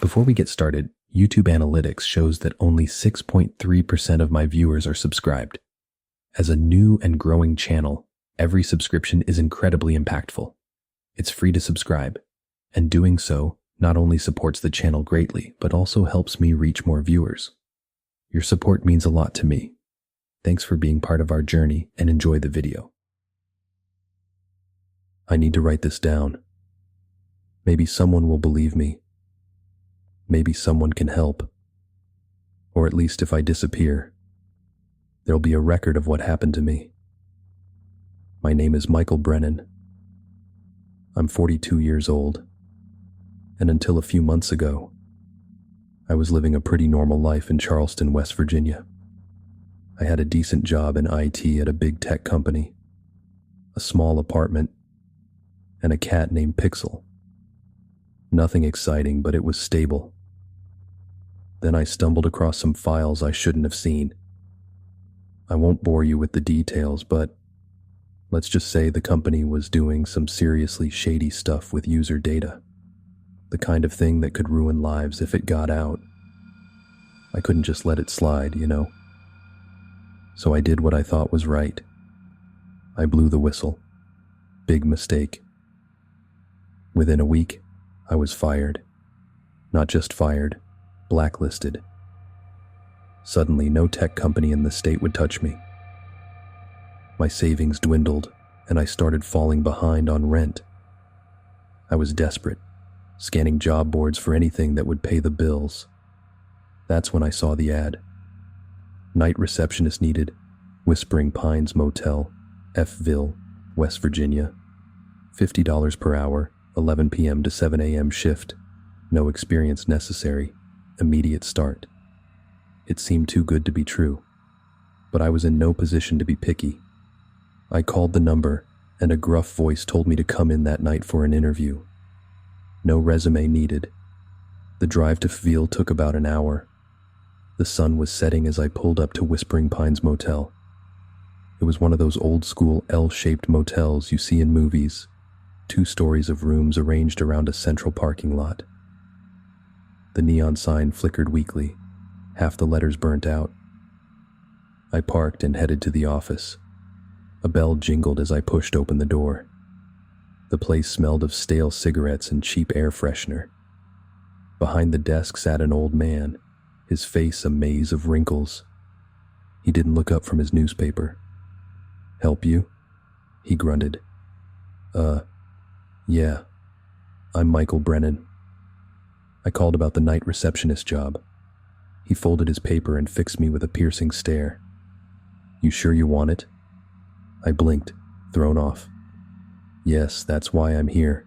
Before we get started, YouTube Analytics shows that only 6.3% of my viewers are subscribed. As a new and growing channel, every subscription is incredibly impactful. It's free to subscribe, and doing so not only supports the channel greatly, but also helps me reach more viewers. Your support means a lot to me. Thanks for being part of our journey and enjoy the video. I need to write this down. Maybe someone will believe me. Maybe someone can help. Or at least if I disappear, there'll be a record of what happened to me. My name is Michael Brennan. I'm 42 years old, and until a few months ago, I was living a pretty normal life in Charleston, West Virginia. I had a decent job in IT at a big tech company, a small apartment, and a cat named Pixel. Nothing exciting, but it was stable. Then I stumbled across some files I shouldn't have seen. I won't bore you with the details, but let's just say the company was doing some seriously shady stuff with user data. The kind of thing that could ruin lives if it got out. I couldn't just let it slide, you know. So I did what I thought was right. I blew the whistle. Big mistake. Within a week, I was fired. Not just fired, blacklisted. Suddenly, no tech company in the state would touch me. My savings dwindled, and I started falling behind on rent. I was desperate, scanning job boards for anything that would pay the bills. That's when I saw the ad. Night receptionist needed, Whispering Pines Motel, Fville, West Virginia. $50 per hour, 11 p.m. to 7 a.m. shift. No experience necessary. Immediate start. It seemed too good to be true, but I was in no position to be picky. I called the number, and a gruff voice told me to come in that night for an interview. No resume needed. The drive to Fville took about an hour. The sun was setting as I pulled up to Whispering Pines Motel. It was one of those old-school L-shaped motels you see in movies, 2 stories of rooms arranged around a central parking lot. The neon sign flickered weakly, half the letters burnt out. I parked and headed to the office. A bell jingled as I pushed open the door. The place smelled of stale cigarettes and cheap air freshener. Behind the desk sat an old man, his face a maze of wrinkles. He didn't look up from his newspaper. "Help you?" he grunted. Yeah. I'm Michael Brennan. I called about the night receptionist job. He folded his paper and fixed me with a piercing stare. "You sure you want it?" I blinked, thrown off. "Yes, that's why I'm here."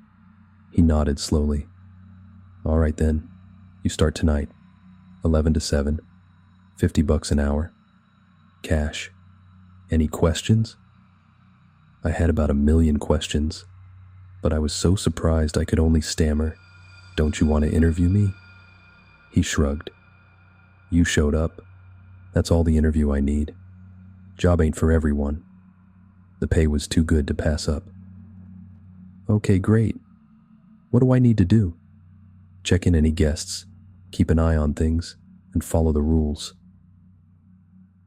He nodded slowly. "All right then. You start tonight. 11 to 7. $50 an hour. Cash. Any questions?" I had about 1,000,000 questions, but I was so surprised I could only stammer, "Don't you want to interview me?" He shrugged. "You showed up. That's all the interview I need. Job ain't for everyone." The pay was too good to pass up. "Okay, great. What do I need to do?" "Check in any guests, keep an eye on things, and follow the rules."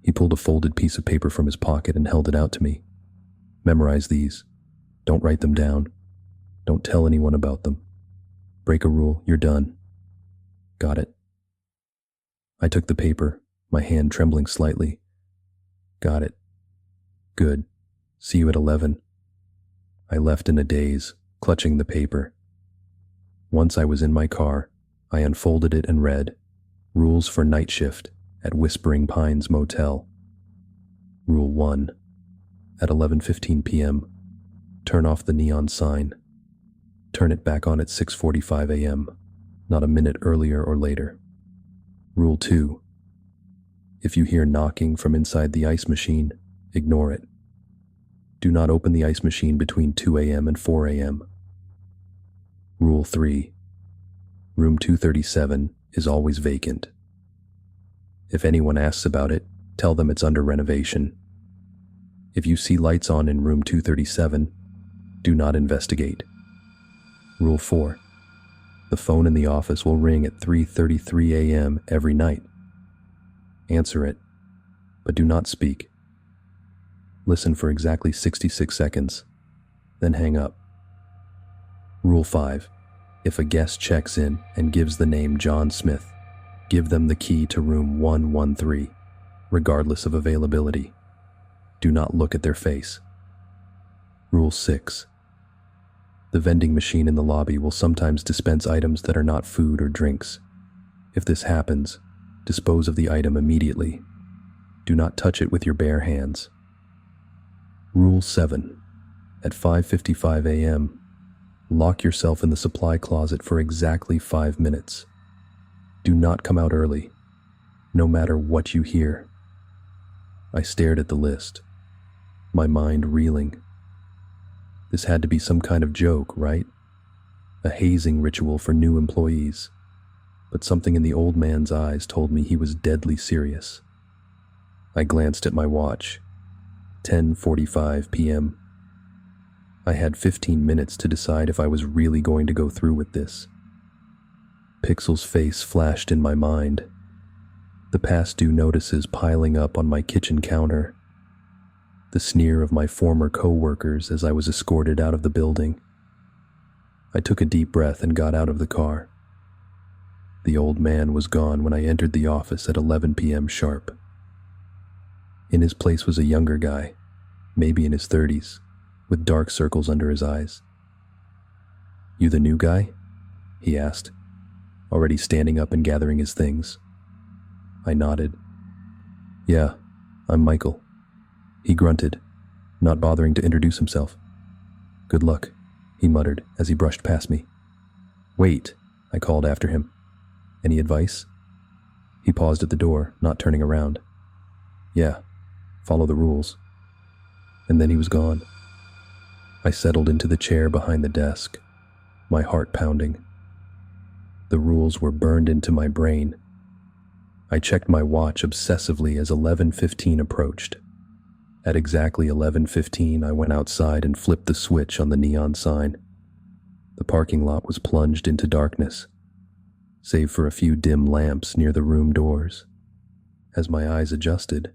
He pulled a folded piece of paper from his pocket and held it out to me. "Memorize these. Don't write them down. Don't tell anyone about them. Break a rule, you're done." "Got it." I took the paper, my hand trembling slightly. "Got it. Good. See you at 11. I left in a daze, clutching the paper. Once I was in my car, I unfolded it and read, "Rules for Nightshift at Whispering Pines Motel." Rule 1. At 11:15 p.m., turn off the neon sign. Turn it back on at 6:45 a.m., not a minute earlier or later. Rule 2. If you hear knocking from inside the ice machine, ignore it. Do not open the ice machine between 2 a.m. and 4 a.m. Rule 3. Room 237 is always vacant. If anyone asks about it, tell them it's under renovation. If you see lights on in room 237, do not investigate. Rule 4. The phone in the office will ring at 3:33 a.m. every night. Answer it, but do not speak. Listen for exactly 66 seconds, then hang up. Rule 5. If a guest checks in and gives the name John Smith, give them the key to room 113, regardless of availability. Do not look at their face. Rule 6. The vending machine in the lobby will sometimes dispense items that are not food or drinks. If this happens, dispose of the item immediately. Do not touch it with your bare hands. Rule 7. At 5:55 a.m., lock yourself in the supply closet for exactly 5 minutes. Do not come out early, no matter what you hear. I stared at the list, my mind reeling. This had to be some kind of joke, right? A hazing ritual for new employees. But something in the old man's eyes told me he was deadly serious. I glanced at my watch. 10:45 p.m. I had 15 minutes to decide if I was really going to go through with this. Pixel's face flashed in my mind. The past due notices piling up on my kitchen counter. The sneer of my former co-workers as I was escorted out of the building. I took a deep breath and got out of the car. The old man was gone when I entered the office at 11 p.m. sharp. In his place was a younger guy, maybe in his 30s, with dark circles under his eyes. "You the new guy?" he asked, already standing up and gathering his things. I nodded. "Yeah, I'm Michael." He grunted, not bothering to introduce himself. "Good luck," he muttered as he brushed past me. "Wait," I called after him. "Any advice?" He paused at the door, not turning around. "Yeah, follow the rules." And then he was gone. I settled into the chair behind the desk, my heart pounding. The rules were burned into my brain. I checked my watch obsessively as 11:15 approached. At exactly 11:15, I went outside and flipped the switch on the neon sign. The parking lot was plunged into darkness, save for a few dim lamps near the room doors. As my eyes adjusted,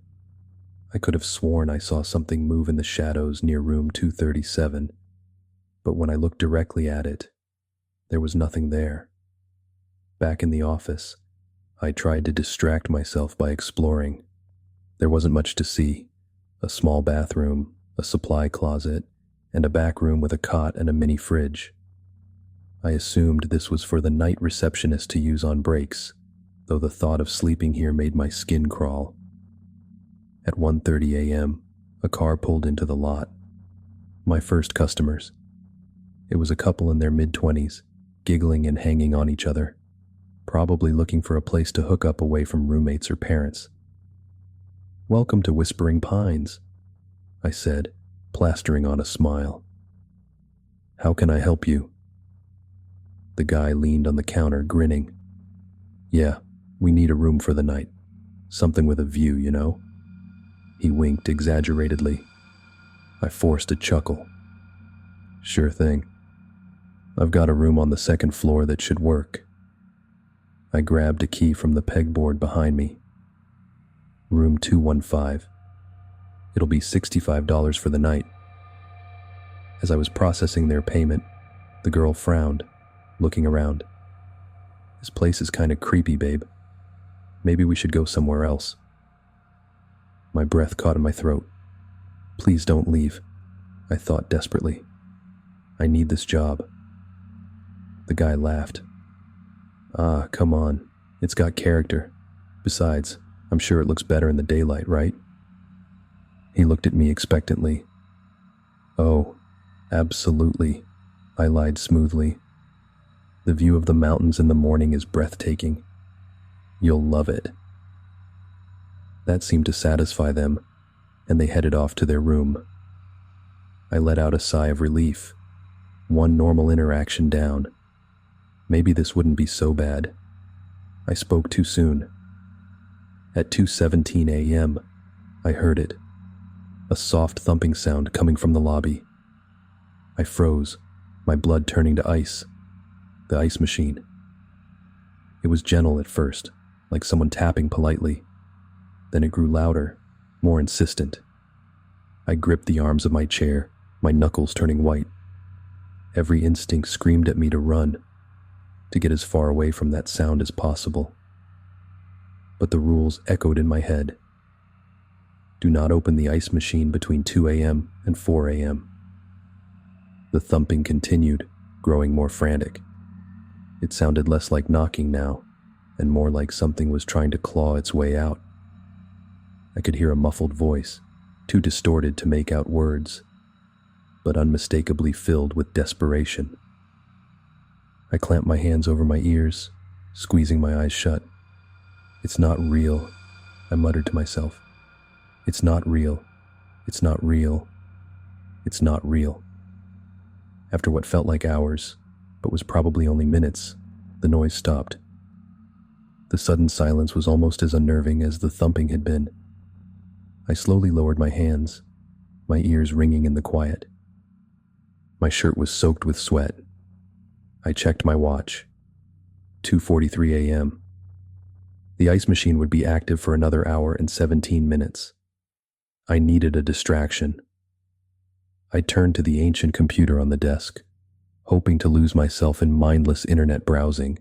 I could have sworn I saw something move in the shadows near room 237, but when I looked directly at it, there was nothing there. Back in the office, I tried to distract myself by exploring. There wasn't much to see. A small bathroom, a supply closet, and a back room with a cot and a mini fridge. I assumed this was for the night receptionist to use on breaks, though the thought of sleeping here made my skin crawl. At 1:30 a.m., a car pulled into the lot. My first customers. It was a couple in their mid-20s, giggling and hanging on each other, probably looking for a place to hook up away from roommates or parents. "Welcome to Whispering Pines," I said, plastering on a smile. "How can I help you?" The guy leaned on the counter, grinning. "Yeah, we need a room for the night. Something with a view, you know?" He winked exaggeratedly. I forced a chuckle. "Sure thing. I've got a room on the second floor that should work." I grabbed a key from the pegboard behind me. "Room 215. It'll be $65 for the night." As I was processing their payment, the girl frowned, looking around. "This place is kinda creepy, babe. Maybe we should go somewhere else." My breath caught in my throat. "Please don't leave," I thought desperately. "I need this job." The guy laughed. "Ah, come on. It's got character. Besides, I'm sure it looks better in the daylight, right?" He looked at me expectantly. "Oh, absolutely," I lied smoothly. "The view of the mountains in the morning is breathtaking. You'll love it." That seemed to satisfy them, and they headed off to their room. I let out a sigh of relief. One normal interaction down. Maybe this wouldn't be so bad. I spoke too soon. At 2:17 a.m., I heard it. A soft thumping sound coming from the lobby. I froze, my blood turning to ice. The ice machine. It was gentle at first, like someone tapping politely. Then it grew louder, more insistent. I gripped the arms of my chair, my knuckles turning white. Every instinct screamed at me to run, to get as far away from that sound as possible. But the rules echoed in my head. Do not open the ice machine between 2 a.m. and 4 a.m. The thumping continued, growing more frantic. It sounded less like knocking now, and more like something was trying to claw its way out. I could hear a muffled voice, too distorted to make out words, but unmistakably filled with desperation. I clamped my hands over my ears, squeezing my eyes shut. It's not real, I muttered to myself. It's not real. It's not real. It's not real. After what felt like hours, but was probably only minutes, the noise stopped. The sudden silence was almost as unnerving as the thumping had been. I slowly lowered my hands, my ears ringing in the quiet. My shirt was soaked with sweat. I checked my watch. 2:43 a.m. The ice machine would be active for another hour and 17 minutes. I needed a distraction. I turned to the ancient computer on the desk, hoping to lose myself in mindless internet browsing.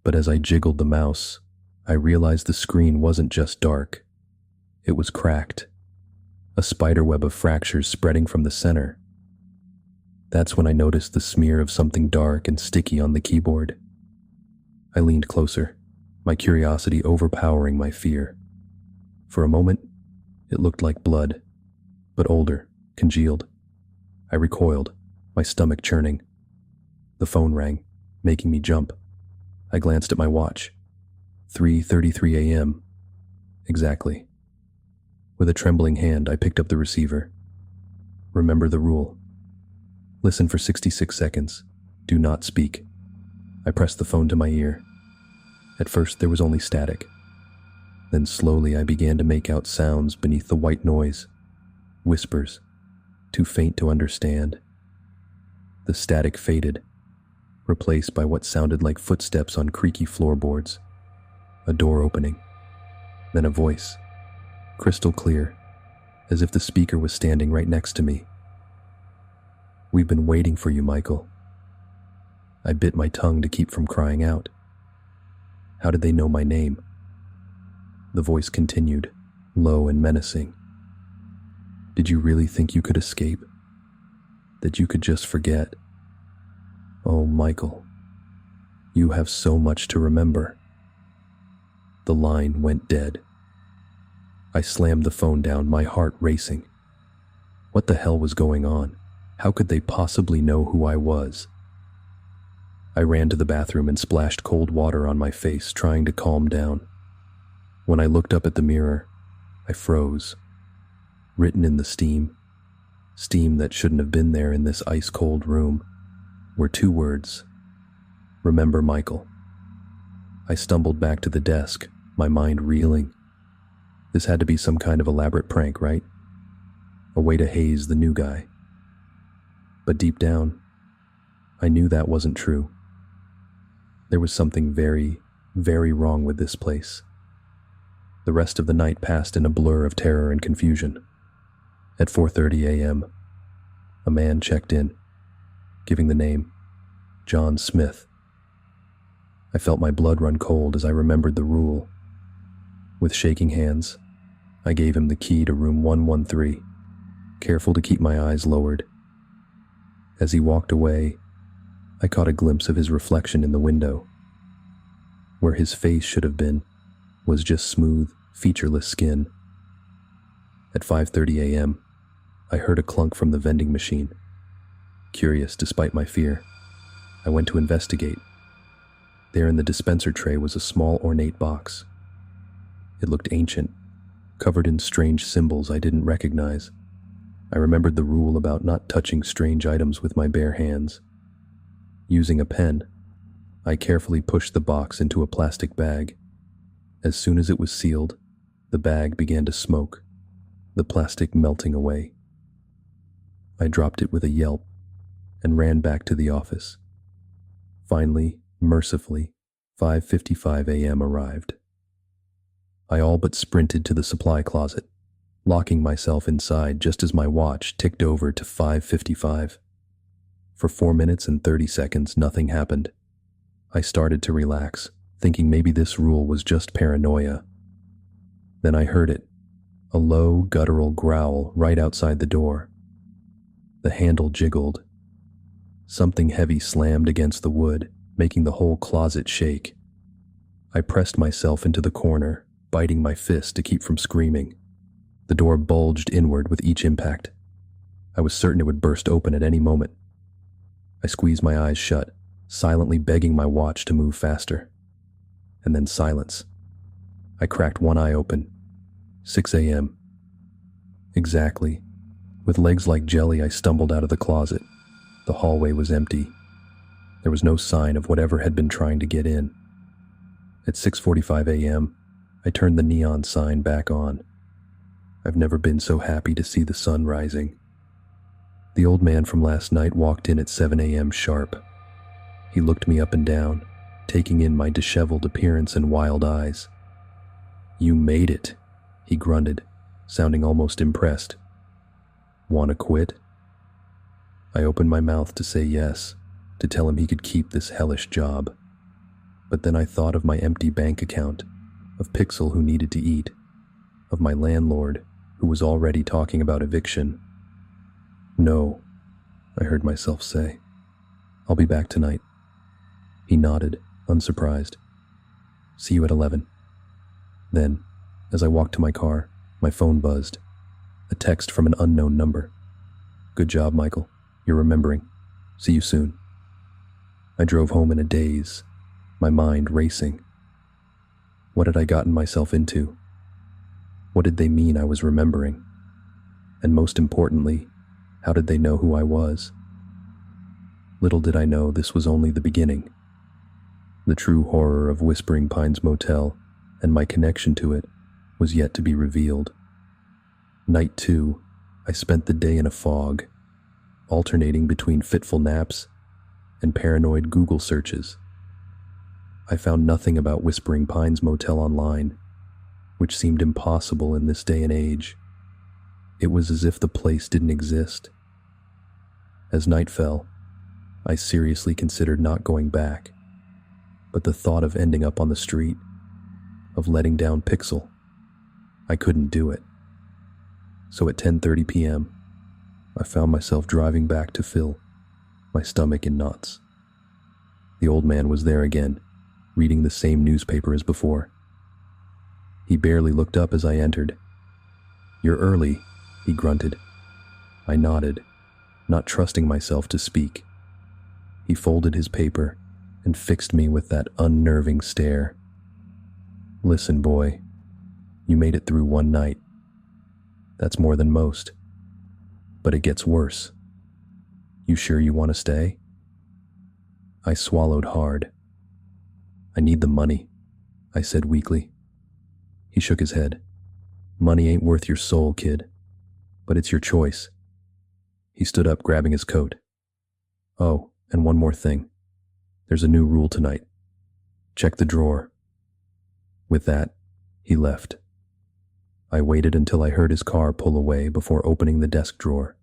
But as I jiggled the mouse, I realized the screen wasn't just dark. It was cracked, a spiderweb of fractures spreading from the center. That's when I noticed the smear of something dark and sticky on the keyboard. I leaned closer, my curiosity overpowering my fear. For a moment, it looked like blood, but older, congealed. I recoiled, my stomach churning. The phone rang, making me jump. I glanced at my watch. 3:33 a.m. Exactly. With a trembling hand, I picked up the receiver. Remember the rule. Listen for 66 seconds. Do not speak. I pressed the phone to my ear. At first, there was only static. Then slowly I began to make out sounds beneath the white noise. Whispers, too faint to understand. The static faded, replaced by what sounded like footsteps on creaky floorboards. A door opening. Then a voice, crystal clear, as if the speaker was standing right next to me. "We've been waiting for you, Michael." I bit my tongue to keep from crying out. How did they know my name? The voice continued, low and menacing. Did you really think you could escape? That you could just forget? Oh, Michael, you have so much to remember. The line went dead. I slammed the phone down, my heart racing. What the hell was going on? How could they possibly know who I was? I ran to the bathroom and splashed cold water on my face, trying to calm down. When I looked up at the mirror, I froze. Written in the steam that shouldn't have been there in this ice-cold room, were two words: "Remember Michael." I stumbled back to the desk, my mind reeling. This had to be some kind of elaborate prank, right? A way to haze the new guy. But deep down, I knew that wasn't true. There was something very, very wrong with this place. The rest of the night passed in a blur of terror and confusion. At 4:30 a.m., a man checked in, giving the name John Smith. I felt my blood run cold as I remembered the rule. With shaking hands, I gave him the key to room 113, careful to keep my eyes lowered. As he walked away, I caught a glimpse of his reflection in the window. Where his face should have been was just smooth, featureless skin. At 5:30 a.m., I heard a clunk from the vending machine. Curious despite my fear, I went to investigate. There in the dispenser tray was a small ornate box. It looked ancient, covered in strange symbols I didn't recognize. I remembered the rule about not touching strange items with my bare hands. Using a pen, I carefully pushed the box into a plastic bag. As soon as it was sealed, the bag began to smoke, the plastic melting away. I dropped it with a yelp and ran back to the office. Finally, mercifully, 5:55 a.m. arrived. I all but sprinted to the supply closet, locking myself inside just as my watch ticked over to 5:55. For 4 minutes and 30 seconds, nothing happened. I started to relax, thinking maybe this rule was just paranoia. Then I heard it, a low, guttural growl right outside the door. The handle jiggled. Something heavy slammed against the wood, making the whole closet shake. I pressed myself into the corner, biting my fist to keep from screaming. The door bulged inward with each impact. I was certain it would burst open at any moment. I squeezed my eyes shut, silently begging my watch to move faster. And then silence. I cracked one eye open. 6 a.m. Exactly. With legs like jelly, I stumbled out of the closet. The hallway was empty. There was no sign of whatever had been trying to get in. At 6:45 a.m., I turned the neon sign back on. I've never been so happy to see the sun rising. The old man from last night walked in at 7 a.m. sharp. He looked me up and down, taking in my disheveled appearance and wild eyes. "You made it," he grunted, sounding almost impressed. "Wanna quit?" I opened my mouth to say yes, to tell him he could keep this hellish job. But then I thought of my empty bank account, of Pixel who needed to eat, of my landlord who was already talking about eviction. "No," I heard myself say. "I'll be back tonight." He nodded, unsurprised. "See you at 11. Then, as I walked to my car, my phone buzzed. A text from an unknown number. "Good job, Michael. You're remembering. See you soon." I drove home in a daze, my mind racing. What had I gotten myself into? What did they mean I was remembering? And most importantly, how did they know who I was? Little did I know this was only the beginning. The true horror of Whispering Pines Motel and my connection to it was yet to be revealed. Night 2, I spent the day in a fog, alternating between fitful naps and paranoid Google searches. I found nothing about Whispering Pines Motel online, which seemed impossible in this day and age. It was as if the place didn't exist. As night fell, I seriously considered not going back, but the thought of ending up on the street, of letting down Pixel, I couldn't do it. So at 10:30 p.m., I found myself driving back to Phil, my stomach in knots. The old man was there again, reading the same newspaper as before. He barely looked up as I entered. "You're early," he grunted. I nodded, not trusting myself to speak. He folded his paper and fixed me with that unnerving stare. "Listen, boy, you made it through one night. That's more than most. But it gets worse. You sure you want to stay?" I swallowed hard. "I need the money," I said weakly. He shook his head. "Money ain't worth your soul, kid. But it's your choice." He stood up, grabbing his coat. "Oh, and one more thing. There's a new rule tonight. Check the drawer." With that, he left. I waited until I heard his car pull away before opening the desk drawer.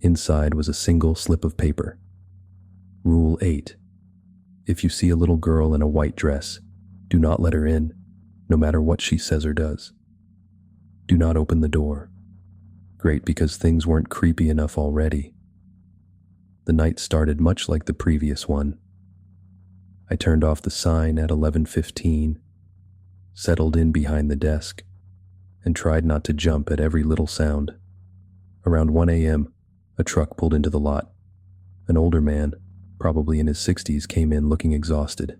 Inside was a single slip of paper. Rule 8. If you see a little girl in a white dress, do not let her in, no matter what she says or does. Do not open the door. Great, because things weren't creepy enough already. The night started much like the previous one. I turned off the sign at 11:15, settled in behind the desk, and tried not to jump at every little sound. Around 1 a.m., a truck pulled into the lot. An older man, probably in his 60s, came in looking exhausted.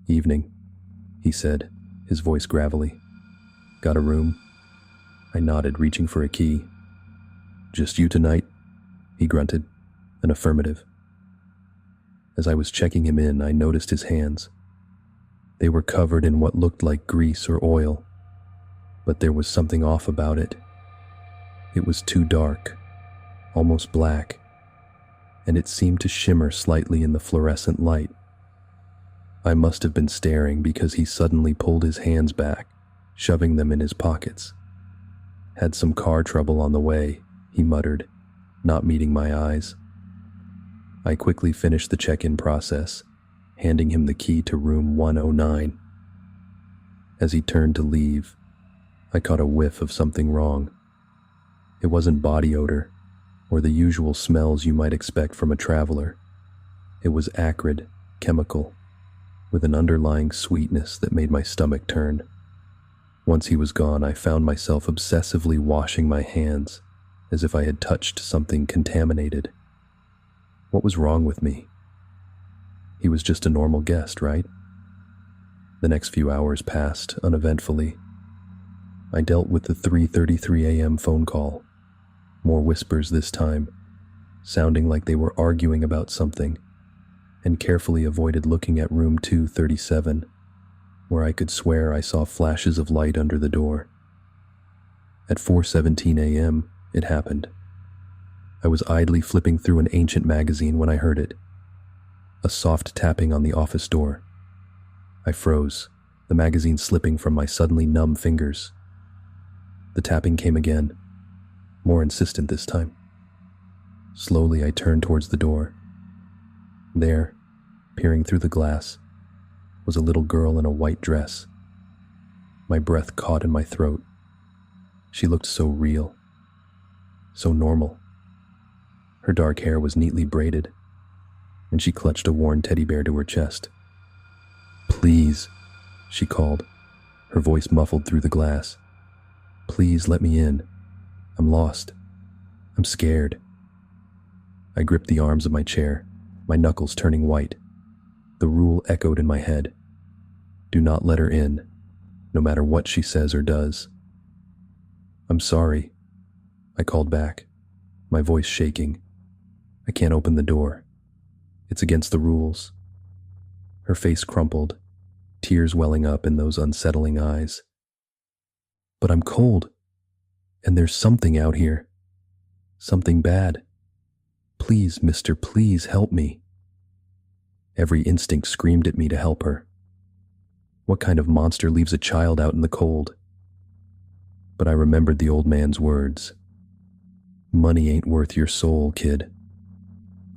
"Evening," he said, his voice gravelly. "Got a room?" I nodded, reaching for a key. "Just you tonight?" he grunted. An affirmative. As I was checking him in, I noticed his hands. They were covered in what looked like grease or oil, but there was something off about it. It was too dark, almost black, and it seemed to shimmer slightly in the fluorescent light. I must have been staring because he suddenly pulled his hands back, shoving them in his pockets. Had some car trouble on the way, he muttered, not meeting my eyes. I quickly finished the check-in process, handing him the key to room 109. As he turned to leave, I caught a whiff of something wrong. It wasn't body odor, or the usual smells you might expect from a traveler. It was acrid, chemical, with an underlying sweetness that made my stomach turn. Once he was gone, I found myself obsessively washing my hands, as if I had touched something contaminated. What was wrong with me? He was just a normal guest, right? The next few hours passed uneventfully. I dealt with the 3:33 a.m. phone call. More whispers this time, sounding like they were arguing about something, and carefully avoided looking at room 237, where I could swear I saw flashes of light under the door. At 4:17 a.m., it happened. I was idly flipping through an ancient magazine when I heard it. A soft tapping on the office door. I froze, the magazine slipping from my suddenly numb fingers. The tapping came again, more insistent this time. Slowly, I turned towards the door. There, peering through the glass, was a little girl in a white dress. My breath caught in my throat. She looked so real, so normal. Her dark hair was neatly braided, and she clutched a worn teddy bear to her chest. "Please," she called, her voice muffled through the glass. "Please let me in. I'm lost. I'm scared." I gripped the arms of my chair, my knuckles turning white. The rule echoed in my head. Do not let her in, no matter what she says or does. "I'm sorry," I called back, my voice shaking. "I can't open the door. It's against the rules." Her face crumpled, tears welling up in those unsettling eyes. "But I'm cold, and there's something out here. Something bad. Please, mister, please help me." Every instinct screamed at me to help her. What kind of monster leaves a child out in the cold? But I remembered the old man's words. "Money ain't worth your soul, kid."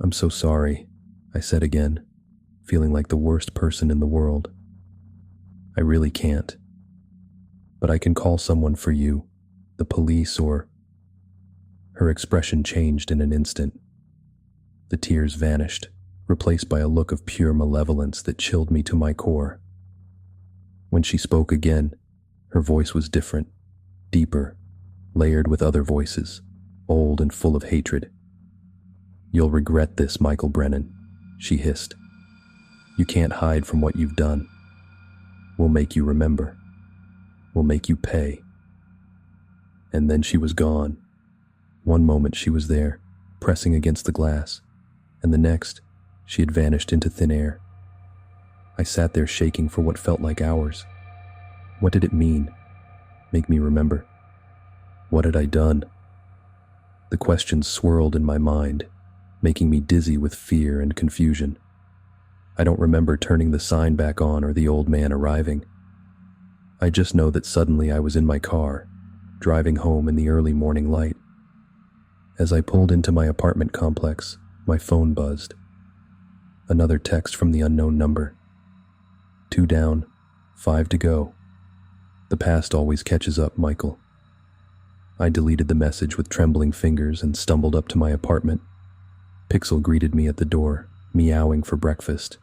"I'm so sorry," I said again, feeling like the worst person in the world. "I really can't. But I can call someone for you, the police or—" Her expression changed in an instant. The tears vanished, replaced by a look of pure malevolence that chilled me to my core. When she spoke again, her voice was different, deeper, layered with other voices, old and full of hatred. "You'll regret this, Michael Brennan," she hissed. "You can't hide from what you've done. We'll make you remember. We'll make you pay." And then she was gone. One moment she was there, pressing against the glass, and the next, she had vanished into thin air. I sat there shaking for what felt like hours. What did it mean? Make me remember. What had I done? The questions swirled in my mind, making me dizzy with fear and confusion. I don't remember turning the sign back on or the old man arriving. I just know that suddenly I was in my car, driving home in the early morning light. As I pulled into my apartment complex, my phone buzzed. Another text from the unknown number. 2 down, 5 to go. The past always catches up, Michael. I deleted the message with trembling fingers and stumbled up to my apartment. Pixel greeted me at the door, meowing for breakfast.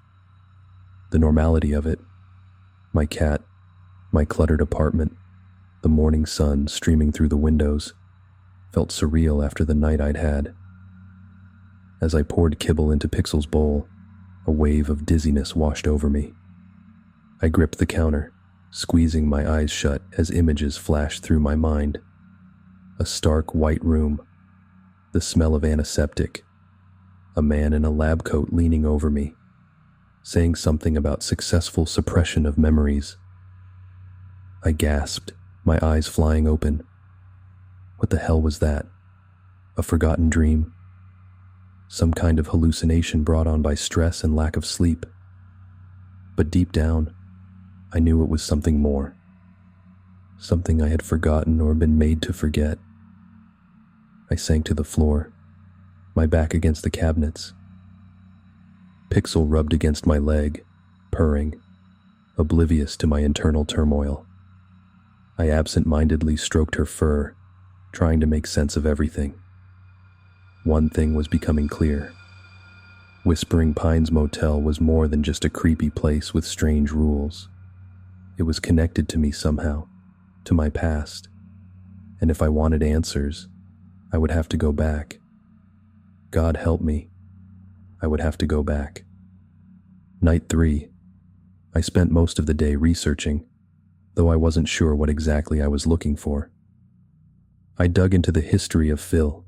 The normality of it, my cat, my cluttered apartment, the morning sun streaming through the windows, felt surreal after the night I'd had. As I poured kibble into Pixel's bowl, a wave of dizziness washed over me. I gripped the counter, squeezing my eyes shut as images flashed through my mind. A stark white room, the smell of antiseptic, a man in a lab coat leaning over me, saying something about successful suppression of memories. I gasped, my eyes flying open. What the hell was that? A forgotten dream? Some kind of hallucination brought on by stress and lack of sleep? But deep down, I knew it was something more. Something I had forgotten or been made to forget. I sank to the floor, my back against the cabinets. Pixel rubbed against my leg, purring, oblivious to my internal turmoil. I absent-mindedly stroked her fur, trying to make sense of everything. One thing was becoming clear. Whispering Pines Motel was more than just a creepy place with strange rules. It was connected to me somehow, to my past, and if I wanted answers, I would have to go back. God help me, I would have to go back. Night 3. I spent most of the day researching, though I wasn't sure what exactly I was looking for. I dug into the history of Phil,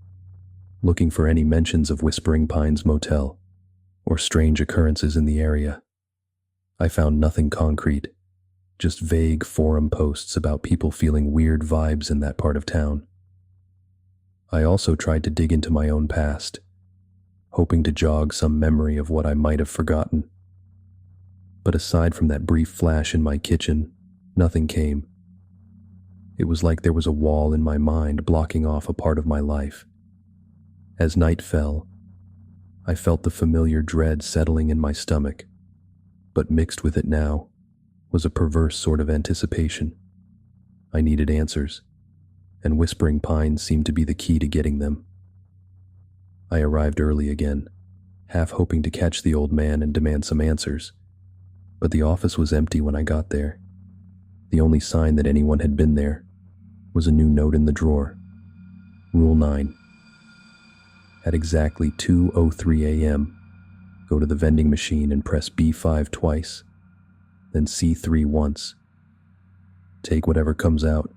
looking for any mentions of Whispering Pines Motel, or strange occurrences in the area. I found nothing concrete, just vague forum posts about people feeling weird vibes in that part of town. I also tried to dig into my own past, hoping to jog some memory of what I might have forgotten. But aside from that brief flash in my kitchen, nothing came. It was like there was a wall in my mind blocking off a part of my life. As night fell, I felt the familiar dread settling in my stomach, but mixed with it now was a perverse sort of anticipation. I needed answers, and Whispering Pines seemed to be the key to getting them. I arrived early again, half hoping to catch the old man and demand some answers, but the office was empty when I got there. The only sign that anyone had been there was a new note in the drawer. Rule 9. At exactly 2:03 a.m., go to the vending machine and press B5 twice, then C3 once. Take whatever comes out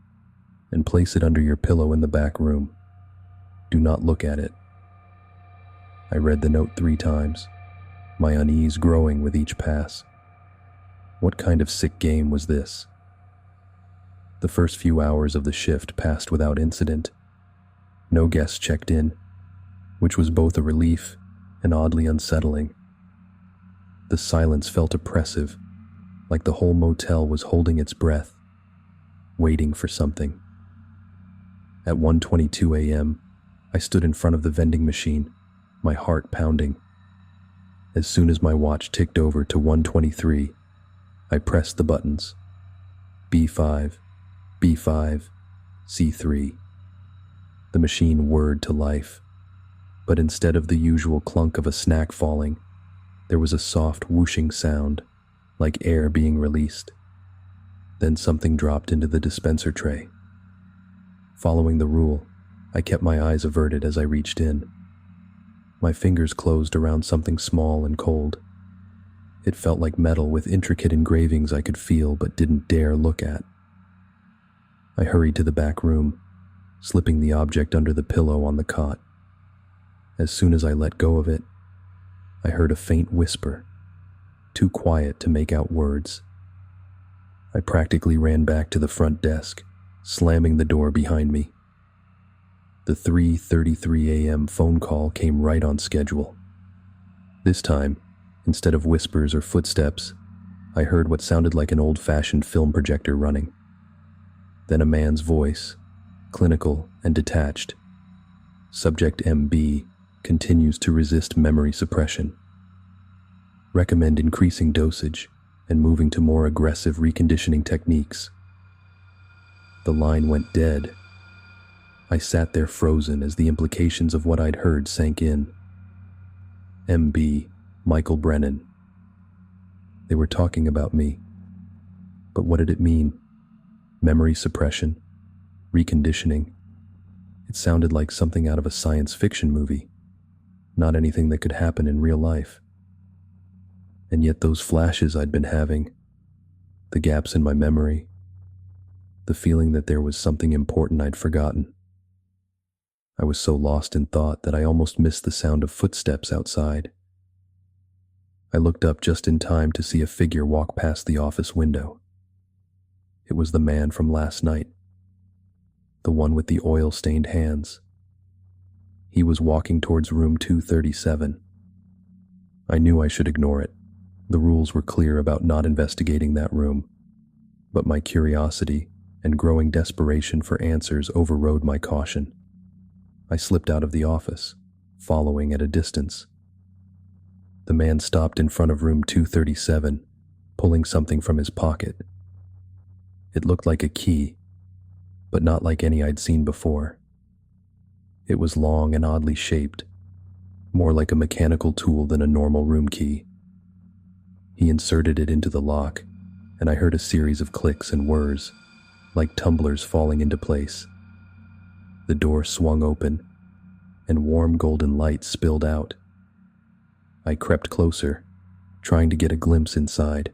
and place it under your pillow in the back room. Do not look at it. I read the note 3 times, my unease growing with each pass. What kind of sick game was this? The first few hours of the shift passed without incident. No guests checked in, which was both a relief and oddly unsettling. The silence felt oppressive, like the whole motel was holding its breath, waiting for something. At 1:22 a.m., I stood in front of the vending machine, my heart pounding. As soon as my watch ticked over to 1:23, I pressed the buttons. B5, B5, C3. The machine whirred to life, but instead of the usual clunk of a snack falling, there was a soft whooshing sound, like air being released. Then something dropped into the dispenser tray. Following the rule, I kept my eyes averted as I reached in. My fingers closed around something small and cold. It felt like metal with intricate engravings I could feel but didn't dare look at. I hurried to the back room, slipping the object under the pillow on the cot. As soon as I let go of it, I heard a faint whisper, too quiet to make out words. I practically ran back to the front desk, slamming the door behind me. The 3:33 a.m. phone call came right on schedule. This time, instead of whispers or footsteps, I heard what sounded like an old-fashioned film projector running. Then a man's voice, clinical and detached. Subject MB continues to resist memory suppression. Recommend increasing dosage and moving to more aggressive reconditioning techniques. The line went dead. I sat there frozen as the implications of what I'd heard sank in. MB, Michael Brennan. They were talking about me. But what did it mean? Memory suppression? Reconditioning? It sounded like something out of a science fiction movie, not anything that could happen in real life. And yet those flashes I'd been having, the gaps in my memory, the feeling that there was something important I'd forgotten. I was so lost in thought that I almost missed the sound of footsteps outside. I looked up just in time to see a figure walk past the office window. It was the man from last night, the one with the oil-stained hands. He was walking towards room 237. I knew I should ignore it, The rules were clear about not investigating that room, but my curiosity and growing desperation for answers overrode my caution. I slipped out of the office, following at a distance. The man stopped in front of room 237, pulling something from his pocket. It looked like a key, but not like any I'd seen before. It was long and oddly shaped, more like a mechanical tool than a normal room key. He inserted it into the lock, and I heard a series of clicks and whirs, like tumblers falling into place. The door swung open, and warm golden light spilled out. I crept closer, trying to get a glimpse inside.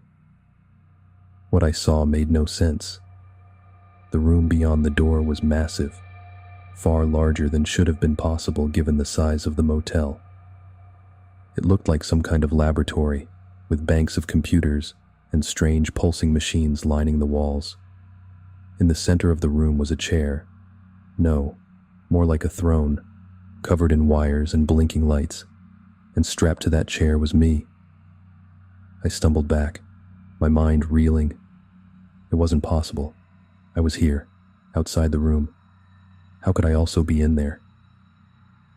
What I saw made no sense. The room beyond the door was massive, far larger than should have been possible given the size of the motel. It looked like some kind of laboratory, with banks of computers and strange pulsing machines lining the walls. In the center of the room was a chair. No, more like a throne, covered in wires and blinking lights, and strapped to that chair was me. I stumbled back, my mind reeling. It wasn't possible. I was here, outside the room. How could I also be in there?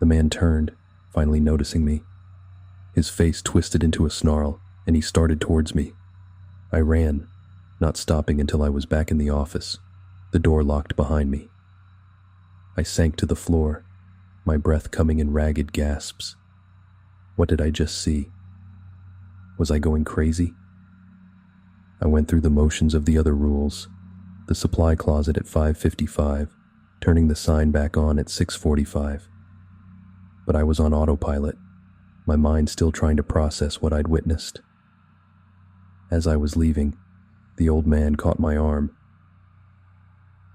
The man turned, finally noticing me. His face twisted into a snarl, and he started towards me. I ran, not stopping until I was back in the office, the door locked behind me. I sank to the floor, my breath coming in ragged gasps. What did I just see? Was I going crazy? I went through the motions of the other rules, the supply closet at 5:55, turning the sign back on at 6:45. But I was on autopilot, my mind still trying to process what I'd witnessed. As I was leaving, the old man caught my arm.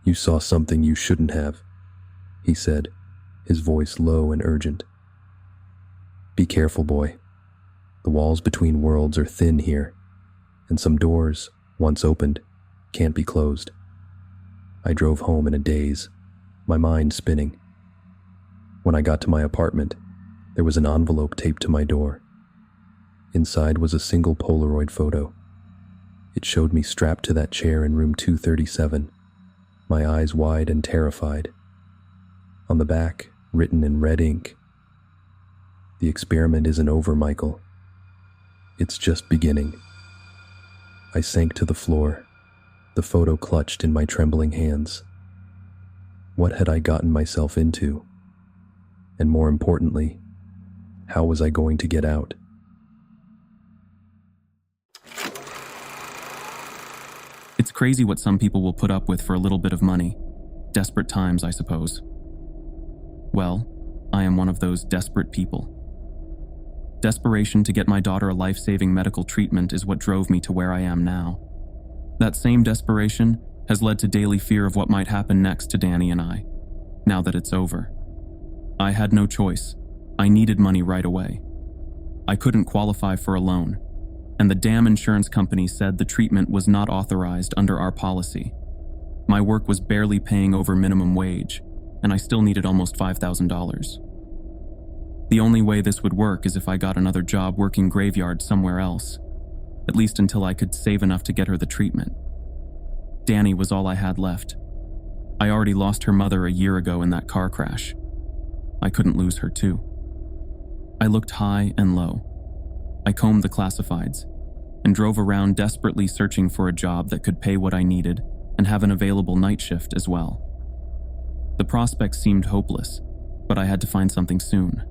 "You saw something you shouldn't have," he said, his voice low and urgent. "Be careful, boy. The walls between worlds are thin here, and some doors, once opened, can't be closed." I drove home in a daze, my mind spinning. When I got to my apartment, there was an envelope taped to my door. Inside was a single Polaroid photo. It showed me strapped to that chair in room 237, my eyes wide and terrified. On the back, written in red ink, "The experiment isn't over, Michael. It's just beginning." I sank to the floor, the photo clutched in my trembling hands. What had I gotten myself into? And more importantly, how was I going to get out? It's crazy what some people will put up with for a little bit of money. Desperate times, I suppose. Well, I am one of those desperate people. Desperation to get my daughter a life-saving medical treatment is what drove me to where I am now. That same desperation has led to daily fear of what might happen next to Danny and I, now that it's over. I had no choice. I needed money right away. I couldn't qualify for a loan, and the damn insurance company said the treatment was not authorized under our policy. My work was barely paying over minimum wage, and I still needed almost $5,000. The only way this would work is if I got another job working graveyard somewhere else, at least until I could save enough to get her the treatment. Danny was all I had left. I already lost her mother a year ago in that car crash. I couldn't lose her too. I looked high and low. I combed the classifieds and drove around desperately searching for a job that could pay what I needed and have an available night shift as well. The prospects seemed hopeless, but I had to find something soon.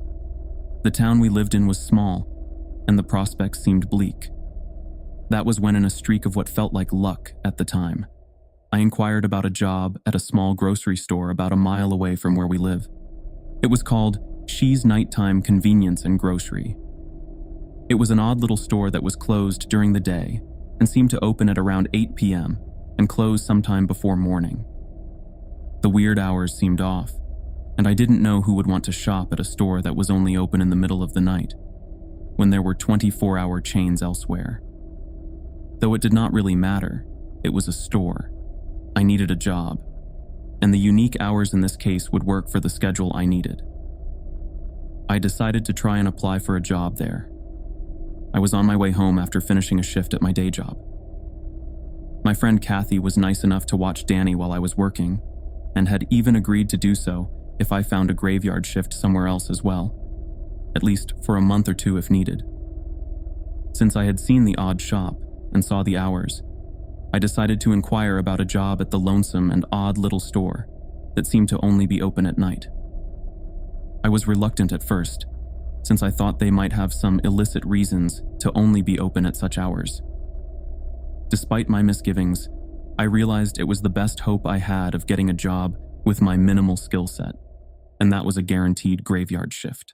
The town we lived in was small, and the prospects seemed bleak. That was when, in a streak of what felt like luck at the time, I inquired about a job at a small grocery store about a mile away from where we live. It was called She's Nighttime Convenience and Grocery. It was an odd little store that was closed during the day and seemed to open at around 8 p.m. and close sometime before morning. The weird hours seemed off, and I didn't know who would want to shop at a store that was only open in the middle of the night, when there were 24-hour chains elsewhere. Though it did not really matter, it was a store. I needed a job, and the unique hours in this case would work for the schedule I needed. I decided to try and apply for a job there. I was on my way home after finishing a shift at my day job. My friend Kathy was nice enough to watch Danny while I was working, and had even agreed to do so if I found a graveyard shift somewhere else as well, at least for a month or two if needed. Since I had seen the odd shop and saw the hours, I decided to inquire about a job at the lonesome and odd little store that seemed to only be open at night. I was reluctant at first, since I thought they might have some illicit reasons to only be open at such hours. Despite my misgivings, I realized it was the best hope I had of getting a job with my minimal skill set, and that was a guaranteed graveyard shift.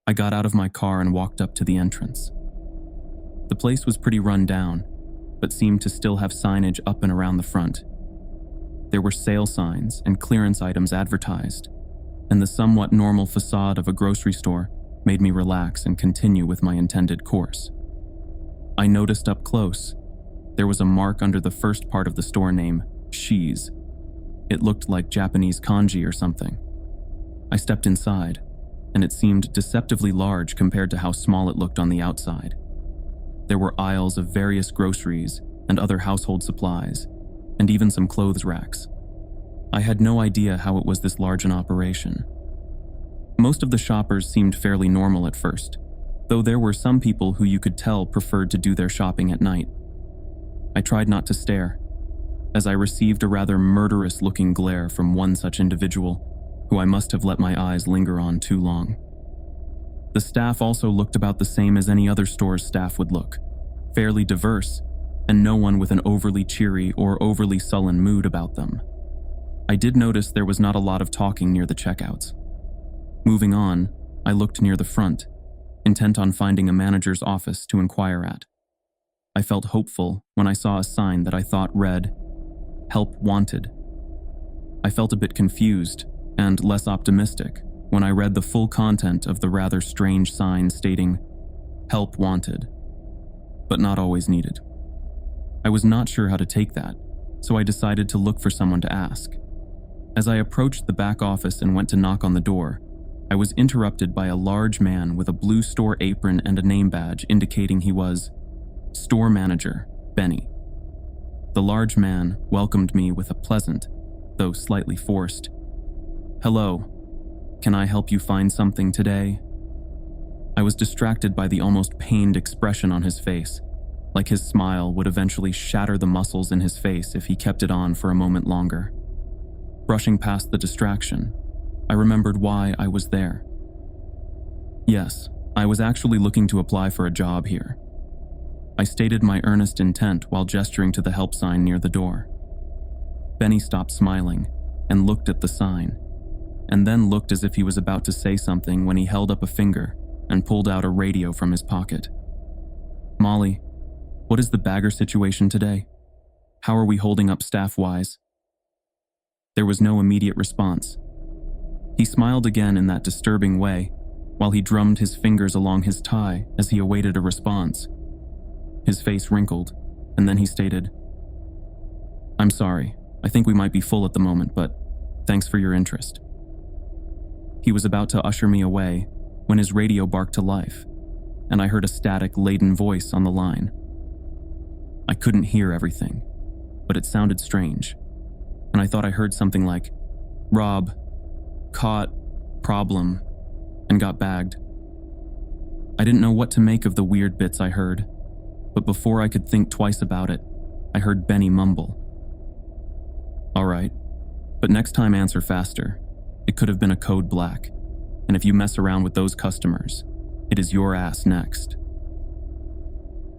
I got out of my car and walked up to the entrance. The place was pretty run down, but seemed to still have signage up and around the front. There were sale signs and clearance items advertised, and the somewhat normal facade of a grocery store made me relax and continue with my intended course. I noticed up close, there was a mark under the first part of the store name, She's. It looked like Japanese kanji or something. I stepped inside, and it seemed deceptively large compared to how small it looked on the outside. There were aisles of various groceries and other household supplies, and even some clothes racks. I had no idea how it was this large an operation. Most of the shoppers seemed fairly normal at first, though there were some people who you could tell preferred to do their shopping at night. I tried not to stare, as I received a rather murderous-looking glare from one such individual, who I must have let my eyes linger on too long. The staff also looked about the same as any other store's staff would look, fairly diverse, and no one with an overly cheery or overly sullen mood about them. I did notice there was not a lot of talking near the checkouts. Moving on, I looked near the front, intent on finding a manager's office to inquire at. I felt hopeful when I saw a sign that I thought read, "Help Wanted." I felt a bit confused and less optimistic when I read the full content of the rather strange sign stating, "Help Wanted," but not always needed. I was not sure how to take that, so I decided to look for someone to ask. As I approached the back office and went to knock on the door, I was interrupted by a large man with a blue store apron and a name badge indicating he was Store Manager, Benny. The large man welcomed me with a pleasant, though slightly forced, "Hello, can I help you find something today?" I was distracted by the almost pained expression on his face, like his smile would eventually shatter the muscles in his face if he kept it on for a moment longer. Brushing past the distraction, I remembered why I was there. Yes, I was actually looking to apply for a job here. I stated my earnest intent while gesturing to the help sign near the door. Benny stopped smiling and looked at the sign, and then looked as if he was about to say something when he held up a finger and pulled out a radio from his pocket. "Molly, what is the bagger situation today? How are we holding up staff-wise?" There was no immediate response. He smiled again in that disturbing way, while he drummed his fingers along his tie as he awaited a response. His face wrinkled, and then he stated, "I'm sorry, I think we might be full at the moment, but thanks for your interest." He was about to usher me away when his radio barked to life, and I heard a static-laden voice on the line. I couldn't hear everything, but it sounded strange, and I thought I heard something like, "Rob, caught, problem, and got bagged." I didn't know what to make of the weird bits I heard, but before I could think twice about it, I heard Benny mumble, "All right, but next time answer faster. It could have been a code black, and if you mess around with those customers, it is your ass next."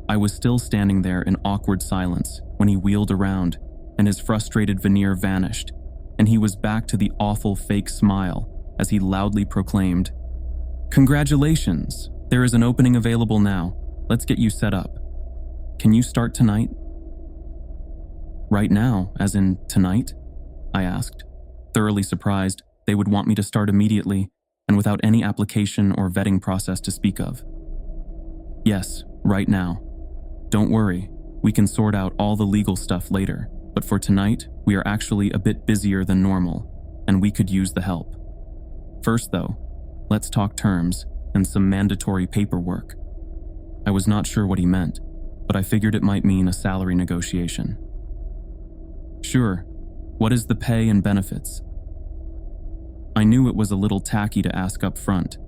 I was still standing there in awkward silence when he wheeled around and his frustrated veneer vanished, and he was back to the awful fake smile as he loudly proclaimed, "Congratulations! There is an opening available now. Let's get you set up. Can you start tonight?" "Right now, as in tonight?" I asked, thoroughly surprised they would want me to start immediately and without any application or vetting process to speak of. "Yes, right now. Don't worry, we can sort out all the legal stuff later, but for tonight, we are actually a bit busier than normal, and we could use the help. First though, let's talk terms and some mandatory paperwork. I was not sure what he meant, but I figured it might mean a salary negotiation. Sure, what is the pay and benefits? I knew it was a little tacky to ask up front,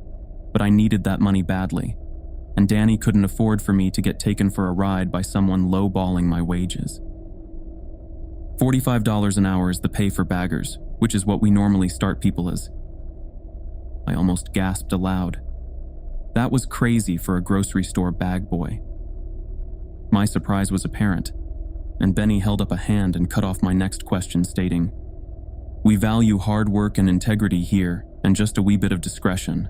but I needed that money badly, and Danny couldn't afford for me to get taken for a ride by someone lowballing my wages. $45 an hour is the pay for baggers, which is what we normally start people as. I almost gasped aloud. That was crazy for a grocery store bag boy. My surprise was apparent, and Benny held up a hand and cut off my next question, stating, "We value hard work and integrity here, and just a wee bit of discretion."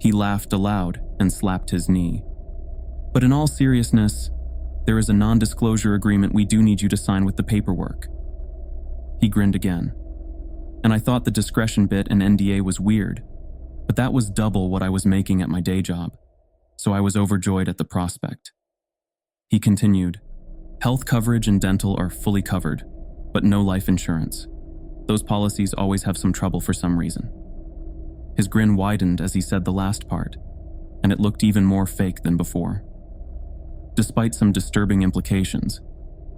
He laughed aloud and slapped his knee. "But in all seriousness, there is a non-disclosure agreement we do need you to sign with the paperwork." He grinned again, and I thought the discretion bit and NDA was weird, but that was double what I was making at my day job, so I was overjoyed at the prospect. He continued, "Health coverage and dental are fully covered, but no life insurance. Those policies always have some trouble for some reason." His grin widened as he said the last part, and it looked even more fake than before. Despite some disturbing implications,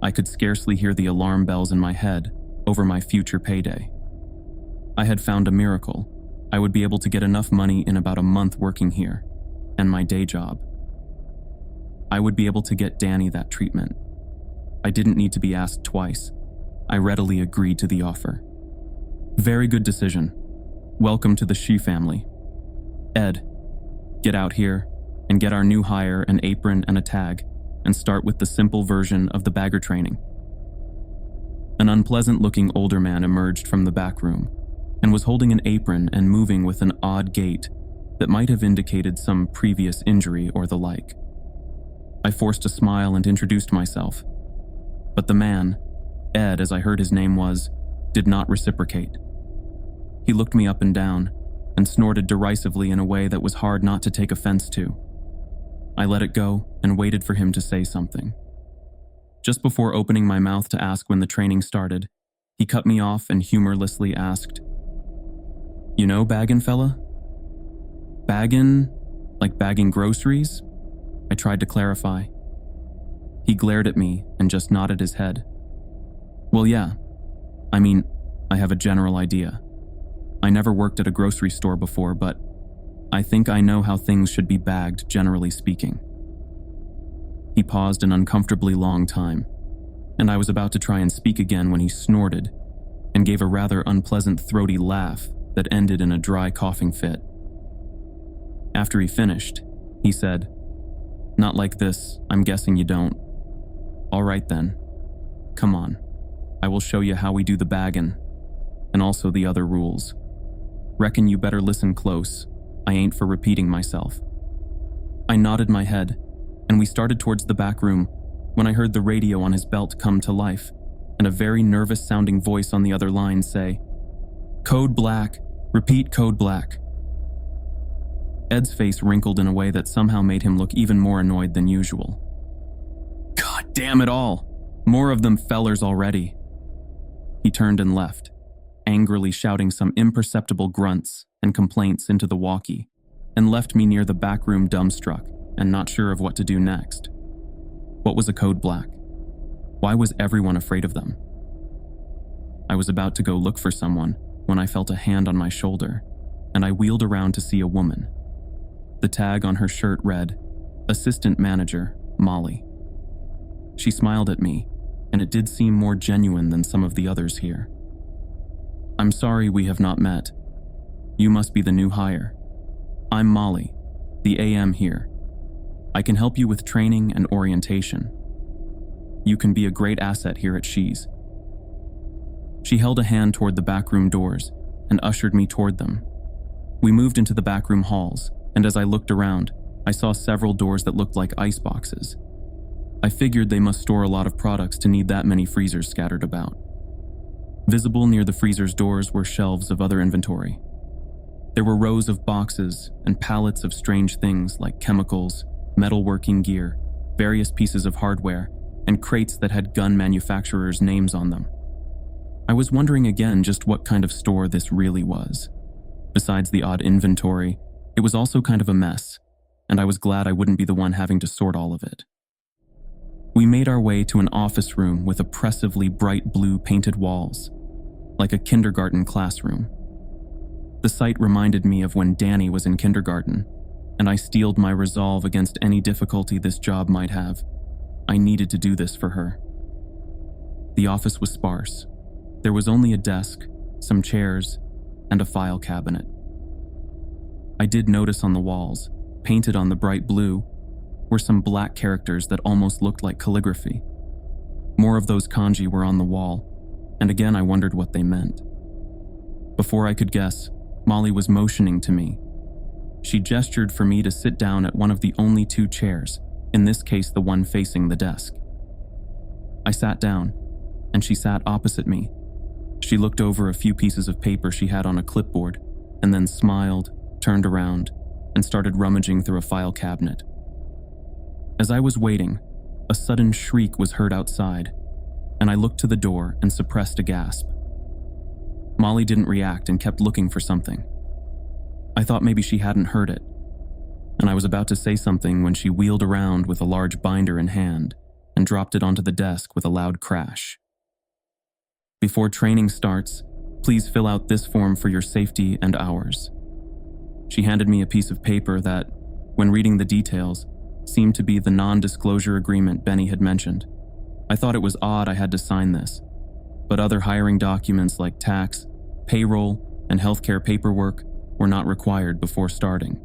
I could scarcely hear the alarm bells in my head over my future payday. I had found a miracle. I would be able to get enough money in about a month working here, and my day job. I would be able to get Danny that treatment. I didn't need to be asked twice. I readily agreed to the offer. "Very good decision. Welcome to the She family. Ed, get out here and get our new hire an apron and a tag, and start with the simple version of the bagger training." An unpleasant-looking older man emerged from the back room and was holding an apron and moving with an odd gait that might have indicated some previous injury or the like. I forced a smile and introduced myself, but the man, Ed as I heard his name was, did not reciprocate. He looked me up and down and snorted derisively in a way that was hard not to take offense to. I let it go and waited for him to say something. Just before opening my mouth to ask when the training started, he cut me off and humorlessly asked, "You know baggin', fella?" "Baggin'? Like bagging groceries?" I tried to clarify. He glared at me and just nodded his head. "Well, yeah. I mean, I have a general idea. I never worked at a grocery store before, but I think I know how things should be bagged, generally speaking." He paused an uncomfortably long time, and I was about to try and speak again when he snorted and gave a rather unpleasant throaty laugh that ended in a dry coughing fit. After he finished, he said, "Not like this, I'm guessing you don't. All right then. Come on. I will show you how we do the baggin', and also the other rules. Reckon you better listen close. I ain't for repeating myself." I nodded my head, and we started towards the back room when I heard the radio on his belt come to life and a very nervous-sounding voice on the other line say, "Code black. Repeat code black." Ed's face wrinkled in a way that somehow made him look even more annoyed than usual. "God damn it all! More of them fellers already." He turned and left, angrily shouting some imperceptible grunts and complaints into the walkie, and left me near the back room dumbstruck and not sure of what to do next. What was a code black? Why was everyone afraid of them? I was about to go look for someone when I felt a hand on my shoulder, and I wheeled around to see a woman. The tag on her shirt read, "Assistant Manager, Molly." She smiled at me, and it did seem more genuine than some of the others here. "I'm sorry we have not met. You must be the new hire. I'm Molly, the AM here. I can help you with training and orientation. You can be a great asset here at She's." She held a hand toward the backroom doors and ushered me toward them. We moved into the backroom halls, and as I looked around, I saw several doors that looked like ice boxes. I figured they must store a lot of products to need that many freezers scattered about. Visible near the freezer's doors were shelves of other inventory. There were rows of boxes and pallets of strange things like chemicals, metalworking gear, various pieces of hardware, and crates that had gun manufacturers' names on them. I was wondering again just what kind of store this really was. Besides the odd inventory, it was also kind of a mess. and I was glad I wouldn't be the one having to sort all of it. We made our way to an office room with oppressively bright blue painted walls, like a kindergarten classroom. The sight reminded me of when Danny was in kindergarten, and I steeled my resolve against any difficulty this job might have. I needed to do this for her. The office was sparse. There was only a desk, some chairs, and a file cabinet. I did notice on the walls, painted on the bright blue, were some black characters that almost looked like calligraphy. More of those kanji were on the wall, and again I wondered what they meant. Before I could guess, Molly was motioning to me. She gestured for me to sit down at one of the only two chairs, in this case the one facing the desk. I sat down, and she sat opposite me. She looked over a few pieces of paper she had on a clipboard, and then smiled, turned around, and started rummaging through a file cabinet. As I was waiting, a sudden shriek was heard outside, and I looked to the door and suppressed a gasp. Molly didn't react and kept looking for something. I thought maybe she hadn't heard it, and I was about to say something when she wheeled around with a large binder in hand and dropped it onto the desk with a loud crash. Before training starts, please fill out this form for your safety and ours. She handed me a piece of paper that, when reading the details, seemed to be the non-disclosure agreement Benny had mentioned. I thought it was odd I had to sign this, but other hiring documents like tax, payroll, and healthcare paperwork were not required before starting.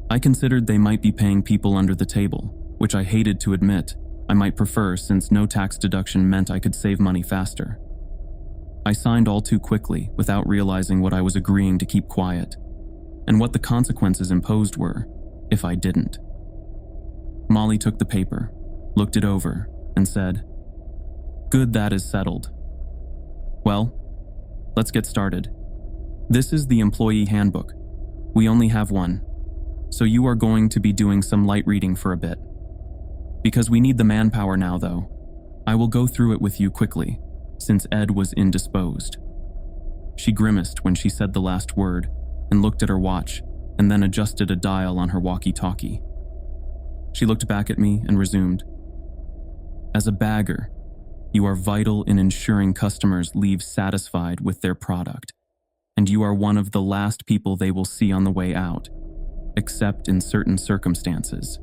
I considered they might be paying people under the table, which I hated to admit I might prefer since no tax deduction meant I could save money faster. I signed all too quickly without realizing what I was agreeing to keep quiet, and what the consequences imposed were if I didn't. Molly took the paper, looked it over, and said, "Good, that is settled. Well, let's get started. This is the employee handbook. We only have one, so you are going to be doing some light reading for a bit. Because we need the manpower now, though, I will go through it with you quickly, since Ed was indisposed." She grimaced when she said the last word and looked at her watch and then adjusted a dial on her walkie-talkie. She looked back at me and resumed, "As a bagger, you are vital in ensuring customers leave satisfied with their product, and you are one of the last people they will see on the way out, except in certain circumstances."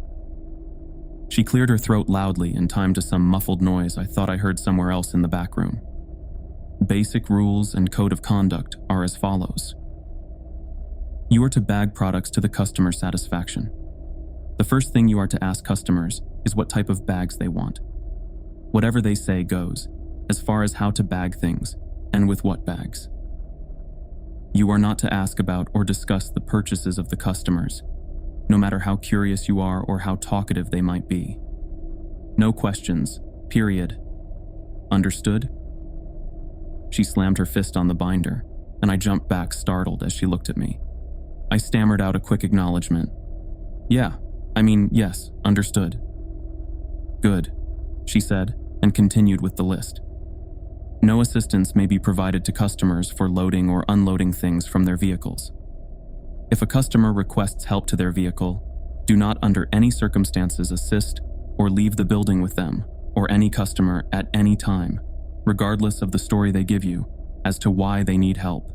She cleared her throat loudly in time to some muffled noise I thought I heard somewhere else in the back room. Basic rules and code of conduct are as follows. You are to bag products to the customer's satisfaction. The first thing you are to ask customers is what type of bags they want. Whatever they say goes, as far as how to bag things, and with what bags. You are not to ask about or discuss the purchases of the customers, no matter how curious you are or how talkative they might be. No questions, period. Understood? She slammed her fist on the binder, and I jumped back startled as she looked at me. I stammered out a quick acknowledgement. Yes, understood. Good, she said, and continued with the list. No assistance may be provided to customers for loading or unloading things from their vehicles. If a customer requests help to their vehicle, do not under any circumstances assist or leave the building with them or any customer at any time, regardless of the story they give you as to why they need help.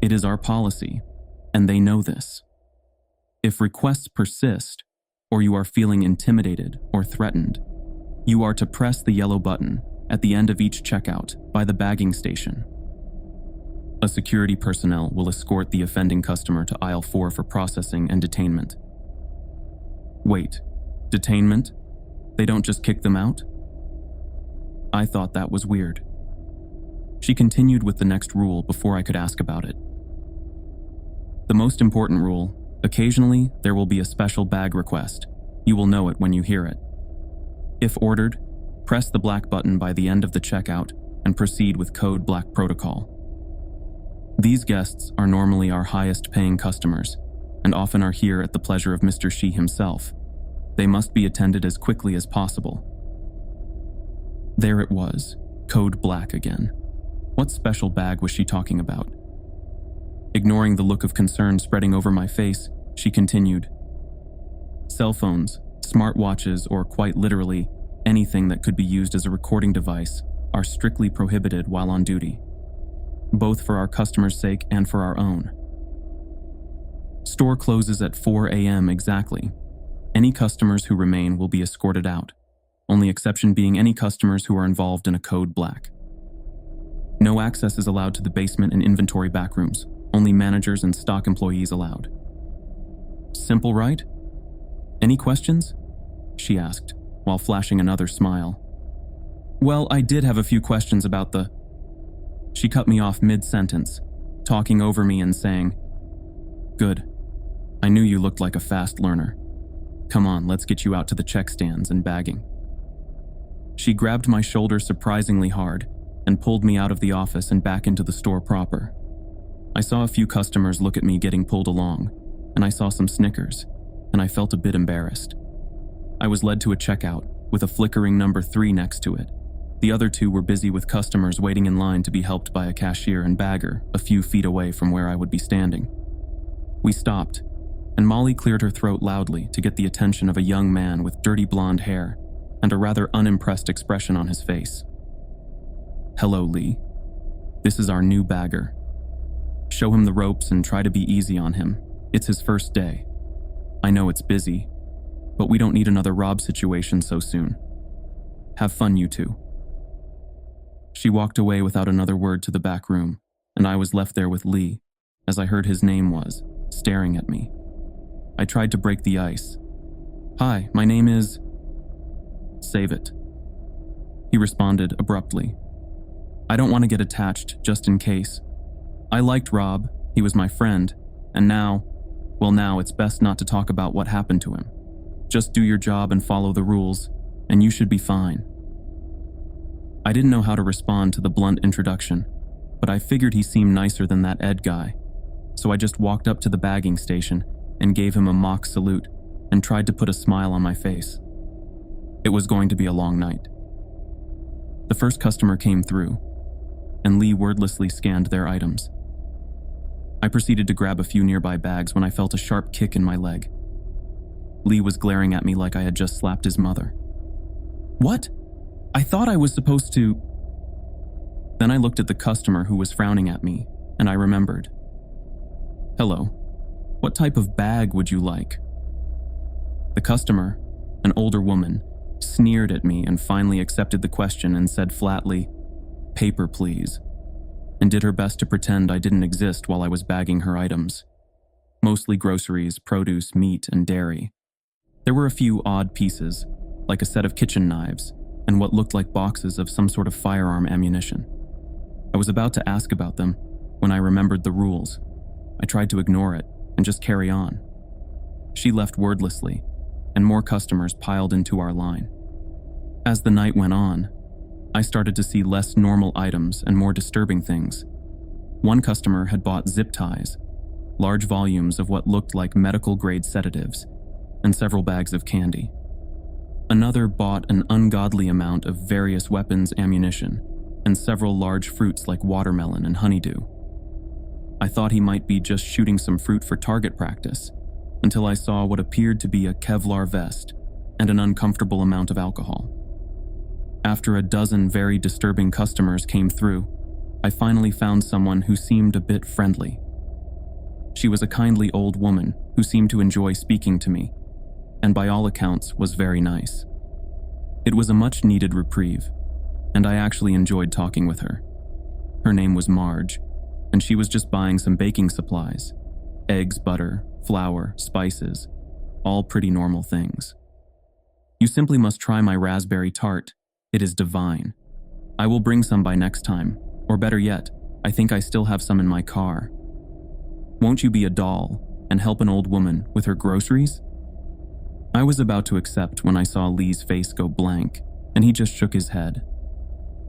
It is our policy, and they know this. If requests persist, or you are feeling intimidated or threatened, you are to press the yellow button at the end of each checkout by the bagging station. A security personnel will escort the offending customer to aisle 4 for processing and detainment. Wait, detainment? They don't just kick them out? I thought that was weird. She continued with the next rule before I could ask about it. The most important rule, occasionally there will be a special bag request. You will know it when you hear it. If ordered, press the black button by the end of the checkout and proceed with code black protocol. These guests are normally our highest paying customers and often are here at the pleasure of Mr. Shi himself. They must be attended as quickly as possible. There it was, code black again. What special bag was she talking about? Ignoring the look of concern spreading over my face, she continued, Cell phones, smartwatches, or quite literally, anything that could be used as a recording device are strictly prohibited while on duty, both for our customers' sake and for our own. Store closes at 4 a.m. exactly. Any customers who remain will be escorted out, only exception being any customers who are involved in a code black. No access is allowed to the basement and inventory backrooms, only managers and stock employees allowed. Simple, right? Any questions? She asked, while flashing another smile. Well, I did have a few questions about the... She cut me off mid-sentence, talking over me and saying, Good. I knew you looked like a fast learner. Come on, let's get you out to the check stands and bagging. She grabbed my shoulder surprisingly hard and pulled me out of the office and back into the store proper. I saw a few customers look at me getting pulled along, and I saw some snickers, and I felt a bit embarrassed. I was led to a checkout with a flickering number 3 next to it. The other 2 were busy with customers waiting in line to be helped by a cashier and bagger a few feet away from where I would be standing. We stopped, and Molly cleared her throat loudly to get the attention of a young man with dirty blonde hair and a rather unimpressed expression on his face. Hello, Lee. This is our new bagger. Show him the ropes and try to be easy on him. It's his first day. I know it's busy, but we don't need another Rob situation so soon. Have fun, you two. She walked away without another word to the back room, and I was left there with Lee, as I heard his name was, staring at me. I tried to break the ice. Hi, my name is... Save it. He responded abruptly. I don't want to get attached, just in case. I liked Rob, he was my friend, and now it's best not to talk about what happened to him. Just do your job and follow the rules, and you should be fine. I didn't know how to respond to the blunt introduction, but I figured he seemed nicer than that Ed guy, so I just walked up to the bagging station and gave him a mock salute and tried to put a smile on my face. It was going to be a long night. The first customer came through, and Lee wordlessly scanned their items. I proceeded to grab a few nearby bags when I felt a sharp kick in my leg. Lee was glaring at me like I had just slapped his mother. What? I thought I was supposed to... Then I looked at the customer who was frowning at me, and I remembered. Hello. What type of bag would you like? The customer, an older woman, sneered at me and finally accepted the question and said flatly, Paper, please, and did her best to pretend I didn't exist while I was bagging her items. Mostly groceries, produce, meat, and dairy. There were a few odd pieces, like a set of kitchen knives, and what looked like boxes of some sort of firearm ammunition. I was about to ask about them when I remembered the rules. I tried to ignore it and just carry on. She left wordlessly, and more customers piled into our line. As the night went on, I started to see less normal items and more disturbing things. One customer had bought zip ties, large volumes of what looked like medical-grade sedatives, and several bags of candy. Another bought an ungodly amount of various weapons ammunition and several large fruits like watermelon and honeydew. I thought he might be just shooting some fruit for target practice, until I saw what appeared to be a Kevlar vest and an uncomfortable amount of alcohol. After a dozen very disturbing customers came through, I finally found someone who seemed a bit friendly. She was a kindly old woman who seemed to enjoy speaking to me, and by all accounts was very nice. It was a much-needed reprieve, and I actually enjoyed talking with her. Her name was Marge, and she was just buying some baking supplies, eggs, butter, flour, spices, all pretty normal things. You simply must try my raspberry tart. It is divine. I will bring some by next time, or better yet, I think I still have some in my car. Won't you be a doll and help an old woman with her groceries? I was about to accept when I saw Lee's face go blank, and he just shook his head.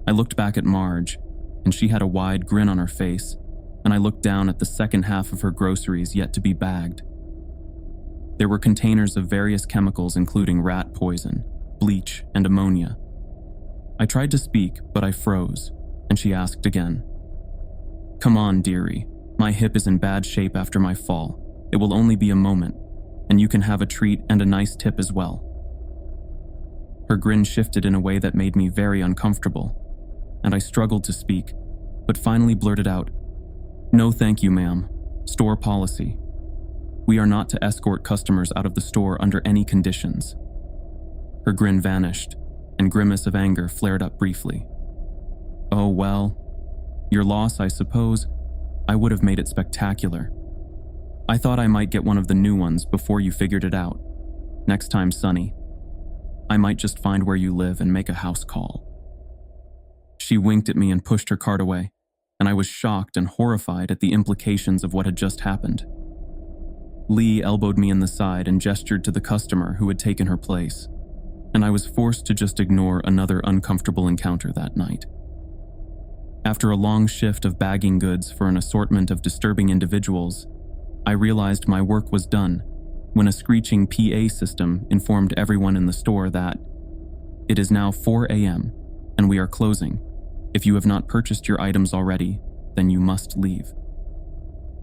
I looked back at Marge, and she had a wide grin on her face, and I looked down at the second half of her groceries yet to be bagged. There were containers of various chemicals including rat poison, bleach, and ammonia. I tried to speak, but I froze, and she asked again. Come on, dearie. My hip is in bad shape after my fall. It will only be a moment, and you can have a treat and a nice tip as well." Her grin shifted in a way that made me very uncomfortable, and I struggled to speak, but finally blurted out, "No thank you, ma'am. Store policy. We are not to escort customers out of the store under any conditions." Her grin vanished, and grimace of anger flared up briefly. "Oh well, your loss, I suppose. I would have made it spectacular. I thought I might get one of the new ones before you figured it out. Next time, Sonny. I might just find where you live and make a house call." She winked at me and pushed her cart away, and I was shocked and horrified at the implications of what had just happened. Lee elbowed me in the side and gestured to the customer who had taken her place, and I was forced to just ignore another uncomfortable encounter that night. After a long shift of bagging goods for an assortment of disturbing individuals, I realized my work was done when a screeching PA system informed everyone in the store that it is now 4 a.m. and we are closing. If you have not purchased your items already, then you must leave.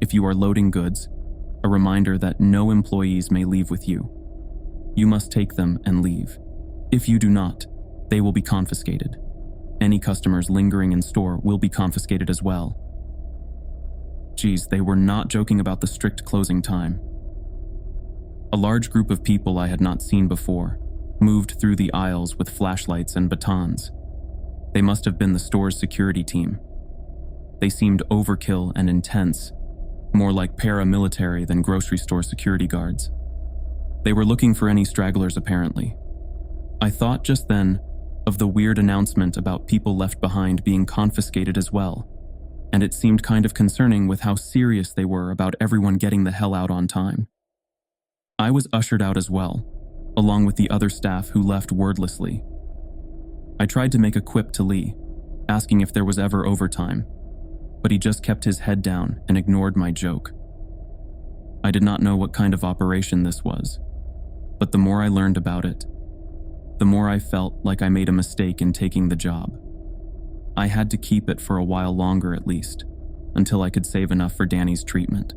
If you are loading goods, a reminder that no employees may leave with you. You must take them and leave. If you do not, they will be confiscated. Any customers lingering in store will be confiscated as well. Geez, they were not joking about the strict closing time. A large group of people I had not seen before moved through the aisles with flashlights and batons. They must have been the store's security team. They seemed overkill and intense, more like paramilitary than grocery store security guards. They were looking for any stragglers, apparently. I thought just then of the weird announcement about people left behind being confiscated as well, and it seemed kind of concerning with how serious they were about everyone getting the hell out on time. I was ushered out as well, along with the other staff who left wordlessly. I tried to make a quip to Lee, asking if there was ever overtime, but he just kept his head down and ignored my joke. I did not know what kind of operation this was, but the more I learned about it, the more I felt like I made a mistake in taking the job. I had to keep it for a while longer at least, until I could save enough for Danny's treatment.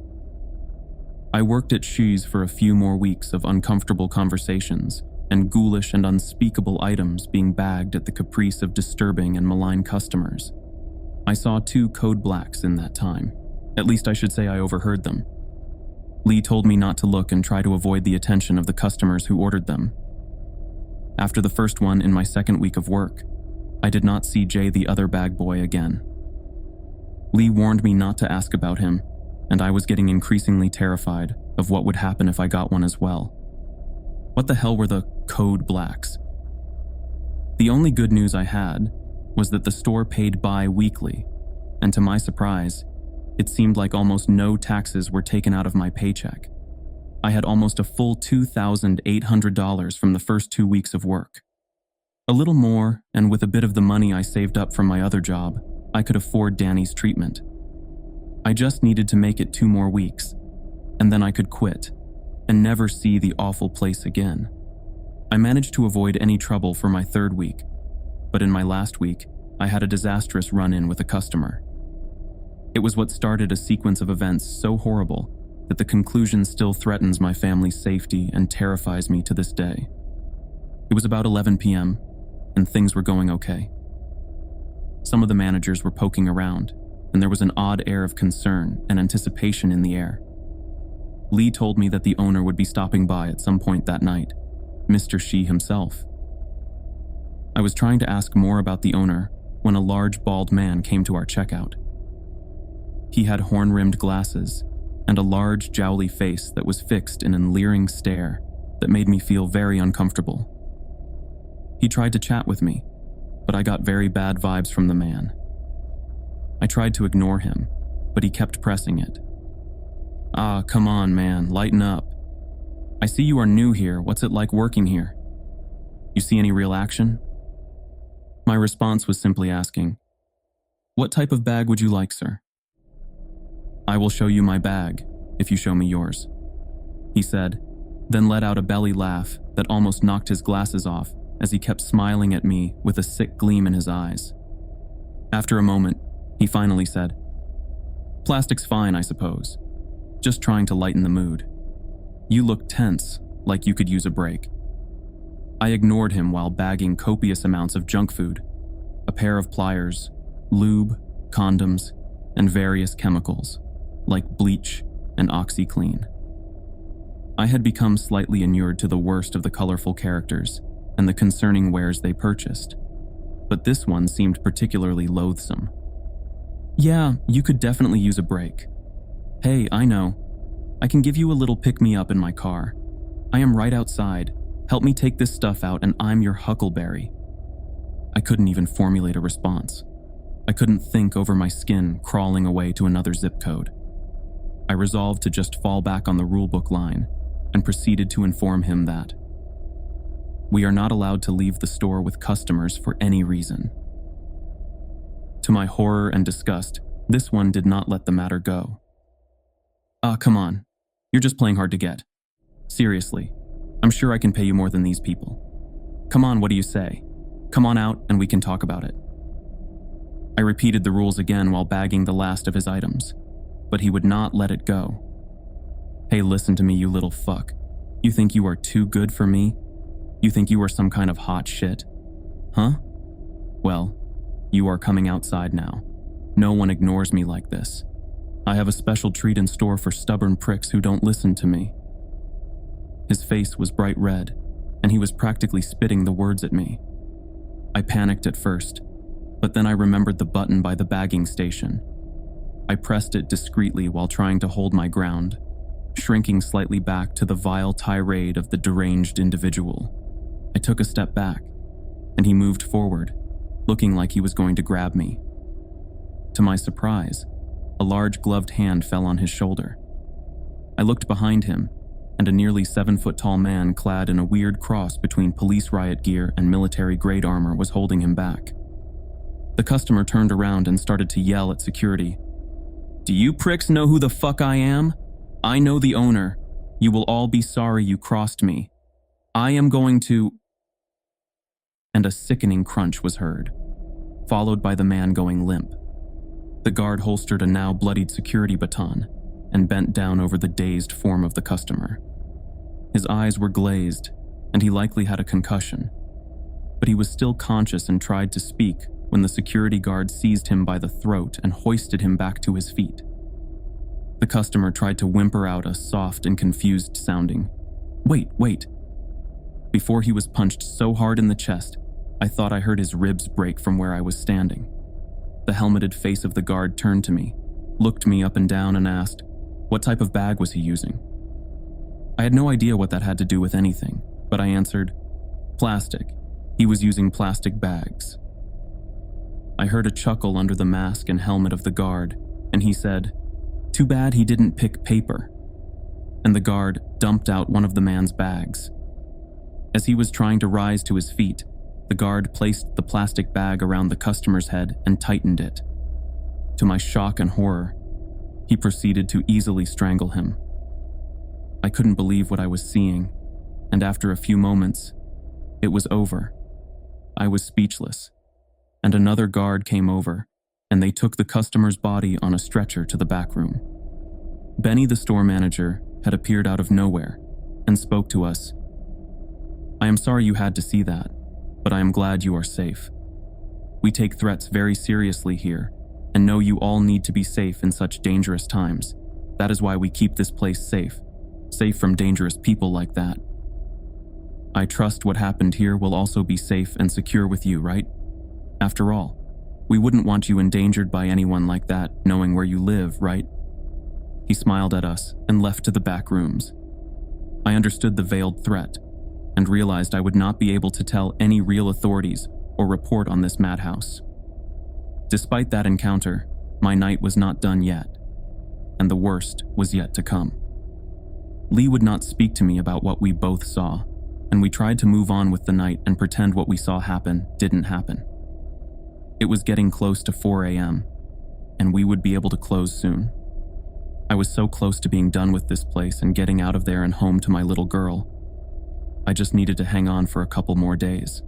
I worked at She's for a few more weeks of uncomfortable conversations and ghoulish and unspeakable items being bagged at the caprice of disturbing and malign customers. I saw 2 code blacks in that time. At least I should say I overheard them. Lee told me not to look and try to avoid the attention of the customers who ordered them. After the first one in my second week of work, I did not see Jay, the other bag boy, again. Lee warned me not to ask about him, and I was getting increasingly terrified of what would happen if I got one as well. What the hell were the code blacks? The only good news I had was that the store paid bi-weekly, and to my surprise, it seemed like almost no taxes were taken out of my paycheck. I had almost a full $2,800 from the first 2 weeks of work. A little more, and with a bit of the money I saved up from my other job, I could afford Danny's treatment. I just needed to make it 2 more weeks, and then I could quit and never see the awful place again. I managed to avoid any trouble for my 3rd week, but in my last week, I had a disastrous run-in with a customer. It was what started a sequence of events so horrible that the conclusion still threatens my family's safety and terrifies me to this day. It was about 11 p.m., and things were going okay. Some of the managers were poking around, and there was an odd air of concern and anticipation in the air. Lee told me that the owner would be stopping by at some point that night, Mr. She himself. I was trying to ask more about the owner when a large bald man came to our checkout. He had horn-rimmed glasses and a large jowly face that was fixed in an leering stare that made me feel very uncomfortable. He tried to chat with me, but I got very bad vibes from the man. I tried to ignore him, but he kept pressing it. "Ah, come on, man, lighten up. I see you are new here. What's it like working here? You see any real action?" My response was simply asking, "What type of bag would you like, sir?" "I will show you my bag, if you show me yours," he said, then let out a belly laugh that almost knocked his glasses off as he kept smiling at me with a sick gleam in his eyes. After a moment, he finally said, "Plastic's fine, I suppose. Just trying to lighten the mood." You looked tense, like you could use a break. I ignored him while bagging copious amounts of junk food, a pair of pliers, lube, condoms, and various chemicals, like bleach and OxyClean. I had become slightly inured to the worst of the colorful characters and the concerning wares they purchased, but this one seemed particularly loathsome. Yeah, you could definitely use a break. Hey, I know. I can give you a little pick-me-up in my car. I am right outside. Help me take this stuff out and I'm your huckleberry. I couldn't even formulate a response. I couldn't think over my skin crawling away to another zip code. I resolved to just fall back on the rulebook line and proceeded to inform him that we are not allowed to leave the store with customers for any reason. To my horror and disgust, this one did not let the matter go. Come on. You're just playing hard to get. Seriously, I'm sure I can pay you more than these people. Come on, what do you say? Come on out and we can talk about it. I repeated the rules again while bagging the last of his items, but he would not let it go. Hey, listen to me, you little fuck. You think you are too good for me? You think you are some kind of hot shit? Huh? Well, you are coming outside now. No one ignores me like this. I have a special treat in store for stubborn pricks who don't listen to me. His face was bright red, and he was practically spitting the words at me. I panicked at first, but then I remembered the button by the bagging station. I pressed it discreetly while trying to hold my ground, shrinking slightly back to the vile tirade of the deranged individual. I took a step back, and he moved forward, looking like he was going to grab me. To my surprise, a large gloved hand fell on his shoulder. I looked behind him, and a nearly 7-foot-tall man clad in a weird cross between police riot gear and military-grade armor was holding him back. The customer turned around and started to yell at security. Do you pricks know who the fuck I am? I know the owner. You will all be sorry you crossed me. I am going to... And a sickening crunch was heard, followed by the man going limp. The guard holstered a now bloodied security baton and bent down over the dazed form of the customer. His eyes were glazed, and he likely had a concussion, but he was still conscious and tried to speak when the security guard seized him by the throat and hoisted him back to his feet. The customer tried to whimper out a soft and confused sounding, Wait. Before he was punched so hard in the chest, I thought I heard his ribs break from where I was standing. The helmeted face of the guard turned to me, looked me up and down and asked, what type of bag was he using? I had no idea what that had to do with anything, but I answered, plastic. He was using plastic bags. I heard a chuckle under the mask and helmet of the guard, and he said, too bad he didn't pick paper. And the guard dumped out one of the man's bags. As he was trying to rise to his feet, the guard placed the plastic bag around the customer's head and tightened it. To my shock and horror, he proceeded to easily strangle him. I couldn't believe what I was seeing, and after a few moments, it was over. I was speechless, and another guard came over, and they took the customer's body on a stretcher to the back room. Benny, the store manager, had appeared out of nowhere and spoke to us. I am sorry you had to see that, but I am glad you are safe. We take threats very seriously here and know you all need to be safe in such dangerous times. That is why we keep this place safe from dangerous people like that. I trust what happened here will also be safe and secure with you, right? After all, we wouldn't want you endangered by anyone like that knowing where you live, right? He smiled at us and left to the back rooms. I understood the veiled threat and realized I would not be able to tell any real authorities or report on this madhouse. Despite that encounter, my night was not done yet, and the worst was yet to come. Lee would not speak to me about what we both saw, and we tried to move on with the night and pretend what we saw happen didn't happen. It was getting close to 4 a.m., and we would be able to close soon. I was so close to being done with this place and getting out of there and home to my little girl. I just needed to hang on for a couple more days.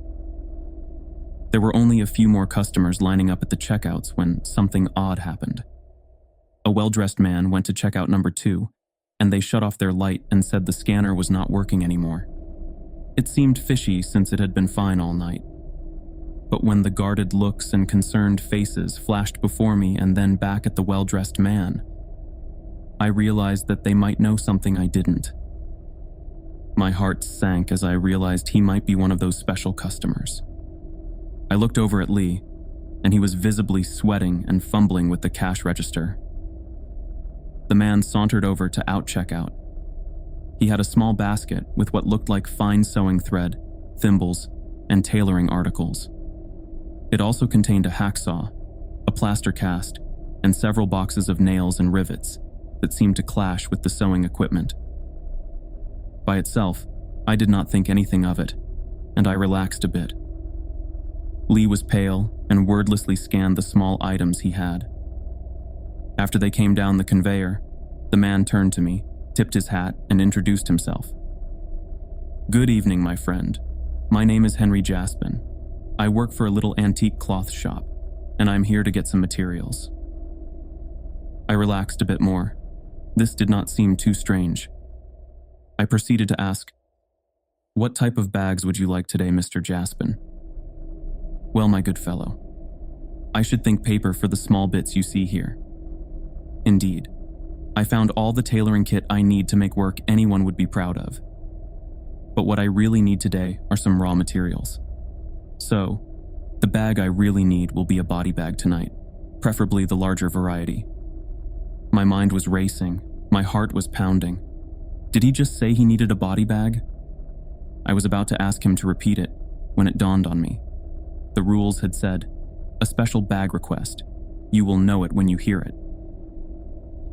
There were only a few more customers lining up at the checkouts when something odd happened. A well-dressed man went to checkout number 2, and they shut off their light and said the scanner was not working anymore. It seemed fishy since it had been fine all night. But when the guarded looks and concerned faces flashed before me and then back at the well-dressed man, I realized that they might know something I didn't. My heart sank as I realized he might be one of those special customers. I looked over at Lee, and he was visibly sweating and fumbling with the cash register. The man sauntered over to out-checkout. He had a small basket with what looked like fine sewing thread, thimbles, and tailoring articles. It also contained a hacksaw, a plaster cast, and several boxes of nails and rivets that seemed to clash with the sewing equipment. By itself, I did not think anything of it, and I relaxed a bit. Lee was pale and wordlessly scanned the small items he had. After they came down the conveyor, the man turned to me, tipped his hat, and introduced himself. "Good evening, my friend. My name is Henry Jaspin. I work for a little antique cloth shop, and I'm here to get some materials." I relaxed a bit more. This did not seem too strange. I proceeded to ask, "What type of bags would you like today, Mr. Jaspin?" "Well, my good fellow, I should think paper for the small bits you see here. Indeed, I found all the tailoring kit I need to make work anyone would be proud of. But what I really need today are some raw materials. So, the bag I really need will be a body bag tonight, preferably the larger variety." My mind was racing, my heart was pounding. Did he just say he needed a body bag? I was about to ask him to repeat it when it dawned on me. The rules had said, "A special bag request. You will know it when you hear it."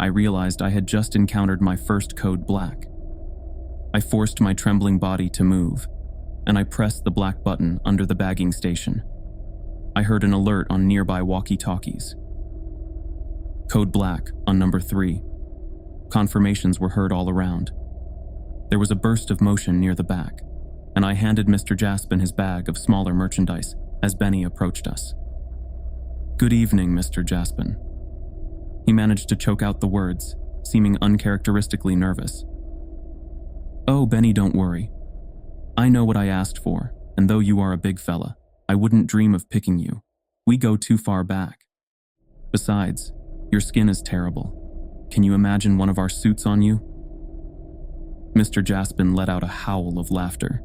I realized I had just encountered my first code black. I forced my trembling body to move, and I pressed the black button under the bagging station. I heard an alert on nearby walkie-talkies. Code black on number 3. Confirmations were heard all around. There was a burst of motion near the back, and I handed Mr. Jaspin his bag of smaller merchandise as Benny approached us. "Good evening, Mr. Jaspin." He managed to choke out the words, seeming uncharacteristically nervous. "Oh, Benny, don't worry. I know what I asked for, and though you are a big fella, I wouldn't dream of picking you. We go too far back. Besides, your skin is terrible. Can you imagine one of our suits on you?" Mr. Jaspin let out a howl of laughter,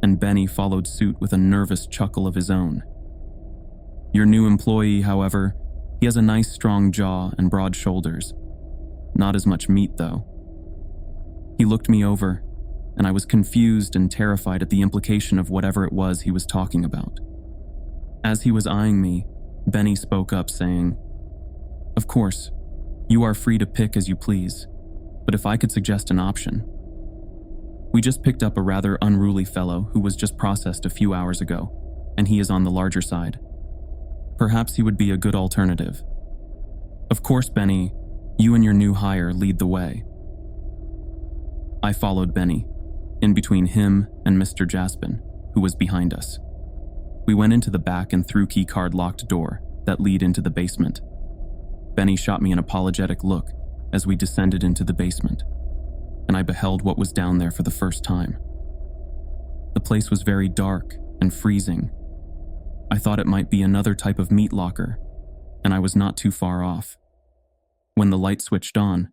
and Benny followed suit with a nervous chuckle of his own. "Your new employee, however, he has a nice strong jaw and broad shoulders. Not as much meat, though." He looked me over, and I was confused and terrified at the implication of whatever it was he was talking about. As he was eyeing me, Benny spoke up saying, "Of course, you are free to pick as you please, but if I could suggest an option. We just picked up a rather unruly fellow who was just processed a few hours ago, and he is on the larger side. Perhaps he would be a good alternative. Of course, Benny, you and your new hire lead the way." I followed Benny, in between him and Mr. Jaspin, who was behind us. We went into the back and through keycard locked door that lead into the basement. Benny shot me an apologetic look as we descended into the basement, and I beheld what was down there for the first time. The place was very dark and freezing. I thought it might be another type of meat locker, and I was not too far off. When the light switched on,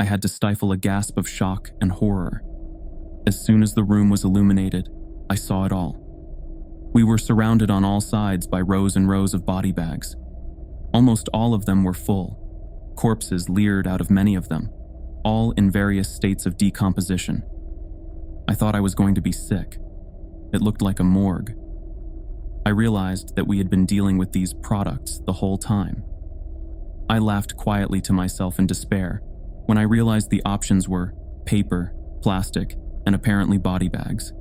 I had to stifle a gasp of shock and horror. As soon as the room was illuminated, I saw it all. We were surrounded on all sides by rows and rows of body bags. Almost all of them were full. Corpses leered out of many of them, all in various states of decomposition. I thought I was going to be sick. It looked like a morgue. I realized that we had been dealing with these products the whole time. I laughed quietly to myself in despair when I realized the options were paper, plastic, and apparently body bags.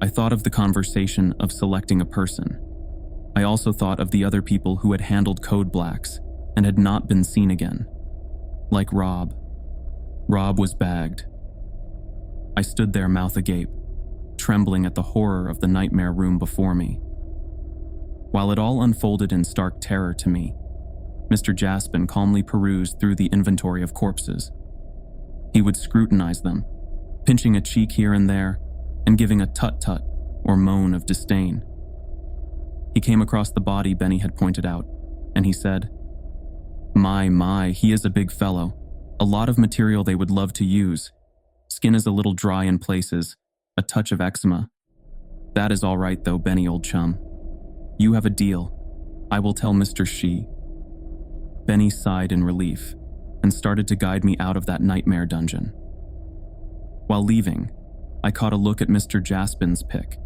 I thought of the conversation of selecting a person. I also thought of the other people who had handled code blacks and had not been seen again. Like Rob. Rob was bagged. I stood there mouth agape, trembling at the horror of the nightmare room before me. While it all unfolded in stark terror to me, Mr. Jaspin calmly perused through the inventory of corpses. He would scrutinize them, pinching a cheek here and there, and giving a tut-tut or moan of disdain. He came across the body Benny had pointed out, and he said, My, he is a big fellow. A lot of material they would love to use. Skin is a little dry in places, a touch of eczema. That is all right though, Benny, old chum. You have a deal. I will tell Mr. Shi. Benny sighed in relief and started to guide me out of that nightmare dungeon. While leaving, I caught a look at Mr. Jaspin's pic,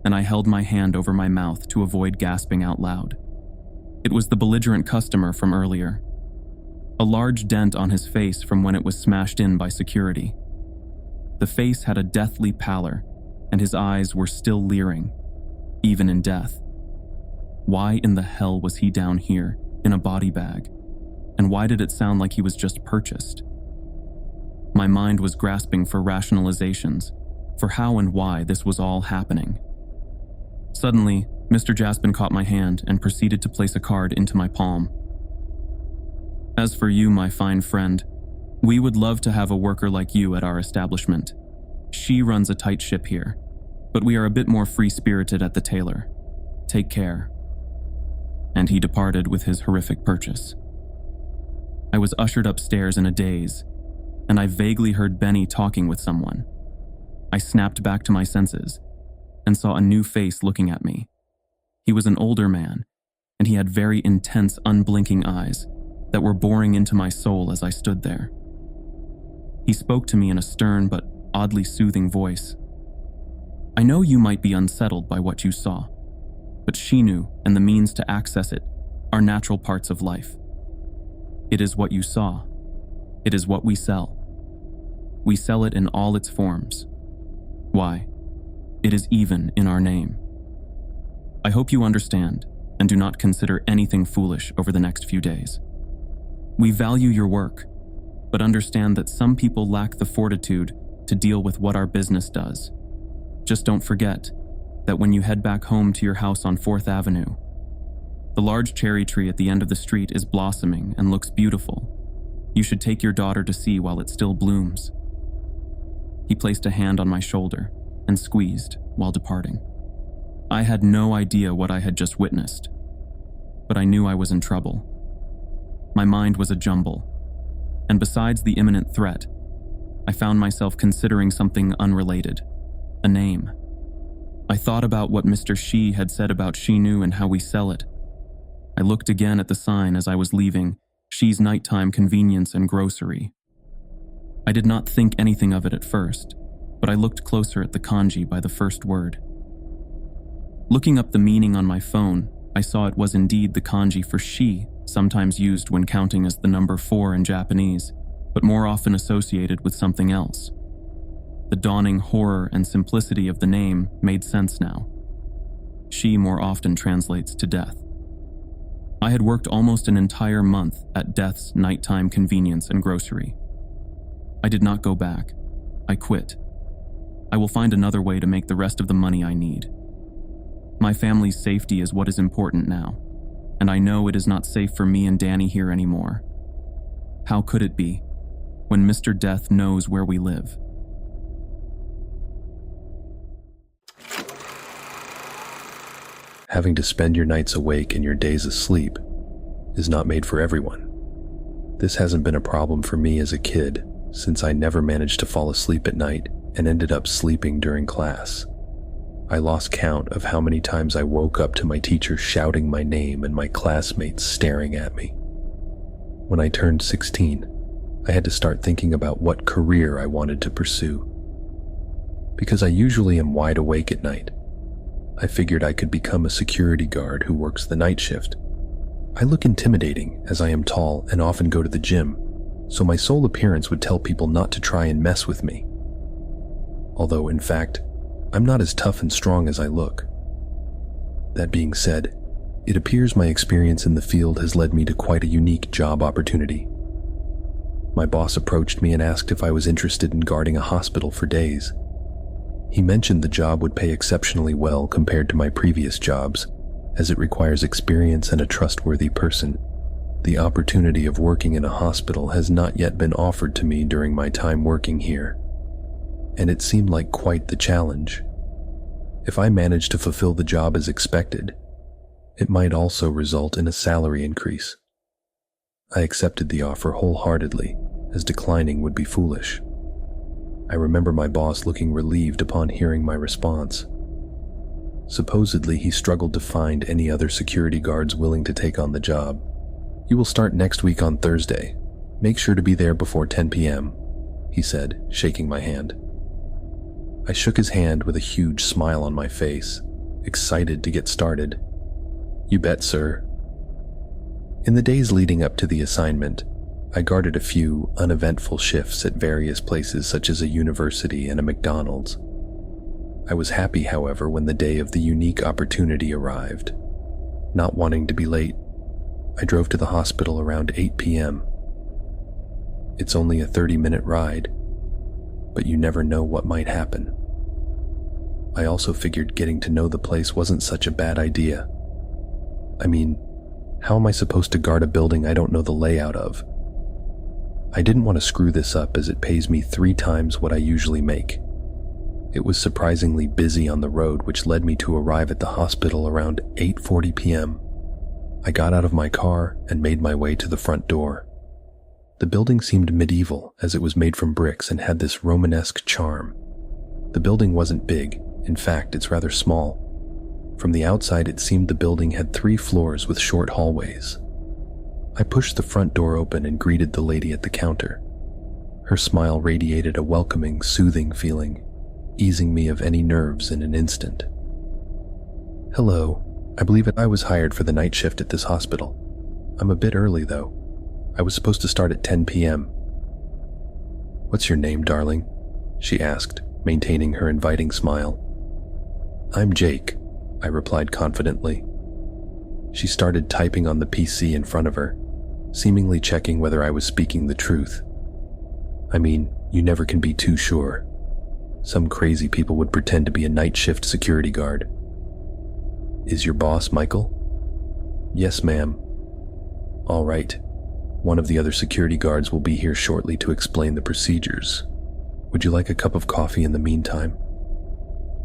and I held my hand over my mouth to avoid gasping out loud. It was the belligerent customer from earlier. A large dent on his face from when it was smashed in by security. The face had a deathly pallor, and his eyes were still leering, even in death. Why in the hell was he down here, in a body bag? And why did it sound like he was just purchased? My mind was grasping for rationalizations, for how and why this was all happening. Suddenly, Mr. Jaspin caught my hand and proceeded to place a card into my palm. As for you, my fine friend, we would love to have a worker like you at our establishment. She runs a tight ship here, but we are a bit more free-spirited at the tailor. Take care. And he departed with his horrific purchase. I was ushered upstairs in a daze, and I vaguely heard Benny talking with someone. I snapped back to my senses and saw a new face looking at me. He was an older man, and he had very intense, unblinking eyes that were boring into my soul as I stood there. He spoke to me in a stern but oddly soothing voice. I know you might be unsettled by what you saw, but Shinu and the means to access it are natural parts of life. It is what you saw. It is what we sell. We sell it in all its forms. Why? It is even in our name. I hope you understand and do not consider anything foolish over the next few days. We value your work, but understand that some people lack the fortitude to deal with what our business does. Just don't forget that when you head back home to your house on 4th Avenue, the large cherry tree at the end of the street is blossoming and looks beautiful. You should take your daughter to see while it still blooms. He placed a hand on my shoulder and squeezed while departing. I had no idea what I had just witnessed, but I knew I was in trouble. My mind was a jumble, and besides the imminent threat, I found myself considering something unrelated, a name. I thought about what Mr. Shi had said about Shinu and how we sell it. I looked again at the sign as I was leaving, Shi's Nighttime Convenience and Grocery. I did not think anything of it at first, but I looked closer at the kanji by the first word. Looking up the meaning on my phone, I saw it was indeed the kanji for Shi, sometimes used when counting as the number 4 in Japanese, but more often associated with something else. The dawning horror and simplicity of the name made sense now. Shi more often translates to death. I had worked almost an entire month at Death's Nighttime Convenience and Grocery. I did not go back. I quit. I will find another way to make the rest of the money I need. My family's safety is what is important now, and I know it is not safe for me and Danny here anymore. How could it be, when Mr. Death knows where we live? Having to spend your nights awake and your days asleep is not made for everyone. This hasn't been a problem for me as a kid, since I never managed to fall asleep at night and ended up sleeping during class. I lost count of how many times I woke up to my teacher shouting my name and my classmates staring at me. When I turned 16, I had to start thinking about what career I wanted to pursue. Because I usually am wide awake at night, I figured I could become a security guard who works the night shift. I look intimidating as I am tall and often go to the gym, so my sole appearance would tell people not to try and mess with me. Although, in fact, I'm not as tough and strong as I look. That being said, it appears my experience in the field has led me to quite a unique job opportunity. My boss approached me and asked if I was interested in guarding a hospital for days. He mentioned the job would pay exceptionally well compared to my previous jobs, as it requires experience and a trustworthy person, The opportunity of working in a hospital has not yet been offered to me during my time working here, and it seemed like quite the challenge. If I managed to fulfill the job as expected, it might also result in a salary increase. I accepted the offer wholeheartedly, as declining would be foolish. I remember my boss looking relieved upon hearing my response. Supposedly, he struggled to find any other security guards willing to take on the job. "You will start next week on Thursday. Make sure to be there before 10 p.m., he said, shaking my hand. I shook his hand with a huge smile on my face, excited to get started. "You bet, sir." In the days leading up to the assignment, I guarded a few uneventful shifts at various places such as a university and a McDonald's. I was happy, however, when the day of the unique opportunity arrived. Not wanting to be late, I drove to the hospital around 8 p.m. It's only a 30-minute ride, but you never know what might happen. I also figured getting to know the place wasn't such a bad idea. I mean, how am I supposed to guard a building I don't know the layout of? I didn't want to screw this up as it pays me 3 times what I usually make. It was surprisingly busy on the road, which led me to arrive at the hospital around 8:40 p.m. I got out of my car and made my way to the front door. The building seemed medieval as it was made from bricks and had this Romanesque charm. The building wasn't big. In fact, it's rather small. From the outside, it seemed the building had 3 floors with short hallways. I pushed the front door open and greeted the lady at the counter. Her smile radiated a welcoming, soothing feeling, easing me of any nerves in an instant. "Hello, I believe I was hired for the night shift at this hospital. I'm a bit early, though. I was supposed to start at 10 p.m. "What's your name, darling?" she asked, maintaining her inviting smile. "I'm Jake," I replied confidently. She started typing on the PC in front of her, seemingly checking whether I was speaking the truth. I mean, you never can be too sure. Some crazy people would pretend to be a night shift security guard. "Is your boss Michael?" "Yes, ma'am." "All right. One of the other security guards will be here shortly to explain the procedures. Would you like a cup of coffee in the meantime?"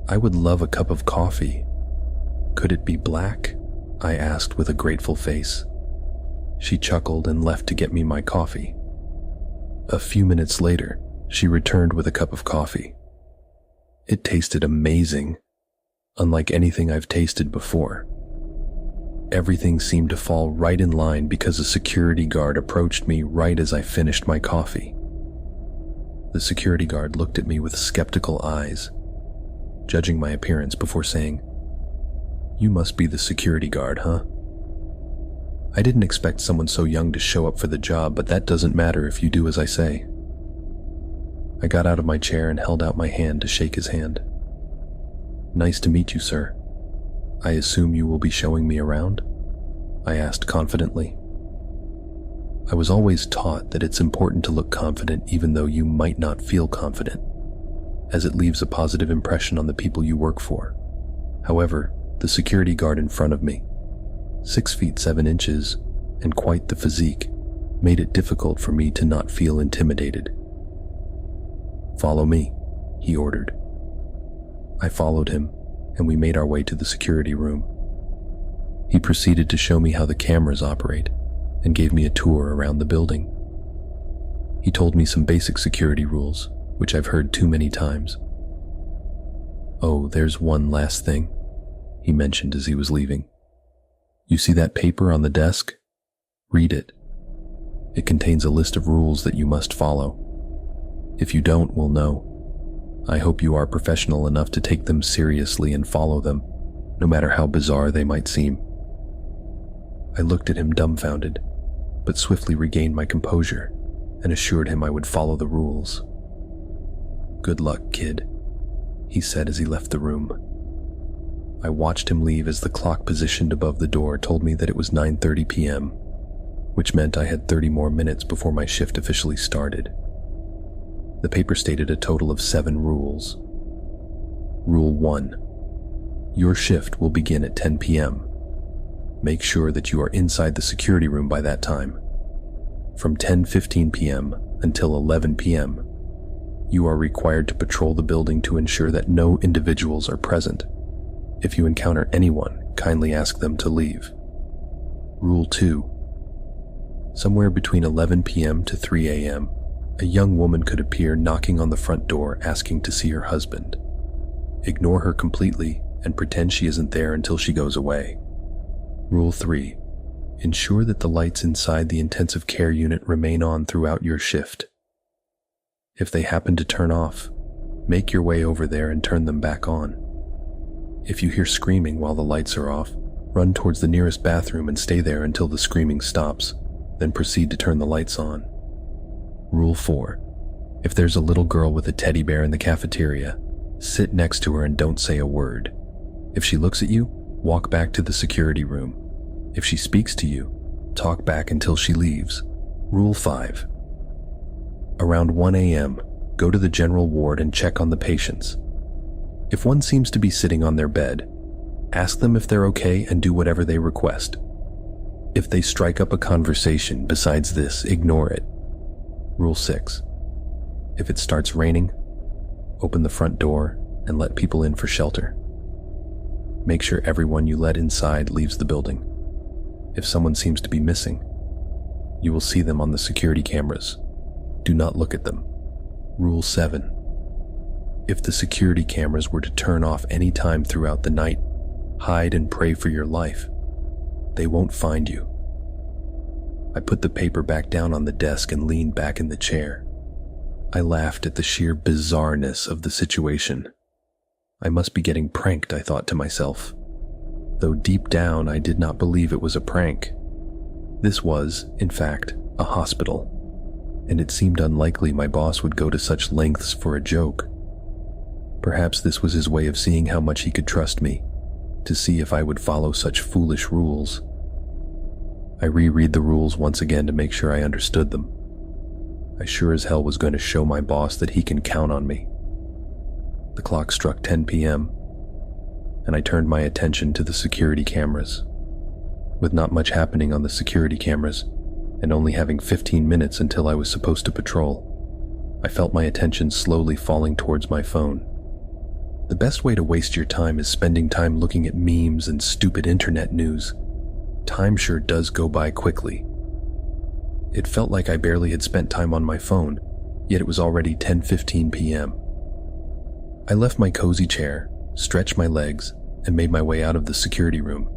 "I would love a cup of coffee. Could it be black?" I asked with a grateful face. She chuckled and left to get me my coffee. A few minutes later, she returned with a cup of coffee. It tasted amazing, unlike anything I've tasted before. Everything seemed to fall right in line because a security guard approached me right as I finished my coffee. The security guard looked at me with skeptical eyes, judging my appearance before saying, "You must be the security guard, huh?" I didn't expect someone so young to show up for the job, but that doesn't matter if you do as I say. I got out of my chair and held out my hand to shake his hand. "Nice to meet you, sir. I assume you will be showing me around?" I asked confidently. I was always taught that it's important to look confident even though you might not feel confident, as it leaves a positive impression on the people you work for. However, the security guard in front of me, 6 feet 7 inches, and quite the physique, made it difficult for me to not feel intimidated. "Follow me," he ordered. I followed him, and we made our way to the security room. He proceeded to show me how the cameras operate and gave me a tour around the building. He told me some basic security rules, which I've heard too many times. "Oh, there's one last thing," he mentioned as he was leaving. "You see that paper on the desk? Read it. It contains a list of rules that you must follow. If you don't, we'll know. I hope you are professional enough to take them seriously and follow them, no matter how bizarre they might seem." I looked at him dumbfounded, but swiftly regained my composure and assured him I would follow the rules. "Good luck, kid," he said as he left the room. I watched him leave as the clock positioned above the door told me that it was 9:30 p.m., which meant I had 30 more minutes before my shift officially started. The paper stated a total of 7 rules. Rule 1. Your shift will begin at 10 p.m. Make sure that you are inside the security room by that time. From 10:15 p.m. until 11 p.m., you are required to patrol the building to ensure that no individuals are present. If you encounter anyone, kindly ask them to leave. Rule 2. Somewhere between 11 p.m. to 3 a.m., a young woman could appear knocking on the front door asking to see her husband. Ignore her completely and pretend she isn't there until she goes away. Rule 3. Ensure that the lights inside the intensive care unit remain on throughout your shift. If they happen to turn off, make your way over there and turn them back on. If you hear screaming while the lights are off, run towards the nearest bathroom and stay there until the screaming stops, then proceed to turn the lights on. Rule 4. If there's a little girl with a teddy bear in the cafeteria, sit next to her and don't say a word. If she looks at you, walk back to the security room. If she speaks to you, talk back until she leaves. Rule 5. Around 1 a.m., go to the general ward and check on the patients. If one seems to be sitting on their bed, ask them if they're okay and do whatever they request. If they strike up a conversation besides this, ignore it. Rule 6. If it starts raining, open the front door and let people in for shelter. Make sure everyone you let inside leaves the building. If someone seems to be missing, you will see them on the security cameras. Do not look at them. Rule 7. If the security cameras were to turn off any time throughout the night, hide and pray for your life. They won't find you. I put the paper back down on the desk and leaned back in the chair. I laughed at the sheer bizarreness of the situation. I must be getting pranked, I thought to myself. Though deep down I did not believe it was a prank. This was, in fact, a hospital, and it seemed unlikely my boss would go to such lengths for a joke. Perhaps this was his way of seeing how much he could trust me, to see if I would follow such foolish rules. I reread the rules once again to make sure I understood them. I sure as hell was going to show my boss that he can count on me. The clock struck 10 p.m., and I turned my attention to the security cameras. With not much happening on the security cameras, and only having 15 minutes until I was supposed to patrol, I felt my attention slowly falling towards my phone. The best way to waste your time is spending time looking at memes and stupid internet news. Time sure does go by quickly. It felt like I barely had spent time on my phone, yet it was already 10:15 p.m. I left my cozy chair, stretched my legs, and made my way out of the security room.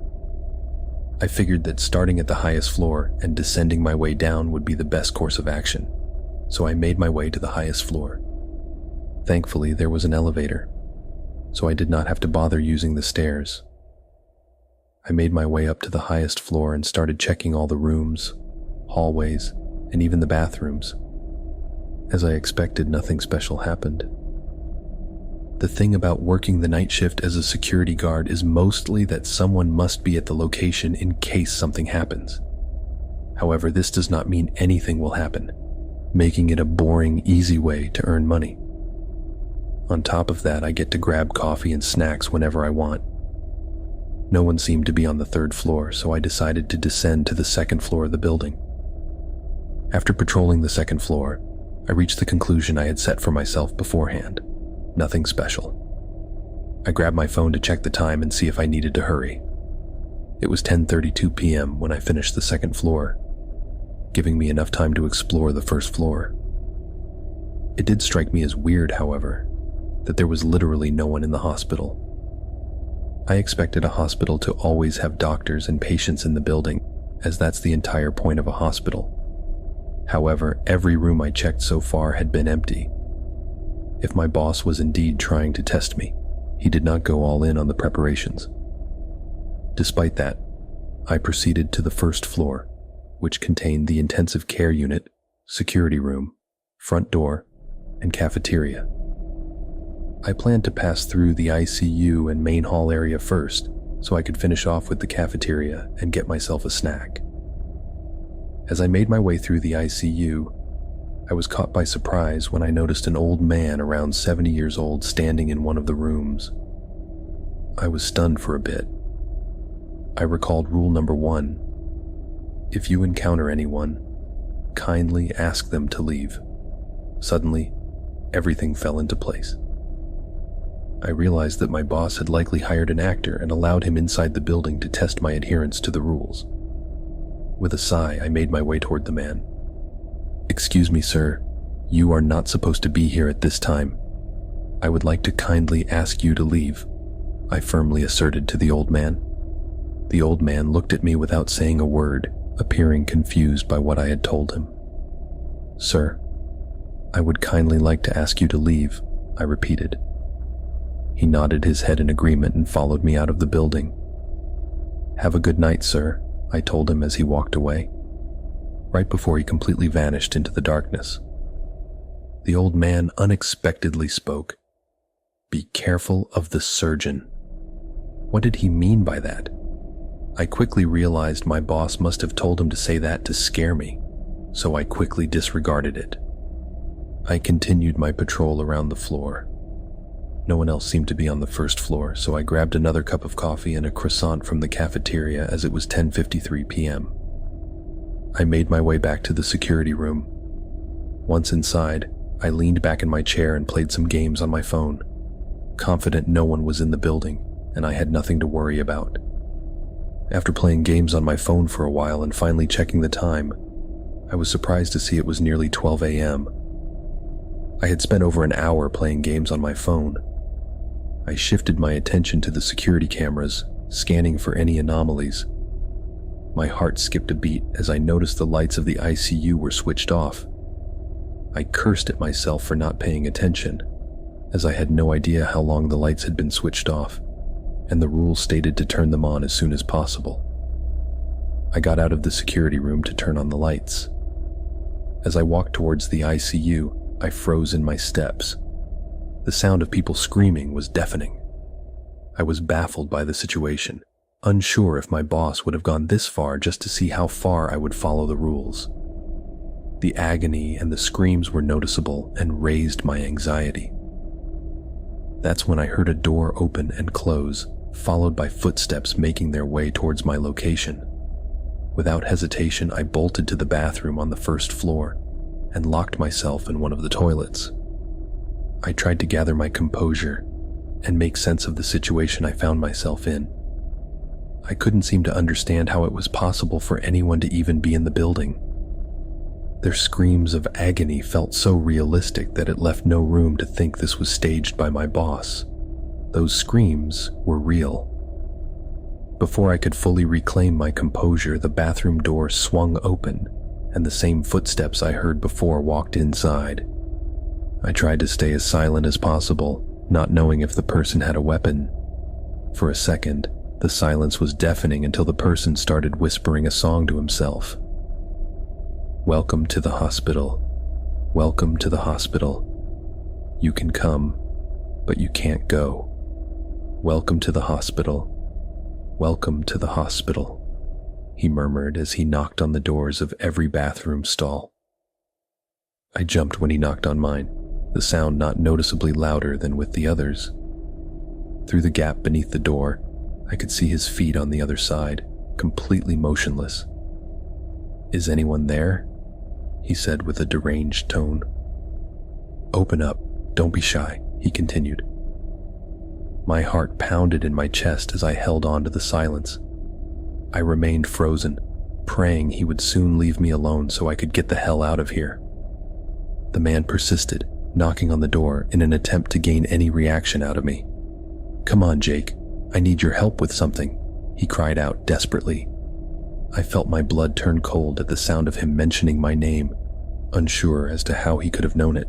I figured that starting at the highest floor and descending my way down would be the best course of action, so I made my way to the highest floor. Thankfully, there was an elevator, so I did not have to bother using the stairs. I made my way up to the highest floor and started checking all the rooms, hallways, and even the bathrooms. As I expected, nothing special happened. The thing about working the night shift as a security guard is mostly that someone must be at the location in case something happens. However, this does not mean anything will happen, making it a boring, easy way to earn money. On top of that, I get to grab coffee and snacks whenever I want. No one seemed to be on the third floor, so I decided to descend to the second floor of the building. After patrolling the second floor, I reached the conclusion I had set for myself beforehand. Nothing special. I grabbed my phone to check the time and see if I needed to hurry. It was 10:32 p.m. when I finished the second floor, giving me enough time to explore the first floor. It did strike me as weird, however, that there was literally no one in the hospital. I expected a hospital to always have doctors and patients in the building, as that's the entire point of a hospital. However, every room I checked so far had been empty. If my boss was indeed trying to test me, he did not go all in on the preparations. Despite that, I proceeded to the first floor, which contained the intensive care unit, security room, front door, and cafeteria. I planned to pass through the ICU and main hall area first, so I could finish off with the cafeteria and get myself a snack. As I made my way through the ICU, I was caught by surprise when I noticed an old man around 70 years old standing in one of the rooms. I was stunned for a bit. I recalled rule number 1. If you encounter anyone, kindly ask them to leave. Suddenly, everything fell into place. I realized that my boss had likely hired an actor and allowed him inside the building to test my adherence to the rules. With a sigh, I made my way toward the man. "Excuse me, sir. You are not supposed to be here at this time. I would like to kindly ask you to leave," I firmly asserted to the old man. The old man looked at me without saying a word, appearing confused by what I had told him. "Sir, I would kindly like to ask you to leave," I repeated. He nodded his head in agreement and followed me out of the building. "Have a good night, sir," I told him as he walked away, right before he completely vanished into the darkness. The old man unexpectedly spoke. "Be careful of the surgeon." What did he mean by that? I quickly realized my boss must have told him to say that to scare me, so I quickly disregarded it. I continued my patrol around the floor. No one else seemed to be on the first floor, so I grabbed another cup of coffee and a croissant from the cafeteria as it was 10:53 p.m. I made my way back to the security room. Once inside, I leaned back in my chair and played some games on my phone, confident no one was in the building and I had nothing to worry about. After playing games on my phone for a while and finally checking the time, I was surprised to see it was nearly 12 a.m. I had spent over an hour playing games on my phone. I shifted my attention to the security cameras, scanning for any anomalies. My heart skipped a beat as I noticed the lights of the ICU were switched off. I cursed at myself for not paying attention, as I had no idea how long the lights had been switched off, and the rules stated to turn them on as soon as possible. I got out of the security room to turn on the lights. As I walked towards the ICU, I froze in my steps. The sound of people screaming was deafening. I was baffled by the situation, unsure if my boss would have gone this far just to see how far I would follow the rules. The agony and the screams were noticeable and raised my anxiety. That's when I heard a door open and close, followed by footsteps making their way towards my location. Without hesitation, I bolted to the bathroom on the first floor and locked myself in one of the toilets. I tried to gather my composure and make sense of the situation I found myself in. I couldn't seem to understand how it was possible for anyone to even be in the building. Their screams of agony felt so realistic that it left no room to think this was staged by my boss. Those screams were real. Before I could fully reclaim my composure, the bathroom door swung open, and the same footsteps I heard before walked inside. I tried to stay as silent as possible, not knowing if the person had a weapon. For a second, the silence was deafening until the person started whispering a song to himself. "Welcome to the hospital. Welcome to the hospital. You can come, but you can't go. Welcome to the hospital. Welcome to the hospital," he murmured as he knocked on the doors of every bathroom stall. I jumped when he knocked on mine, the sound not noticeably louder than with the others. Through the gap beneath the door, I could see his feet on the other side, completely motionless. "Is anyone there?" he said with a deranged tone. "Open up, don't be shy," he continued. My heart pounded in my chest as I held on to the silence. I remained frozen, praying he would soon leave me alone so I could get the hell out of here. The man persisted, knocking on the door in an attempt to gain any reaction out of me. "Come on, Jake, I need your help with something," he cried out desperately. I felt my blood turn cold at the sound of him mentioning my name, unsure as to how he could have known it.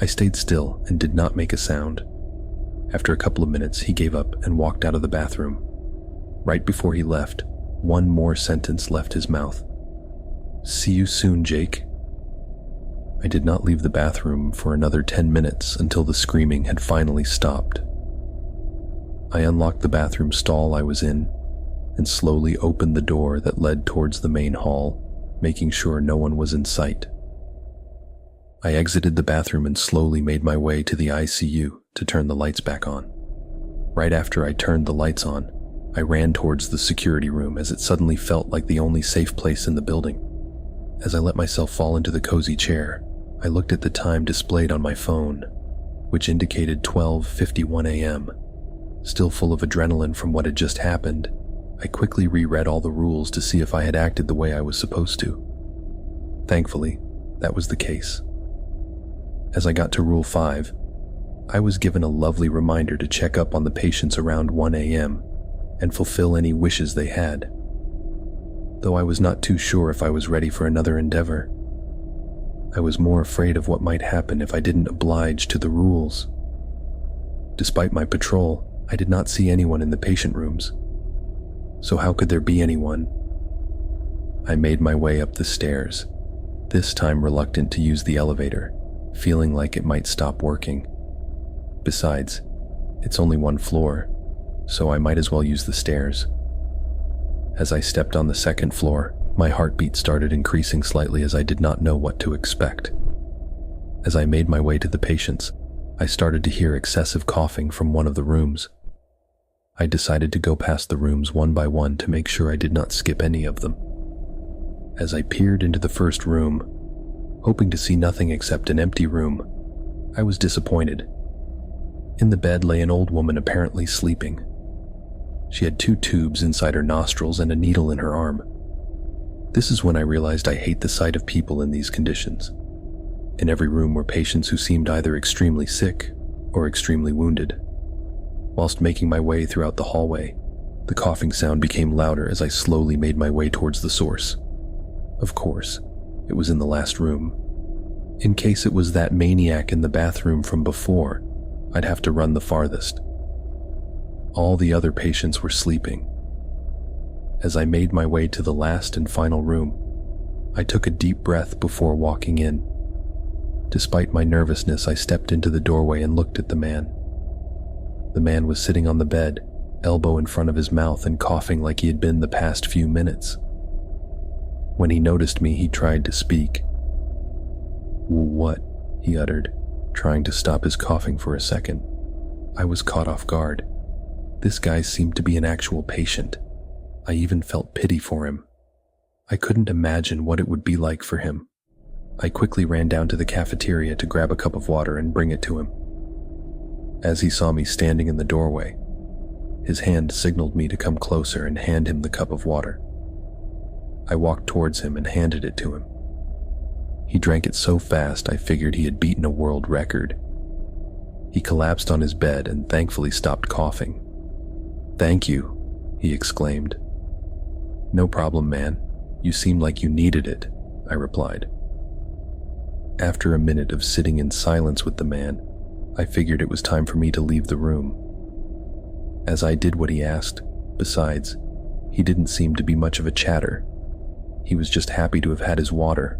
I stayed still and did not make a sound. After a couple of minutes, he gave up and walked out of the bathroom. Right before he left, one more sentence left his mouth. "See you soon, Jake." I did not leave the bathroom for another 10 minutes until the screaming had finally stopped. I unlocked the bathroom stall I was in and slowly opened the door that led towards the main hall, making sure no one was in sight. I exited the bathroom and slowly made my way to the ICU to turn the lights back on. Right after I turned the lights on, I ran towards the security room as it suddenly felt like the only safe place in the building. As I let myself fall into the cozy chair, I looked at the time displayed on my phone, which indicated 12:51 a.m. Still full of adrenaline from what had just happened, I quickly reread all the rules to see if I had acted the way I was supposed to. Thankfully, that was the case. As I got to Rule 5, I was given a lovely reminder to check up on the patients around 1 a.m. and fulfill any wishes they had. Though I was not too sure if I was ready for another endeavor, I was more afraid of what might happen if I didn't oblige to the rules. Despite my patrol, I did not see anyone in the patient rooms. So how could there be anyone? I made my way up the stairs, this time reluctant to use the elevator, feeling like it might stop working. Besides, it's only one floor, so I might as well use the stairs. As I stepped on the second floor, my heartbeat started increasing slightly as I did not know what to expect. As I made my way to the patients, I started to hear excessive coughing from one of the rooms. I decided to go past the rooms one by one to make sure I did not skip any of them. As I peered into the first room, hoping to see nothing except an empty room, I was disappointed. In the bed lay an old woman apparently sleeping. She had 2 tubes inside her nostrils and a needle in her arm. This is when I realized I hate the sight of people in these conditions. In every room were patients who seemed either extremely sick or extremely wounded. Whilst making my way throughout the hallway, the coughing sound became louder as I slowly made my way towards the source. Of course, it was in the last room. In case it was that maniac in the bathroom from before, I'd have to run the farthest. All the other patients were sleeping. As I made my way to the last and final room, I took a deep breath before walking in. Despite my nervousness, I stepped into the doorway and looked at the man. The man was sitting on the bed, elbow in front of his mouth and coughing like he had been the past few minutes. When he noticed me, he tried to speak. "What?" he uttered, trying to stop his coughing for a second. I was caught off guard. This guy seemed to be an actual patient. I even felt pity for him. I couldn't imagine what it would be like for him. I quickly ran down to the cafeteria to grab a cup of water and bring it to him. As he saw me standing in the doorway, his hand signaled me to come closer and hand him the cup of water. I walked towards him and handed it to him. He drank it so fast I figured he had beaten a world record. He collapsed on his bed and thankfully stopped coughing. "Thank you," he exclaimed. "No problem, man. You seem like you needed it," I replied. After a minute of sitting in silence with the man, I figured it was time for me to leave the room. As I did what he asked, besides, he didn't seem to be much of a chatter. He was just happy to have had his water.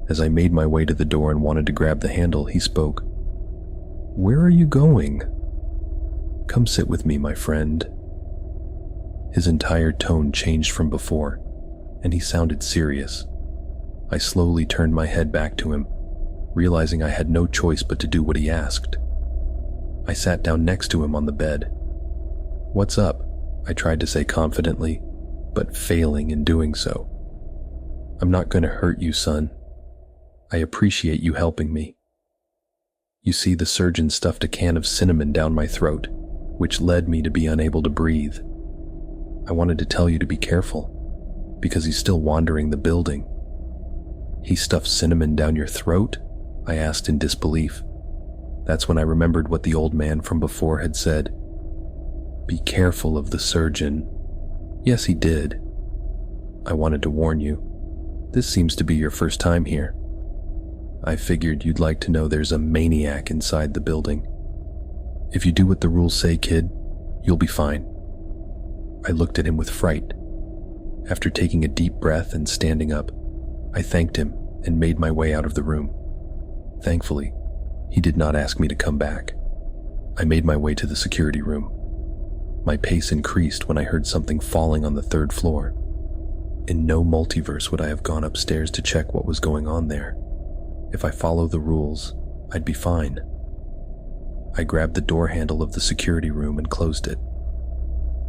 As I made my way to the door and wanted to grab the handle, he spoke. "Where are you going?" "Come sit with me, my friend." His entire tone changed from before, and he sounded serious. I slowly turned my head back to him, realizing I had no choice but to do what he asked. I sat down next to him on the bed. "What's up?" I tried to say confidently, but failing in doing so. "I'm not going to hurt you, son. I appreciate you helping me. You see, the surgeon stuffed a can of cinnamon down my throat, which led me to be unable to breathe. I wanted to tell you to be careful, because he's still wandering the building." "He stuffed cinnamon down your throat?" I asked in disbelief. That's when I remembered what the old man from before had said. "Be careful of the surgeon." "Yes, he did. I wanted to warn you. This seems to be your first time here. I figured you'd like to know there's a maniac inside the building. If you do what the rules say, kid, you'll be fine." I looked at him with fright. After taking a deep breath and standing up, I thanked him and made my way out of the room. Thankfully, he did not ask me to come back. I made my way to the security room. My pace increased when I heard something falling on the 3rd floor. In no multiverse would I have gone upstairs to check what was going on there. If I followed the rules, I'd be fine. I grabbed the door handle of the security room and closed it.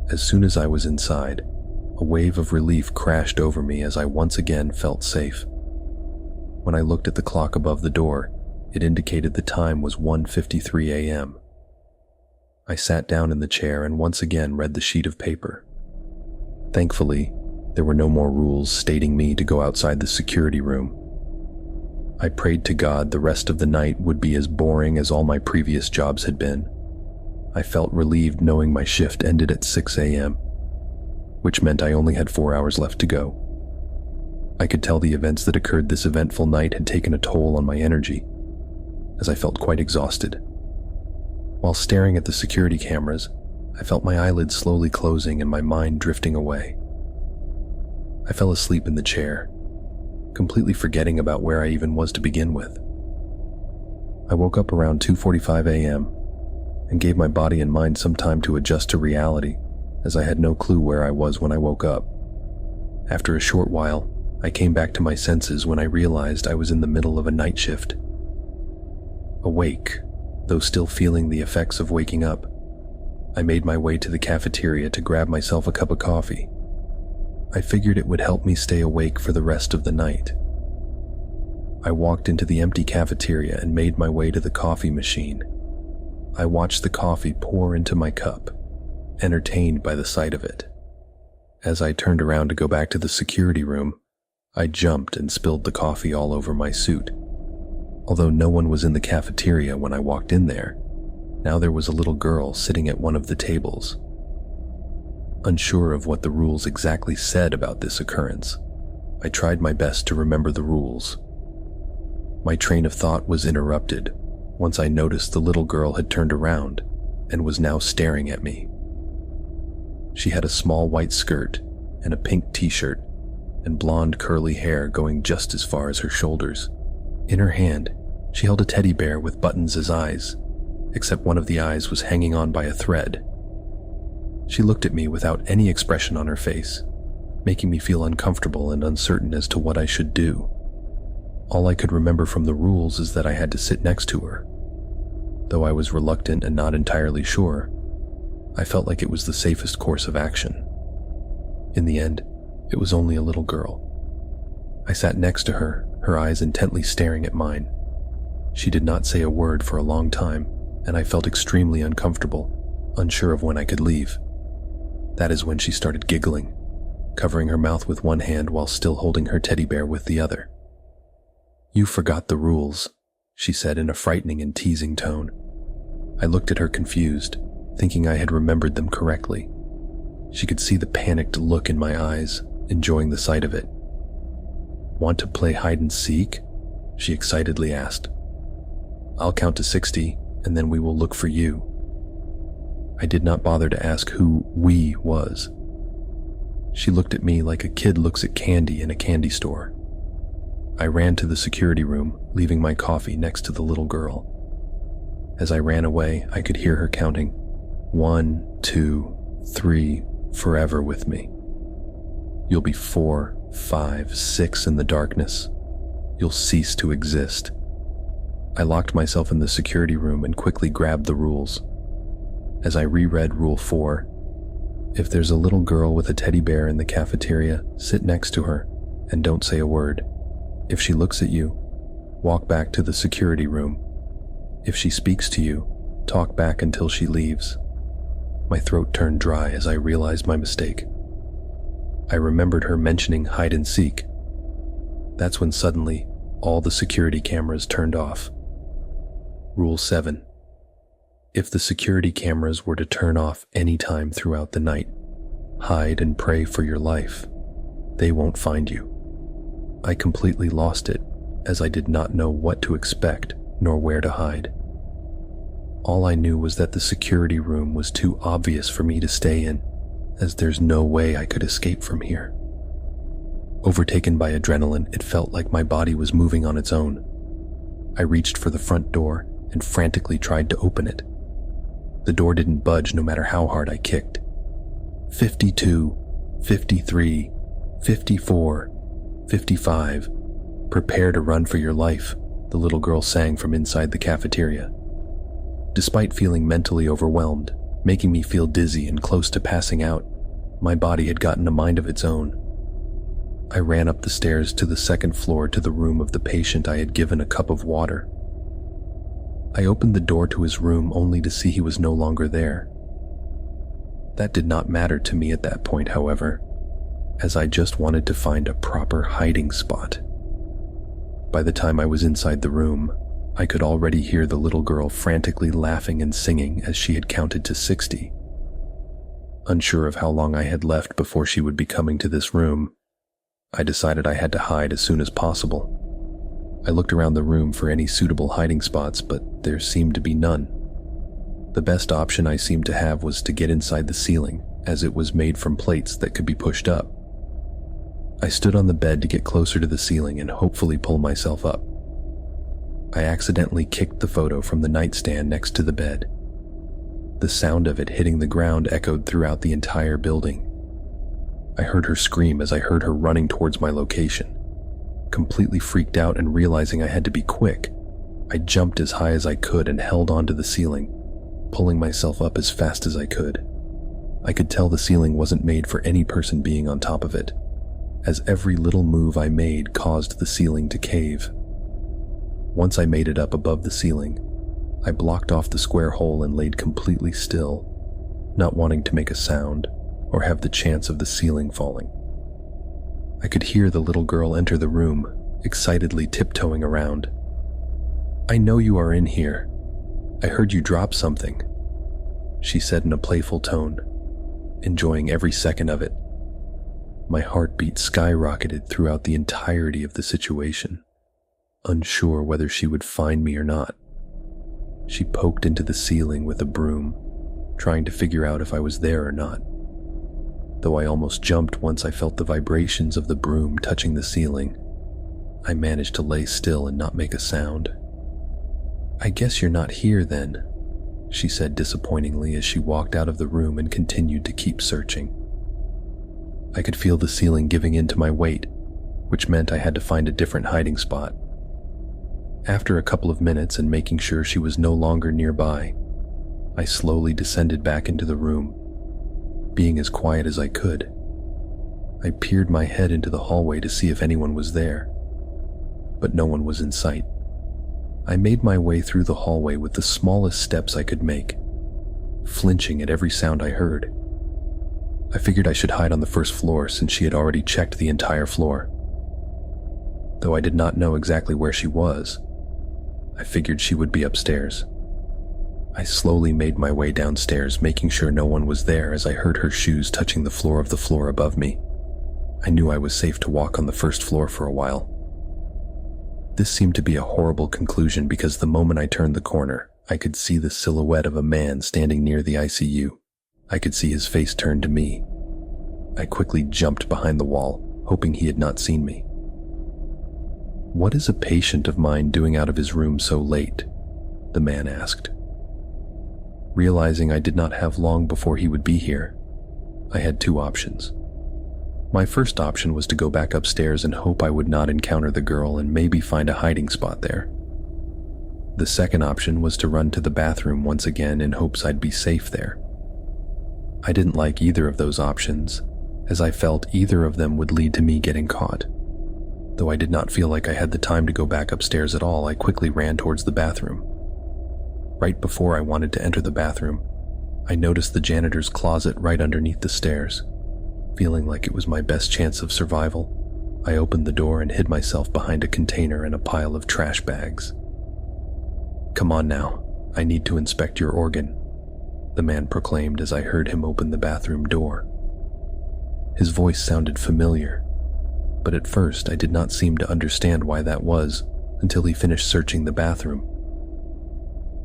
As soon as I was inside, a wave of relief crashed over me as I once again felt safe. When I looked at the clock above the door, it indicated the time was 1:53 a.m. I sat down in the chair and once again read the sheet of paper. Thankfully, there were no more rules stating me to go outside the security room. I prayed to God the rest of the night would be as boring as all my previous jobs had been. I felt relieved knowing my shift ended at 6 a.m., which meant I only had 4 hours left to go. I could tell the events that occurred this eventful night had taken a toll on my energy, as I felt quite exhausted. While staring at the security cameras, I felt my eyelids slowly closing and my mind drifting away. I fell asleep in the chair, completely forgetting about where I even was to begin with. I woke up around 2:45 a.m. and gave my body and mind some time to adjust to reality, as I had no clue where I was when I woke up. After a short while, I came back to my senses when I realized I was in the middle of a night shift. Awake, though still feeling the effects of waking up, I made my way to the cafeteria to grab myself a cup of coffee. I figured it would help me stay awake for the rest of the night. I walked into the empty cafeteria and made my way to the coffee machine. I watched the coffee pour into my cup, entertained by the sight of it. As I turned around to go back to the security room, I jumped and spilled the coffee all over my suit. Although no one was in the cafeteria when I walked in there, now there was a little girl sitting at one of the tables. Unsure of what the rules exactly said about this occurrence, I tried my best to remember the rules. My train of thought was interrupted once I noticed the little girl had turned around and was now staring at me. She had a small white skirt and a pink t-shirt and blonde curly hair going just as far as her shoulders. In her hand, she held a teddy bear with buttons as eyes, except one of the eyes was hanging on by a thread. She looked at me without any expression on her face, making me feel uncomfortable and uncertain as to what I should do. All I could remember from the rules is that I had to sit next to her. Though I was reluctant and not entirely sure, I felt like it was the safest course of action. In the end, it was only a little girl. I sat next to her, her eyes intently staring at mine. She did not say a word for a long time, and I felt extremely uncomfortable, unsure of when I could leave. That is when she started giggling, covering her mouth with one hand while still holding her teddy bear with the other. "You forgot the rules," she said in a frightening and teasing tone. I looked at her confused, thinking I had remembered them correctly. She could see the panicked look in my eyes, enjoying the sight of it. "Want to play hide and seek?" she excitedly asked. "I'll count to 60, and then we will look for you." I did not bother to ask who "we" was. She looked at me like a kid looks at candy in a candy store. I ran to the security room, leaving my coffee next to the little girl. As I ran away, I could hear her counting 1, 2, 3, forever with me. "You'll be 4, 5, 6 in the darkness. You'll cease to exist." I locked myself in the security room and quickly grabbed the rules. As I reread Rule 4, if there's a little girl with a teddy bear in the cafeteria, sit next to her and don't say a word. If she looks at you, walk back to the security room. If she speaks to you, talk back until she leaves. My throat turned dry as I realized my mistake. I remembered her mentioning hide and seek. That's when suddenly all the security cameras turned off. Rule 7. If the security cameras were to turn off any time throughout the night, hide and pray for your life. They won't find you. I completely lost it, as I did not know what to expect nor where to hide. All I knew was that the security room was too obvious for me to stay in, as there's no way I could escape from here. Overtaken by adrenaline, it felt like my body was moving on its own. I reached for the front door and frantically tried to open it. The door didn't budge no matter how hard I kicked. 52, 53, 54, 55. "Prepare to run for your life," the little girl sang from inside the cafeteria. Despite feeling mentally overwhelmed, making me feel dizzy and close to passing out. My body had gotten a mind of its own. I ran up the stairs to the second floor to the room of the patient I had given a cup of water. I opened the door to his room only to see he was no longer there. That did not matter to me at that point, however, as I just wanted to find a proper hiding spot. By the time I was inside the room, I could already hear the little girl frantically laughing and singing as she had counted to 60. Unsure of how long I had left before she would be coming to this room, I decided I had to hide as soon as possible. I looked around the room for any suitable hiding spots, but there seemed to be none. The best option I seemed to have was to get inside the ceiling, as it was made from plates that could be pushed up. I stood on the bed to get closer to the ceiling and hopefully pull myself up. I accidentally kicked the photo from the nightstand next to the bed. The sound of it hitting the ground echoed throughout the entire building. I heard her scream as I heard her running towards my location. Completely freaked out and realizing I had to be quick, I jumped as high as I could and held onto the ceiling, pulling myself up as fast as I could. I could tell the ceiling wasn't made for any person being on top of it, as every little move I made caused the ceiling to cave. Once I made it up above the ceiling, I blocked off the square hole and laid completely still, not wanting to make a sound or have the chance of the ceiling falling. I could hear the little girl enter the room, excitedly tiptoeing around. "I know you are in here. I heard you drop something," she said in a playful tone, enjoying every second of it. My heartbeat skyrocketed throughout the entirety of the situation, unsure whether she would find me or not. She poked into the ceiling with a broom, trying to figure out if I was there or not. Though I almost jumped once I felt the vibrations of the broom touching the ceiling, I managed to lay still and not make a sound. "I guess you're not here then," she said disappointingly as she walked out of the room and continued to keep searching. I could feel the ceiling giving in to my weight, which meant I had to find a different hiding spot. After a couple of minutes and making sure she was no longer nearby, I slowly descended back into the room, being as quiet as I could. I peered my head into the hallway to see if anyone was there, but no one was in sight. I made my way through the hallway with the smallest steps I could make, flinching at every sound I heard. I figured I should hide on the first floor since she had already checked the entire floor. Though I did not know exactly where she was, I figured she would be upstairs. I slowly made my way downstairs, making sure no one was there as I heard her shoes touching the floor of the floor above me. I knew I was safe to walk on the first floor for a while. This seemed to be a horrible conclusion because the moment I turned the corner, I could see the silhouette of a man standing near the ICU. I could see his face turn to me. I quickly jumped behind the wall, hoping he had not seen me. "What is a patient of mine doing out of his room so late?" the man asked. Realizing I did not have long before he would be here, I had two options. My first option was to go back upstairs and hope I would not encounter the girl and maybe find a hiding spot there. The second option was to run to the bathroom once again in hopes I'd be safe there. I didn't like either of those options, as I felt either of them would lead to me getting caught. Though I did not feel like I had the time to go back upstairs at all, I quickly ran towards the bathroom. Right before I wanted to enter the bathroom, I noticed the janitor's closet right underneath the stairs. Feeling like it was my best chance of survival, I opened the door and hid myself behind a container and a pile of trash bags. "Come on now, I need to inspect your organ," the man proclaimed as I heard him open the bathroom door. His voice sounded familiar, but at first I did not seem to understand why that was until he finished searching the bathroom.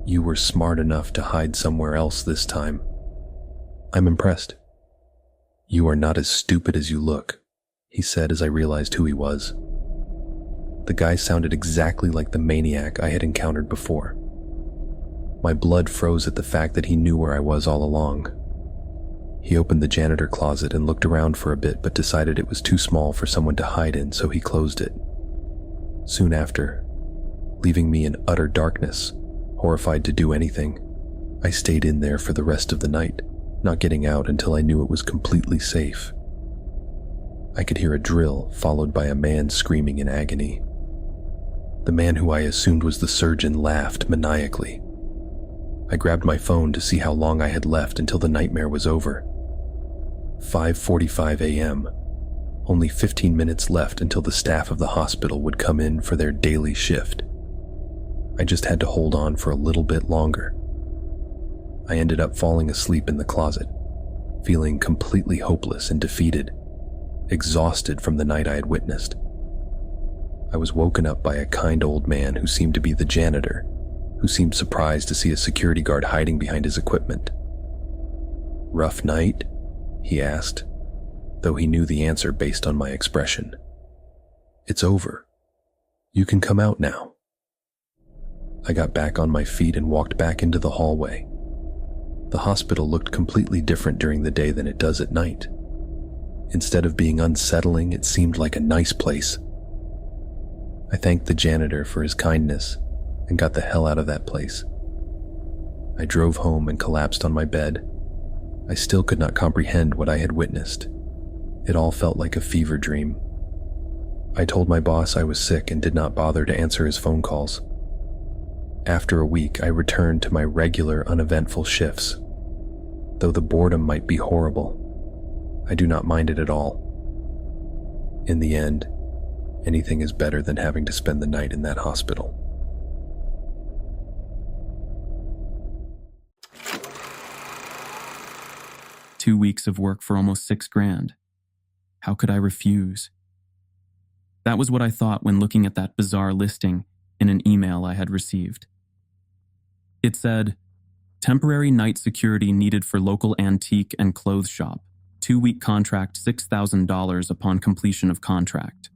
"You were smart enough to hide somewhere else this time. I'm impressed." "You are not as stupid as you look," he said as I realized who he was. The guy sounded exactly like the maniac I had encountered before. My blood froze at the fact that he knew where I was all along. He opened the janitor closet and looked around for a bit but decided it was too small for someone to hide in, so he closed it. Soon after, leaving me in utter darkness, horrified to do anything, I stayed in there for the rest of the night, not getting out until I knew it was completely safe. I could hear a drill followed by a man screaming in agony. The man who I assumed was the surgeon laughed maniacally. I grabbed my phone to see how long I had left until the nightmare was over. 5:45 a.m. Only 15 minutes left until the staff of the hospital would come in for their daily shift. I just had to hold on for a little bit longer. I ended up falling asleep in the closet, feeling completely hopeless and defeated, exhausted from the night I had witnessed. I was woken up by a kind old man who seemed to be the janitor, who seemed surprised to see a security guard hiding behind his equipment. "Rough night?" he asked, though he knew the answer based on my expression. "It's over. You can come out now." I got back on my feet and walked back into the hallway. The hospital looked completely different during the day than it does at night. Instead of being unsettling, it seemed like a nice place. I thanked the janitor for his kindness and got the hell out of that place. I drove home and collapsed on my bed. I still could not comprehend what I had witnessed. It all felt like a fever dream. I told my boss I was sick and did not bother to answer his phone calls. After a week, I returned to my regular, uneventful shifts. Though the boredom might be horrible, I do not mind it at all. In the end, anything is better than having to spend the night in that hospital. Two weeks of work for almost $6,000. How could I refuse? That was what I thought when looking at that bizarre listing in an email I had received. It said, "Temporary night security needed for local antique and clothes shop. 2-week contract, $6,000 upon completion of contract."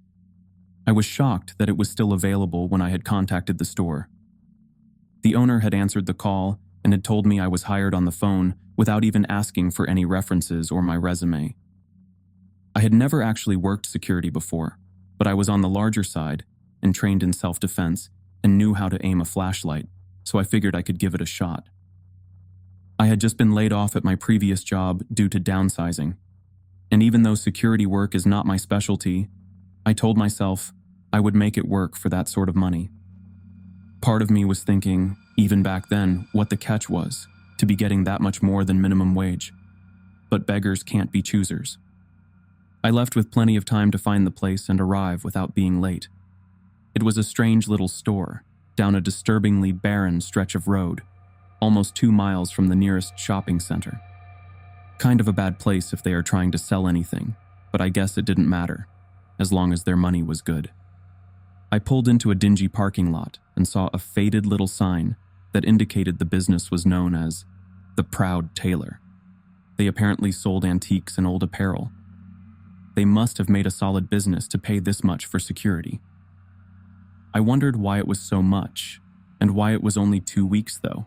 I was shocked that it was still available when I had contacted the store. The owner had answered the call and had told me I was hired on the phone without even asking for any references or my resume. I had never actually worked security before, but I was on the larger side and trained in self-defense and knew how to aim a flashlight, so I figured I could give it a shot. I had just been laid off at my previous job due to downsizing, and even though security work is not my specialty, I told myself I would make it work for that sort of money. Part of me was thinking, even back then, what the catch was to be getting that much more than minimum wage. But beggars can't be choosers. I left with plenty of time to find the place and arrive without being late. It was a strange little store, down a disturbingly barren stretch of road, almost 2 miles from the nearest shopping center. Kind of a bad place if they are trying to sell anything, but I guess it didn't matter, as long as their money was good. I pulled into a dingy parking lot and saw a faded little sign that indicated the business was known as the Proud Tailor. They apparently sold antiques and old apparel. They must have made a solid business to pay this much for security. I wondered why it was so much, and why it was only 2 weeks though.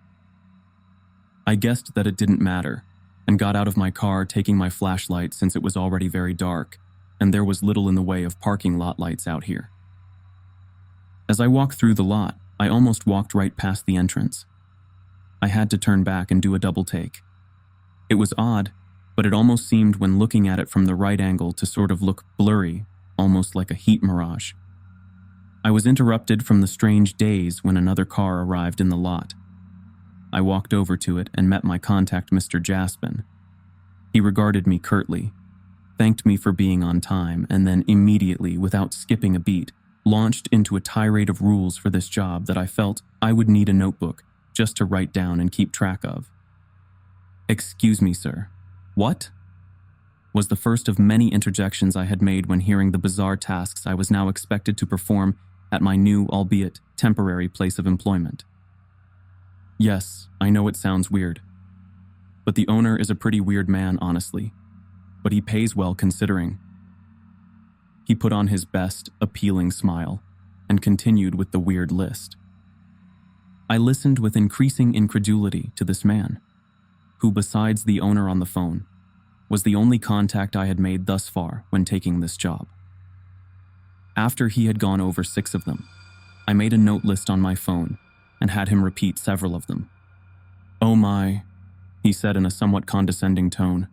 I guessed that it didn't matter, and got out of my car taking my flashlight since it was already very dark, and there was little in the way of parking lot lights out here. As I walked through the lot, I almost walked right past the entrance. I had to turn back and do a double take. It was odd, but it almost seemed when looking at it from the right angle to sort of look blurry, almost like a heat mirage. I was interrupted from the strange daze when another car arrived in the lot. I walked over to it and met my contact, Mr. Jaspin. He regarded me curtly, thanked me for being on time, and then immediately, without skipping a beat, launched into a tirade of rules for this job that I felt I would need a notebook just to write down and keep track of. "Excuse me, sir. What?" was the first of many interjections I had made when hearing the bizarre tasks I was now expected to perform at my new, albeit temporary, place of employment. Yes, I know it sounds weird, but the owner is a pretty weird man, honestly, but he pays well considering. He put on his best, appealing smile and continued with the weird list. I listened with increasing incredulity to this man, who, besides the owner on the phone, was the only contact I had made thus far when taking this job. After he had gone over 6 of them, I made a note list on my phone and had him repeat several of them. "Oh my," he said in a somewhat condescending tone.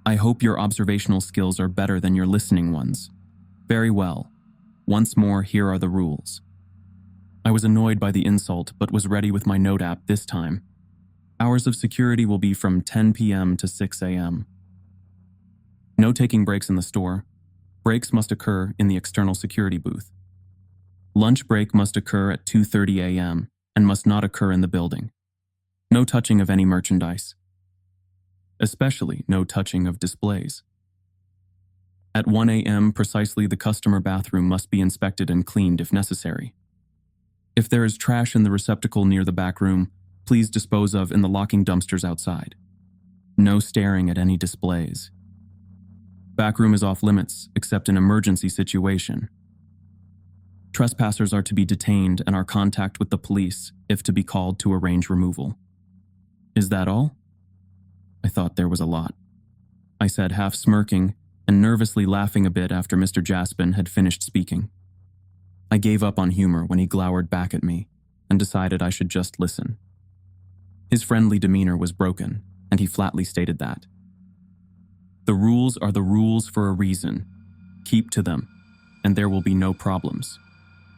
"I hope your observational skills are better than your listening ones. Very well. Once more, here are the rules." I was annoyed by the insult, but was ready with my note app this time. Hours of security will be from 10 p.m. to 6 a.m. No taking breaks in the store. Breaks must occur in the external security booth. Lunch break must occur at 2:30 a.m. and must not occur in the building. No touching of any merchandise. Especially no touching of displays. At 1 a.m. precisely, the customer bathroom must be inspected and cleaned if necessary. If there is trash in the receptacle near the back room, please dispose of in the locking dumpsters outside. No staring at any displays. Back room is off limits, except in emergency situation. Trespassers are to be detained and are contact with the police if to be called to arrange removal. Is that all? I thought there was a lot. I said, half smirking and nervously laughing a bit after Mr. Jaspin had finished speaking. I gave up on humor when he glowered back at me and decided I should just listen. His friendly demeanor was broken, and he flatly stated that. The rules are the rules for a reason. Keep to them, and there will be no problems.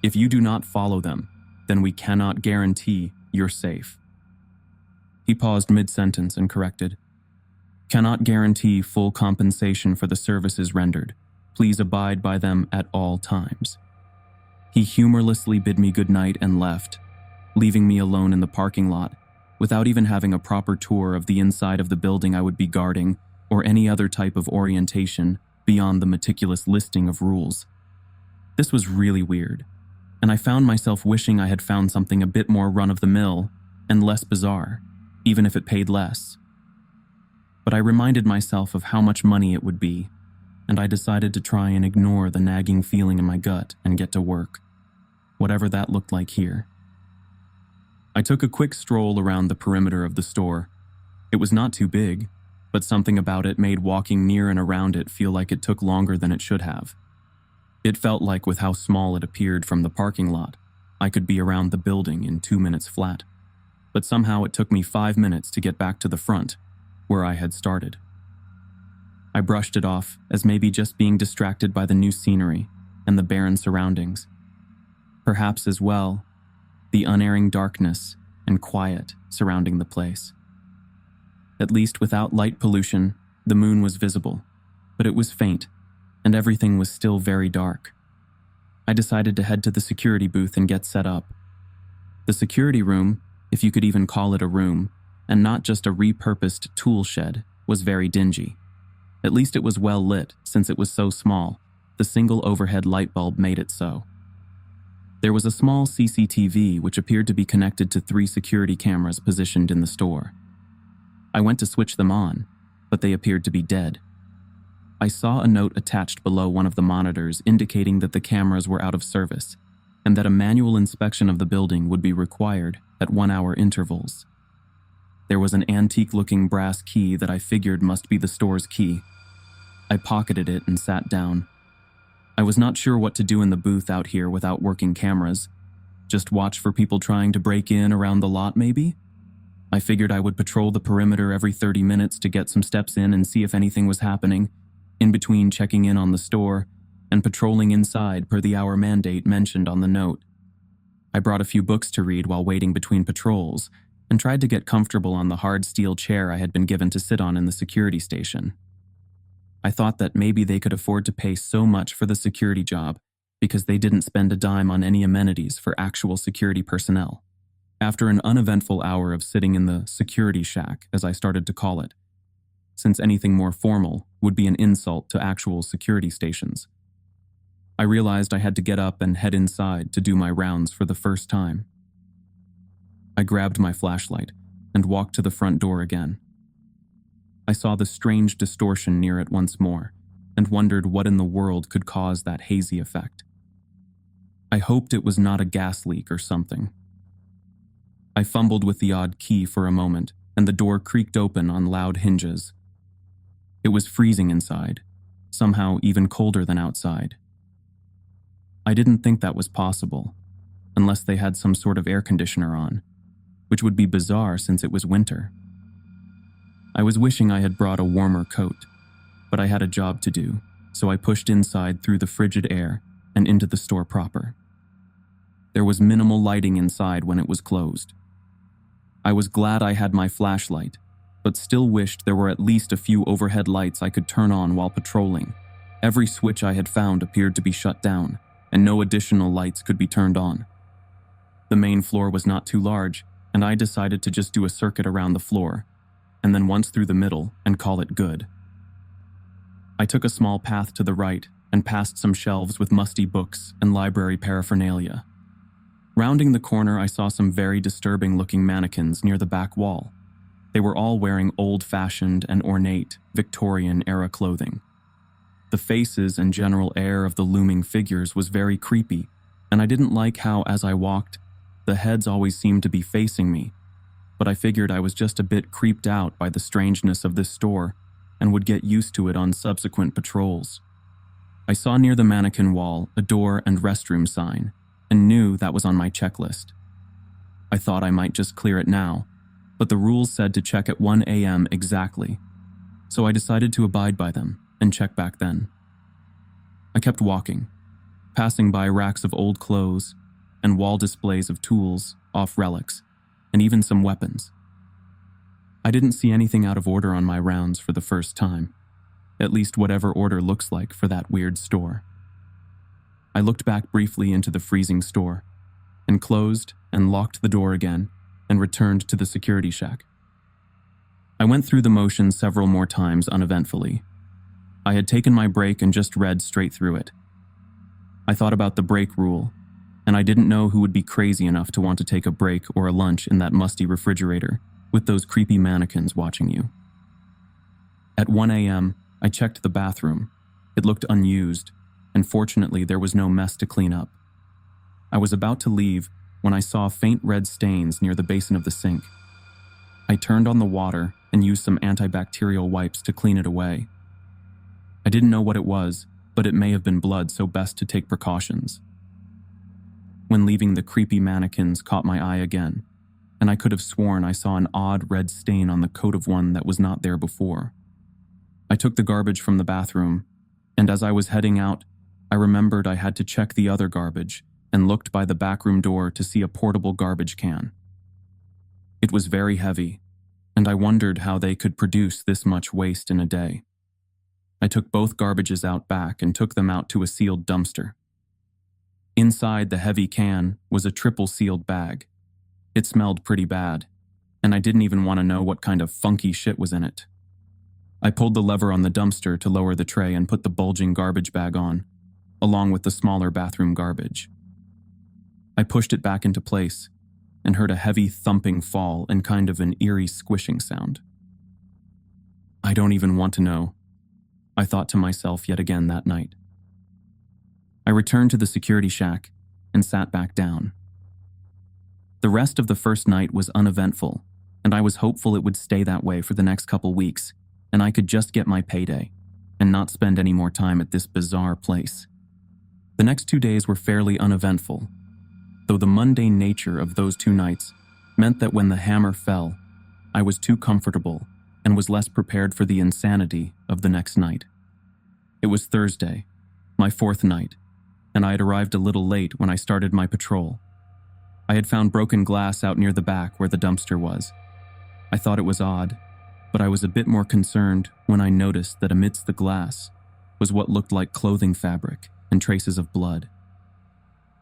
If you do not follow them, then we cannot guarantee you're safe. He paused mid-sentence and corrected. Cannot guarantee full compensation for the services rendered. Please abide by them at all times. He humorlessly bid me good night and left, leaving me alone in the parking lot, without even having a proper tour of the inside of the building I would be guarding or any other type of orientation beyond the meticulous listing of rules. This was really weird, and I found myself wishing I had found something a bit more run-of-the-mill and less bizarre, even if it paid less. But I reminded myself of how much money it would be, and I decided to try and ignore the nagging feeling in my gut and get to work, whatever that looked like here. I took a quick stroll around the perimeter of the store. It was not too big, but something about it made walking near and around it feel like it took longer than it should have. It felt like, with how small it appeared from the parking lot, I could be around the building in 2 minutes flat. But somehow it took me 5 minutes to get back to the front, where I had started. I brushed it off as maybe just being distracted by the new scenery and the barren surroundings. Perhaps as well, the unerring darkness and quiet surrounding the place. At least without light pollution, the moon was visible, but it was faint, and everything was still very dark. I decided to head to the security booth and get set up. The security room, if you could even call it a room, and not just a repurposed tool shed, was very dingy. At least it was well lit, since it was so small. The single overhead light bulb made it so. There was a small CCTV which appeared to be connected to 3 security cameras positioned in the store. I went to switch them on, but they appeared to be dead. I saw a note attached below one of the monitors indicating that the cameras were out of service, and that a manual inspection of the building would be required at 1-hour intervals. There was an antique-looking brass key that I figured must be the store's key. I pocketed it and sat down. I was not sure what to do in the booth out here without working cameras. Just watch for people trying to break in around the lot, maybe? I figured I would patrol the perimeter every 30 minutes to get some steps in and see if anything was happening, in between checking in on the store and patrolling inside per the hour mandate mentioned on the note. I brought a few books to read while waiting between patrols and tried to get comfortable on the hard steel chair I had been given to sit on in the security station. I thought that maybe they could afford to pay so much for the security job because they didn't spend a dime on any amenities for actual security personnel. After an uneventful hour of sitting in the security shack, as I started to call it, since anything more formal would be an insult to actual security stations, I realized I had to get up and head inside to do my rounds for the first time. I grabbed my flashlight and walked to the front door again. I saw the strange distortion near it once more and wondered what in the world could cause that hazy effect. I hoped it was not a gas leak or something. I fumbled with the odd key for a moment, and the door creaked open on loud hinges. It was freezing inside, somehow even colder than outside. I didn't think that was possible, unless they had some sort of air conditioner on. which would be bizarre since it was winter. I was wishing I had brought a warmer coat, but I had a job to do, so I pushed inside through the frigid air and into the store proper. There was minimal lighting inside when it was closed. I was glad I had my flashlight, but still wished there were at least a few overhead lights I could turn on while patrolling. Every switch I had found appeared to be shut down, and no additional lights could be turned on. The main floor was not too large, and I decided to just do a circuit around the floor, and then once through the middle and call it good. I took a small path to the right and past some shelves with musty books and library paraphernalia. Rounding the corner, I saw some very disturbing-looking mannequins near the back wall. They were all wearing old-fashioned and ornate Victorian-era clothing. The faces and general air of the looming figures was very creepy, and I didn't like how, as I walked, the heads always seemed to be facing me, but I figured I was just a bit creeped out by the strangeness of this store and would get used to it on subsequent patrols. I saw near the mannequin wall a door and restroom sign, and knew that was on my checklist. I thought I might just clear it now, but the rules said to check at 1 a.m. exactly, so I decided to abide by them and check back then. I kept walking, passing by racks of old clothes and wall displays of tools, off relics, and even some weapons. I didn't see anything out of order on my rounds for the first time, at least whatever order looks like for that weird store. I looked back briefly into the freezing store, and closed and locked the door again, and returned to the security shack. I went through the motions several more times uneventfully. I had taken my break and just read straight through it. I thought about the break rule, and I didn't know who would be crazy enough to want to take a break or a lunch in that musty refrigerator with those creepy mannequins watching you. At 1 a.m., I checked the bathroom. It looked unused, and fortunately there was no mess to clean up. I was about to leave when I saw faint red stains near the basin of the sink. I turned on the water and used some antibacterial wipes to clean it away. I didn't know what it was, but it may have been blood, so best to take precautions. When leaving, the creepy mannequins caught my eye again, and I could have sworn I saw an odd red stain on the coat of one that was not there before. I took the garbage from the bathroom, and as I was heading out, I remembered I had to check the other garbage and looked by the backroom door to see a portable garbage can. It was very heavy, and I wondered how they could produce this much waste in a day. I took both garbages out back and took them out to a sealed dumpster. Inside the heavy can was a triple-sealed bag. It smelled pretty bad, and I didn't even want to know what kind of funky shit was in it. I pulled the lever on the dumpster to lower the tray and put the bulging garbage bag on, along with the smaller bathroom garbage. I pushed it back into place and heard a heavy thumping fall and kind of an eerie squishing sound. I don't even want to know, I thought to myself yet again that night. I returned to the security shack and sat back down. The rest of the first night was uneventful, and I was hopeful it would stay that way for the next couple weeks, and I could just get my payday and not spend any more time at this bizarre place. The next 2 days were fairly uneventful, though the mundane nature of those 2 nights meant that when the hammer fell, I was too comfortable and was less prepared for the insanity of the next night. It was Thursday, my 4th night, and I had arrived a little late when I started my patrol. I had found broken glass out near the back where the dumpster was. I thought it was odd, but I was a bit more concerned when I noticed that amidst the glass was what looked like clothing fabric and traces of blood.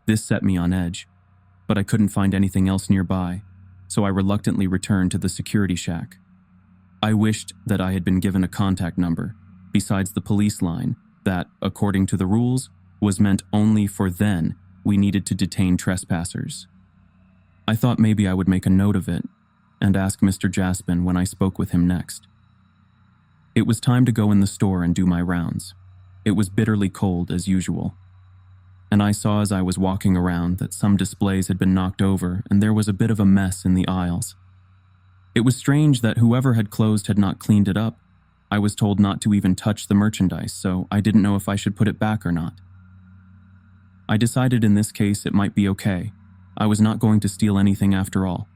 This set me on edge, but I couldn't find anything else nearby, so I reluctantly returned to the security shack. I wished that I had been given a contact number, besides the police line, that, according to the rules, was meant only for then we needed to detain trespassers. I thought maybe I would make a note of it and ask Mr. Jaspin when I spoke with him next. It was time to go in the store and do my rounds. It was bitterly cold as usual, and I saw as I was walking around that some displays had been knocked over and there was a bit of a mess in the aisles. It was strange that whoever had closed had not cleaned it up. I was told not to even touch the merchandise, so I didn't know if I should put it back or not. I decided in this case it might be okay. I was not going to steal anything after all.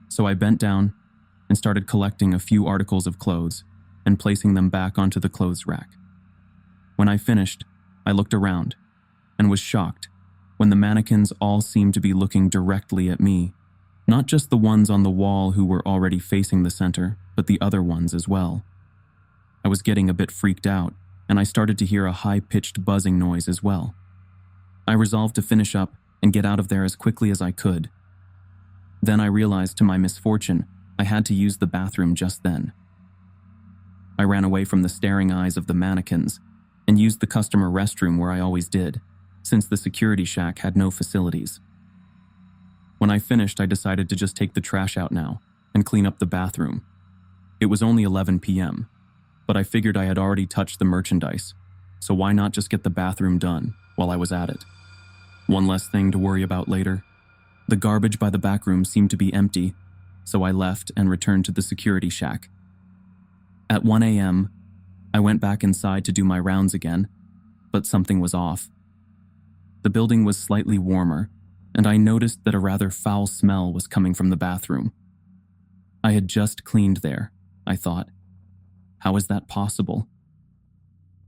So I bent down and started collecting a few articles of clothes and placing them back onto the clothes rack. When I finished, I looked around and was shocked when the mannequins all seemed to be looking directly at me, not just the ones on the wall who were already facing the center, but the other ones as well. I was getting a bit freaked out, and I started to hear a high-pitched buzzing noise as well. I resolved to finish up and get out of there as quickly as I could. Then I realized, to my misfortune, I had to use the bathroom just then. I ran away from the staring eyes of the mannequins and used the customer restroom where I always did, since the security shack had no facilities. When I finished, I decided to just take the trash out now and clean up the bathroom. It was only 11 p.m., but I figured I had already touched the merchandise, so why not just get the bathroom done while I was at it? One less thing to worry about later. The garbage by the back room seemed to be empty, so I left and returned to the security shack. At 1 a.m., I went back inside to do my rounds again, but something was off. The building was slightly warmer, and I noticed that a rather foul smell was coming from the bathroom. I had just cleaned there, I thought. How is that possible?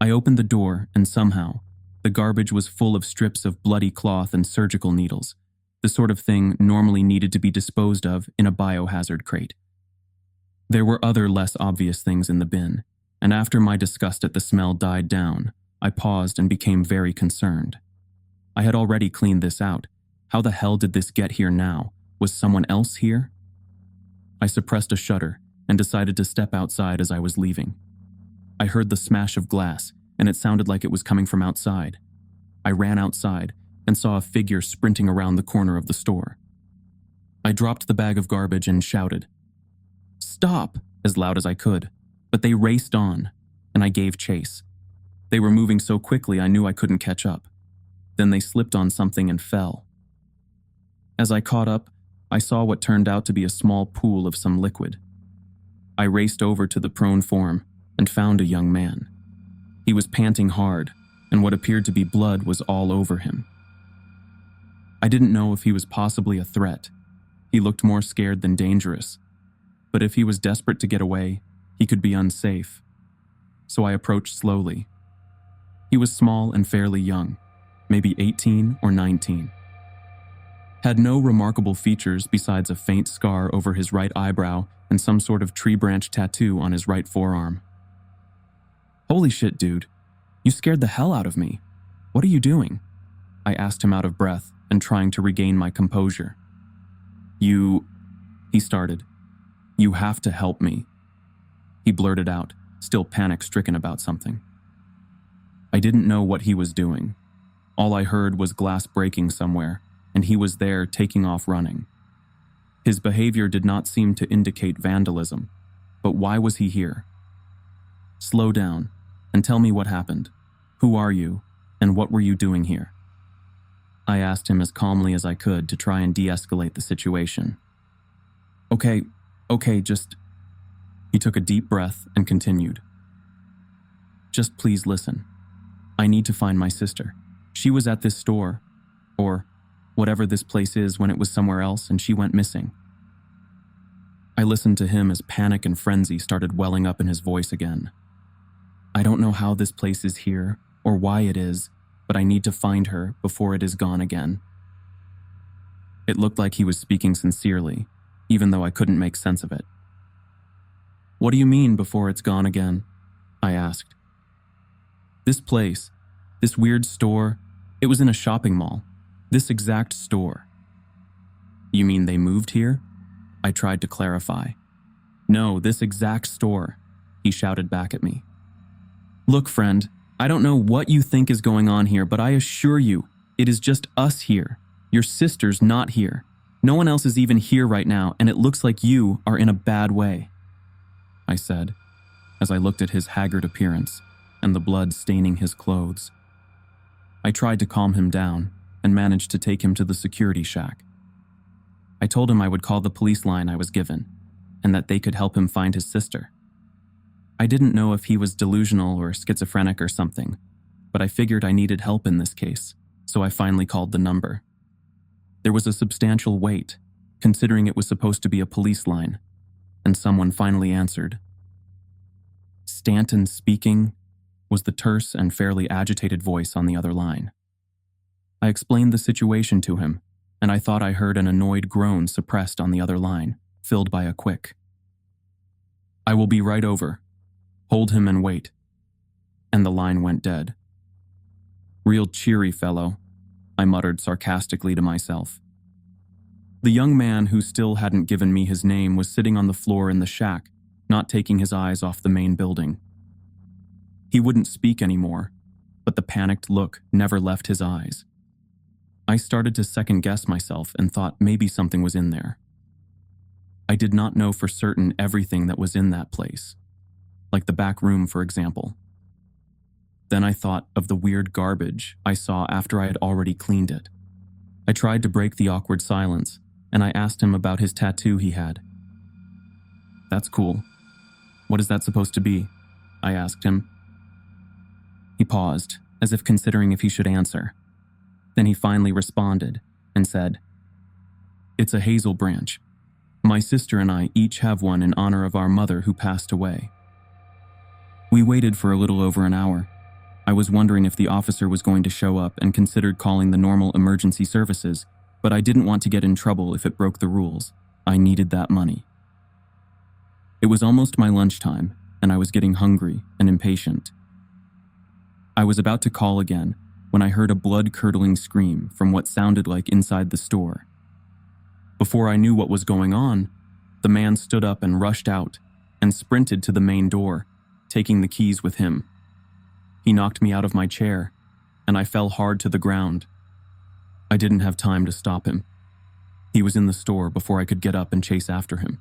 I opened the door, and somehow, the garbage was full of strips of bloody cloth and surgical needles, the sort of thing normally needed to be disposed of in a biohazard crate. There were other less obvious things in the bin, and after my disgust at the smell died down, I paused and became very concerned. I had already cleaned this out. How the hell did this get here now? Was someone else here? I suppressed a shudder and decided to step outside as I was leaving. I heard the smash of glass, and it sounded like it was coming from outside. I ran outside and saw a figure sprinting around the corner of the store. I dropped the bag of garbage and shouted, "Stop!" as loud as I could, but they raced on, and I gave chase. They were moving so quickly I knew I couldn't catch up. Then they slipped on something and fell. As I caught up, I saw what turned out to be a small pool of some liquid. I raced over to the prone form and found a young man. He was panting hard, and what appeared to be blood was all over him. I didn't know if he was possibly a threat. He looked more scared than dangerous. But if he was desperate to get away, he could be unsafe. So I approached slowly. He was small and fairly young, maybe 18 or 19. Had no remarkable features besides a faint scar over his right eyebrow and some sort of tree branch tattoo on his right forearm. "Holy shit, dude. You scared the hell out of me. What are you doing?" I asked him out of breath and trying to regain my composure. He started. "You have to help me," he blurted out, still panic-stricken about something. I didn't know what he was doing. All I heard was glass breaking somewhere, and he was there taking off running. His behavior did not seem to indicate vandalism, but why was he here? "Slow down and tell me what happened. Who are you, and what were you doing here?" I asked him as calmly as I could to try and de-escalate the situation. Okay, just..." He took a deep breath and continued. "Just please listen. I need to find my sister. She was at this store, or whatever this place is, when it was somewhere else, and she went missing." I listened to him as panic and frenzy started welling up in his voice again. "I don't know how this place is here, or why it is, but I need to find her before it is gone again." It looked like he was speaking sincerely, even though I couldn't make sense of it. "What do you mean, before it's gone again?" I asked. "This place, this weird store, it was in a shopping mall. This exact store." "You mean they moved here?" I tried to clarify. "No, this exact store," he shouted back at me. "Look, friend, I don't know what you think is going on here, but I assure you, it is just us here. Your sister's not here. No one else is even here right now, and it looks like you are in a bad way," I said, as I looked at his haggard appearance and the blood staining his clothes. I tried to calm him down and managed to take him to the security shack. I told him I would call the police line I was given, and that they could help him find his sister. I didn't know if he was delusional or schizophrenic or something, but I figured I needed help in this case, so I finally called the number. There was a substantial wait, considering it was supposed to be a police line, and someone finally answered. "Stanton speaking," was the terse and fairly agitated voice on the other line. I explained the situation to him, and I thought I heard an annoyed groan suppressed on the other line, filled by a quick, "I will be right over. Hold him and wait." And the line went dead. "Real cheery fellow," I muttered sarcastically to myself. The young man who still hadn't given me his name was sitting on the floor in the shack, not taking his eyes off the main building. He wouldn't speak anymore, but the panicked look never left his eyes. I started to second-guess myself and thought maybe something was in there. I did not know for certain everything that was in that place, like the back room, for example. Then I thought of the weird garbage I saw after I had already cleaned it. I tried to break the awkward silence, and I asked him about his tattoo he had. "That's cool. What is that supposed to be?" I asked him. He paused, as if considering if he should answer. Then he finally responded and said, "It's a hazel branch. My sister and I each have one in honor of our mother who passed away." We waited for a little over an hour. I was wondering if the officer was going to show up and considered calling the normal emergency services, but I didn't want to get in trouble if it broke the rules. I needed that money. It was almost my lunchtime, and I was getting hungry and impatient. I was about to call again when I heard a blood-curdling scream from what sounded like inside the store. Before I knew what was going on, the man stood up and rushed out and sprinted to the main door, taking the keys with him. He knocked me out of my chair, and I fell hard to the ground. I didn't have time to stop him. He was in the store before I could get up and chase after him.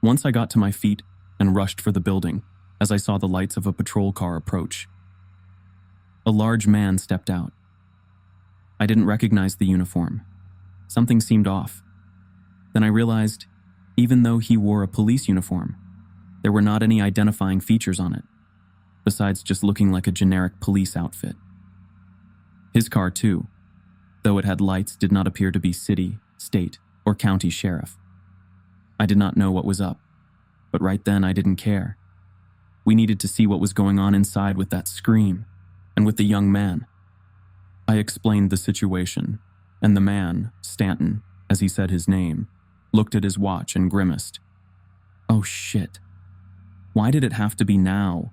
Once I got to my feet and rushed for the building as I saw the lights of a patrol car approach. A large man stepped out. I didn't recognize the uniform. Something seemed off. Then I realized, even though he wore a police uniform, there were not any identifying features on it, besides just looking like a generic police outfit. His car, too, though it had lights, did not appear to be city, state, or county sheriff. I did not know what was up, but right then I didn't care. We needed to see what was going on inside with that scream, and with the young man. I explained the situation, and the man, Stanton, as he said his name, looked at his watch and grimaced. "Oh shit. Why did it have to be now?"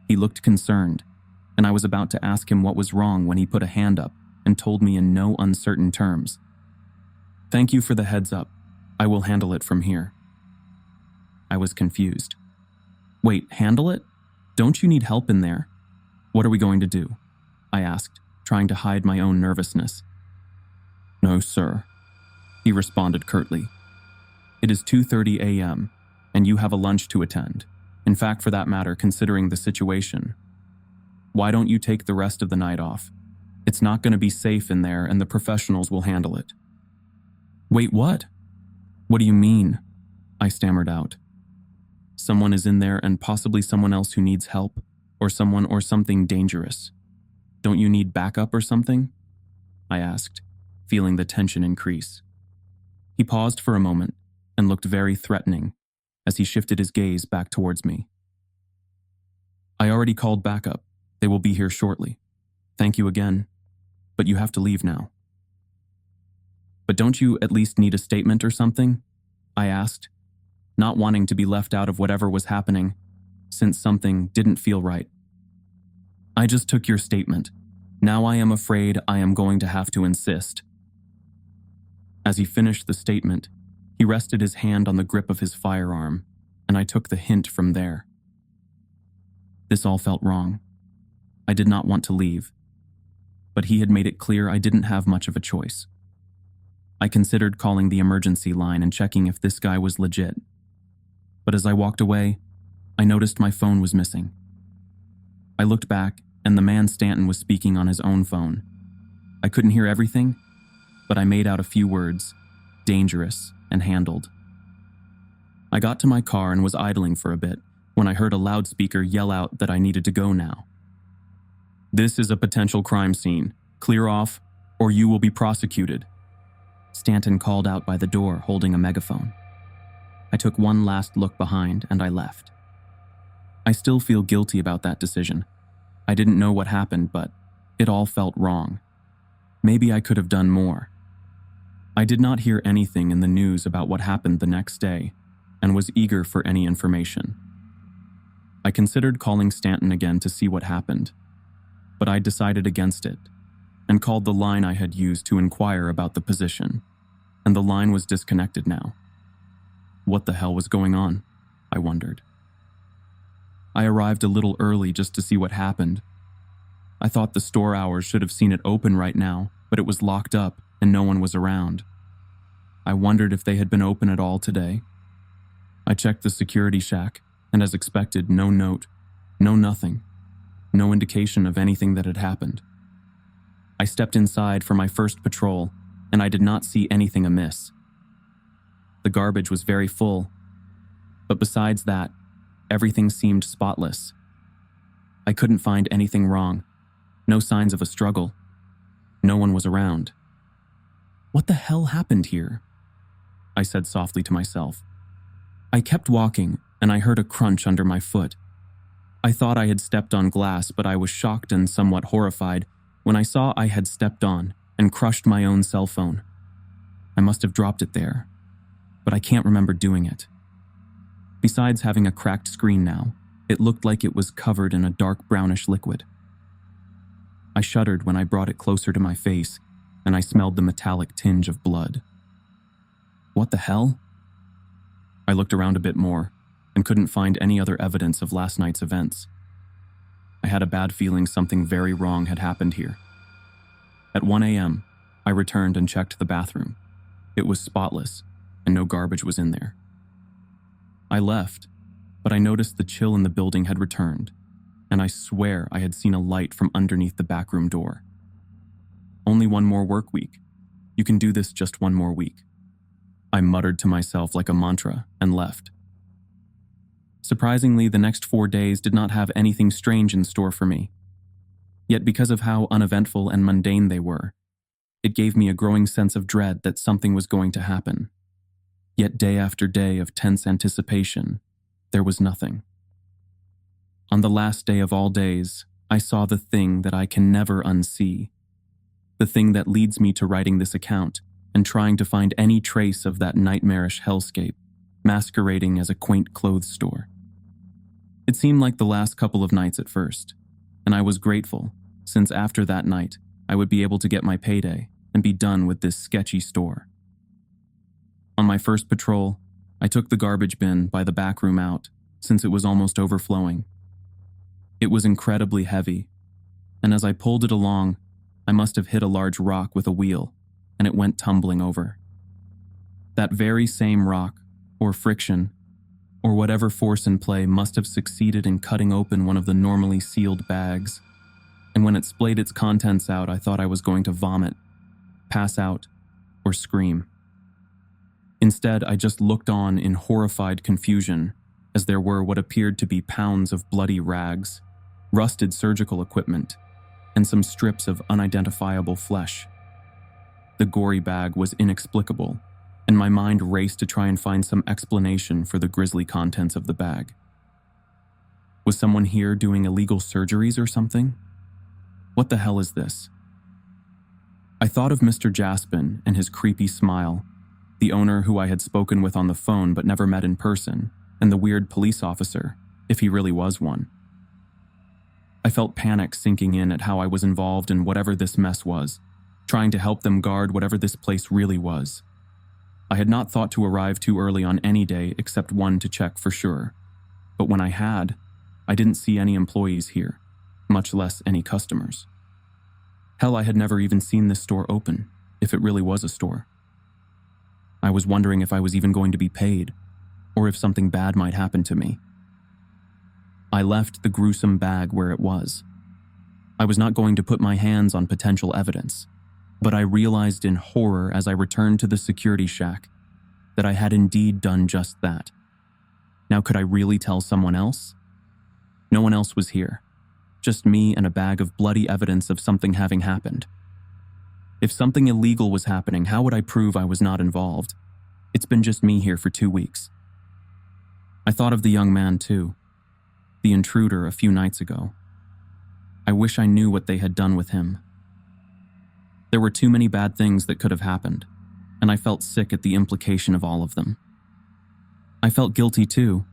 He looked concerned, and I was about to ask him what was wrong when he put a hand up and told me in no uncertain terms, "Thank you for the heads up. I will handle it from here." I was confused. "Wait, handle it? Don't you need help in there? What are we going to do?" I asked, trying to hide my own nervousness. "No, sir," he responded curtly. "It is 2:30 a.m., and you have a lunch to attend. In fact, for that matter, considering the situation. Why don't you take the rest of the night off? It's not going to be safe in there, and the professionals will handle it." "Wait, what? What do you mean?" I stammered out. "Someone is in there, and possibly someone else who needs help, or someone or something dangerous. Don't you need backup or something?" I asked, feeling the tension increase. He paused for a moment and looked very threatening as he shifted his gaze back towards me. "I already called backup. They will be here shortly. Thank you again, but you have to leave now." "But don't you at least need a statement or something?" I asked, not wanting to be left out of whatever was happening, since something didn't feel right. "I just took your statement. Now I am afraid I am going to have to insist." As he finished the statement, he rested his hand on the grip of his firearm, and I took the hint from there. This all felt wrong. I did not want to leave, but he had made it clear I didn't have much of a choice. I considered calling the emergency line and checking if this guy was legit. But as I walked away, I noticed my phone was missing. I looked back, and the man Stanton was speaking on his own phone. I couldn't hear everything, but I made out a few words: dangerous and handled. I got to my car and was idling for a bit when I heard a loudspeaker yell out that I needed to go now. "This is a potential crime scene. Clear off, or you will be prosecuted." Stanton called out by the door, holding a megaphone. I took one last look behind and I left. I still feel guilty about that decision. I didn't know what happened, but it all felt wrong. Maybe I could have done more. I did not hear anything in the news about what happened the next day and was eager for any information. I considered calling Stanton again to see what happened, but I decided against it and called the line I had used to inquire about the position, and the line was disconnected now. What the hell was going on? I wondered. I arrived a little early just to see what happened. I thought the store hours should have seen it open right now, but it was locked up and no one was around. I wondered if they had been open at all today. I checked the security shack, and as expected, no note, no nothing, no indication of anything that had happened. I stepped inside for my first patrol, and I did not see anything amiss. The garbage was very full, but besides that, everything seemed spotless. I couldn't find anything wrong, no signs of a struggle. No one was around. What the hell happened here? I said softly to myself. I kept walking, and I heard a crunch under my foot. I thought I had stepped on glass, but I was shocked and somewhat horrified when I saw I had stepped on and crushed my own cell phone. I must have dropped it there, but I can't remember doing it. Besides having a cracked screen now, it looked like it was covered in a dark brownish liquid. I shuddered when I brought it closer to my face, and I smelled the metallic tinge of blood. What the hell? I looked around a bit more and couldn't find any other evidence of last night's events. I had a bad feeling something very wrong had happened here. At 1 a.m., I returned and checked the bathroom. It was spotless, and no garbage was in there. I left, but I noticed the chill in the building had returned, and I swear I had seen a light from underneath the backroom door. Only one more work week. You can do this just one more week. I muttered to myself like a mantra and left. Surprisingly, the next 4 days did not have anything strange in store for me. Yet because of how uneventful and mundane they were, it gave me a growing sense of dread that something was going to happen. Yet day after day of tense anticipation, there was nothing. On the last day of all days, I saw the thing that I can never unsee. The thing that leads me to writing this account and trying to find any trace of that nightmarish hellscape masquerading as a quaint clothes store. It seemed like the last couple of nights at first, and I was grateful, since after that night, I would be able to get my payday and be done with this sketchy store. On my first patrol, I took the garbage bin by the back room out, since it was almost overflowing. It was incredibly heavy, and as I pulled it along, I must have hit a large rock with a wheel, and it went tumbling over. That very same rock, or friction, or whatever force in play must have succeeded in cutting open one of the normally sealed bags, and when it splayed its contents out, I thought I was going to vomit, pass out, or scream. Instead, I just looked on in horrified confusion as there were what appeared to be pounds of bloody rags, rusted surgical equipment, and some strips of unidentifiable flesh. The gory bag was inexplicable, and my mind raced to try and find some explanation for the grisly contents of the bag. Was someone here doing illegal surgeries or something? What the hell is this? I thought of Mr. Jaspin and his creepy smile, the owner who I had spoken with on the phone but never met in person, and the weird police officer, if he really was one. I felt panic sinking in at how I was involved in whatever this mess was, trying to help them guard whatever this place really was. I had not thought to arrive too early on any day except one to check for sure, but when I had, I didn't see any employees here, much less any customers. Hell, I had never even seen this store open, if it really was a store. I was wondering if I was even going to be paid, or if something bad might happen to me. I left the gruesome bag where it was. I was not going to put my hands on potential evidence, but I realized in horror as I returned to the security shack that I had indeed done just that. Now, could I really tell someone else? No one else was here, just me and a bag of bloody evidence of something having happened. If something illegal was happening, how would I prove I was not involved? It's been just me here for 2 weeks. I thought of the young man too, the intruder a few nights ago. I wish I knew what they had done with him. There were too many bad things that could have happened, and I felt sick at the implication of all of them. I felt guilty too,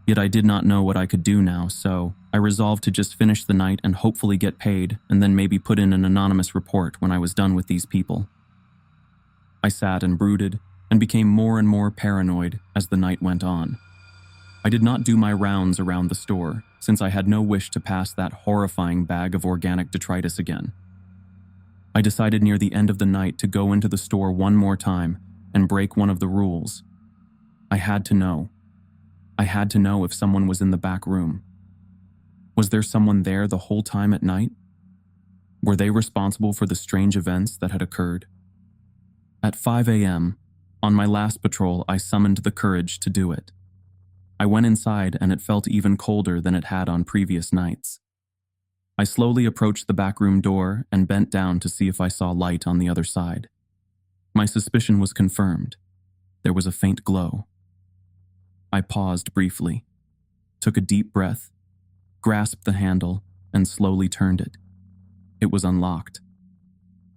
yet I did not know what I could do now, so I resolved to just finish the night and hopefully get paid and then maybe put in an anonymous report when I was done with these people. I sat and brooded and became more and more paranoid as the night went on. I did not do my rounds around the store since I had no wish to pass that horrifying bag of organic detritus again. I decided near the end of the night to go into the store one more time and break one of the rules. I had to know. I had to know if someone was in the back room. Was there someone there the whole time at night? Were they responsible for the strange events that had occurred? At 5 a.m., on my last patrol, I summoned the courage to do it. I went inside and it felt even colder than it had on previous nights. I slowly approached the back room door and bent down to see if I saw light on the other side. My suspicion was confirmed. There was a faint glow. I paused briefly, took a deep breath, grasped the handle, and slowly turned it. It was unlocked.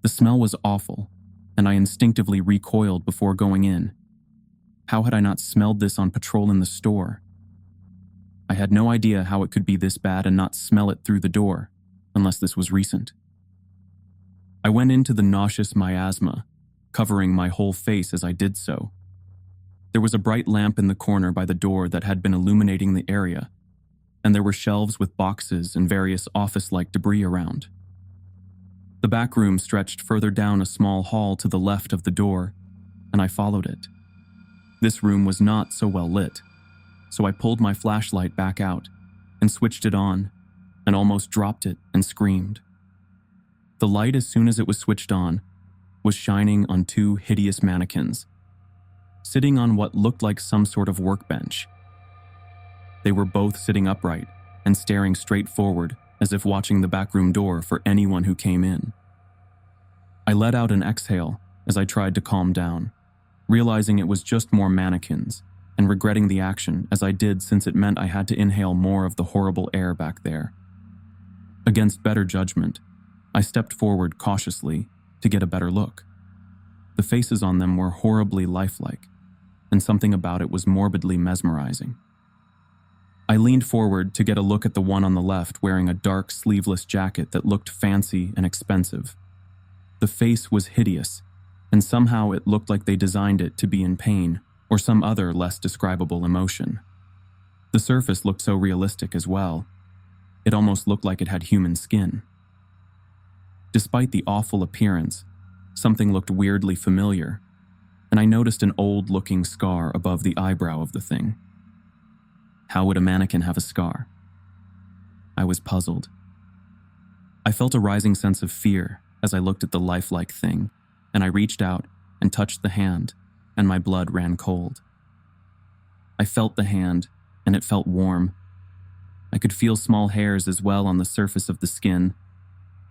The smell was awful, and I instinctively recoiled before going in. How had I not smelled this on patrol in the store? I had no idea how it could be this bad and not smell it through the door, unless this was recent. I went into the nauseous miasma, covering my whole face as I did so. There was a bright lamp in the corner by the door that had been illuminating the area, and there were shelves with boxes and various office-like debris around. The back room stretched further down a small hall to the left of the door, and I followed it. This room was not so well lit, so I pulled my flashlight back out and switched it on and almost dropped it and screamed. The light, as soon as it was switched on, was shining on 2 hideous mannequins, sitting on what looked like some sort of workbench. They were both sitting upright and staring straight forward as if watching the back room door for anyone who came in. I let out an exhale as I tried to calm down, realizing it was just more mannequins, and regretting the action as I did since it meant I had to inhale more of the horrible air back there. Against better judgment, I stepped forward cautiously to get a better look. The faces on them were horribly lifelike, and something about it was morbidly mesmerizing. I leaned forward to get a look at the one on the left wearing a dark sleeveless jacket that looked fancy and expensive. The face was hideous, and somehow it looked like they designed it to be in pain or some other less describable emotion. The surface looked so realistic as well. It almost looked like it had human skin. Despite the awful appearance, something looked weirdly familiar, and I noticed an old-looking scar above the eyebrow of the thing. How would a mannequin have a scar? I was puzzled. I felt a rising sense of fear as I looked at the lifelike thing, and I reached out and touched the hand, and my blood ran cold. I felt the hand, and it felt warm. I could feel small hairs as well on the surface of the skin,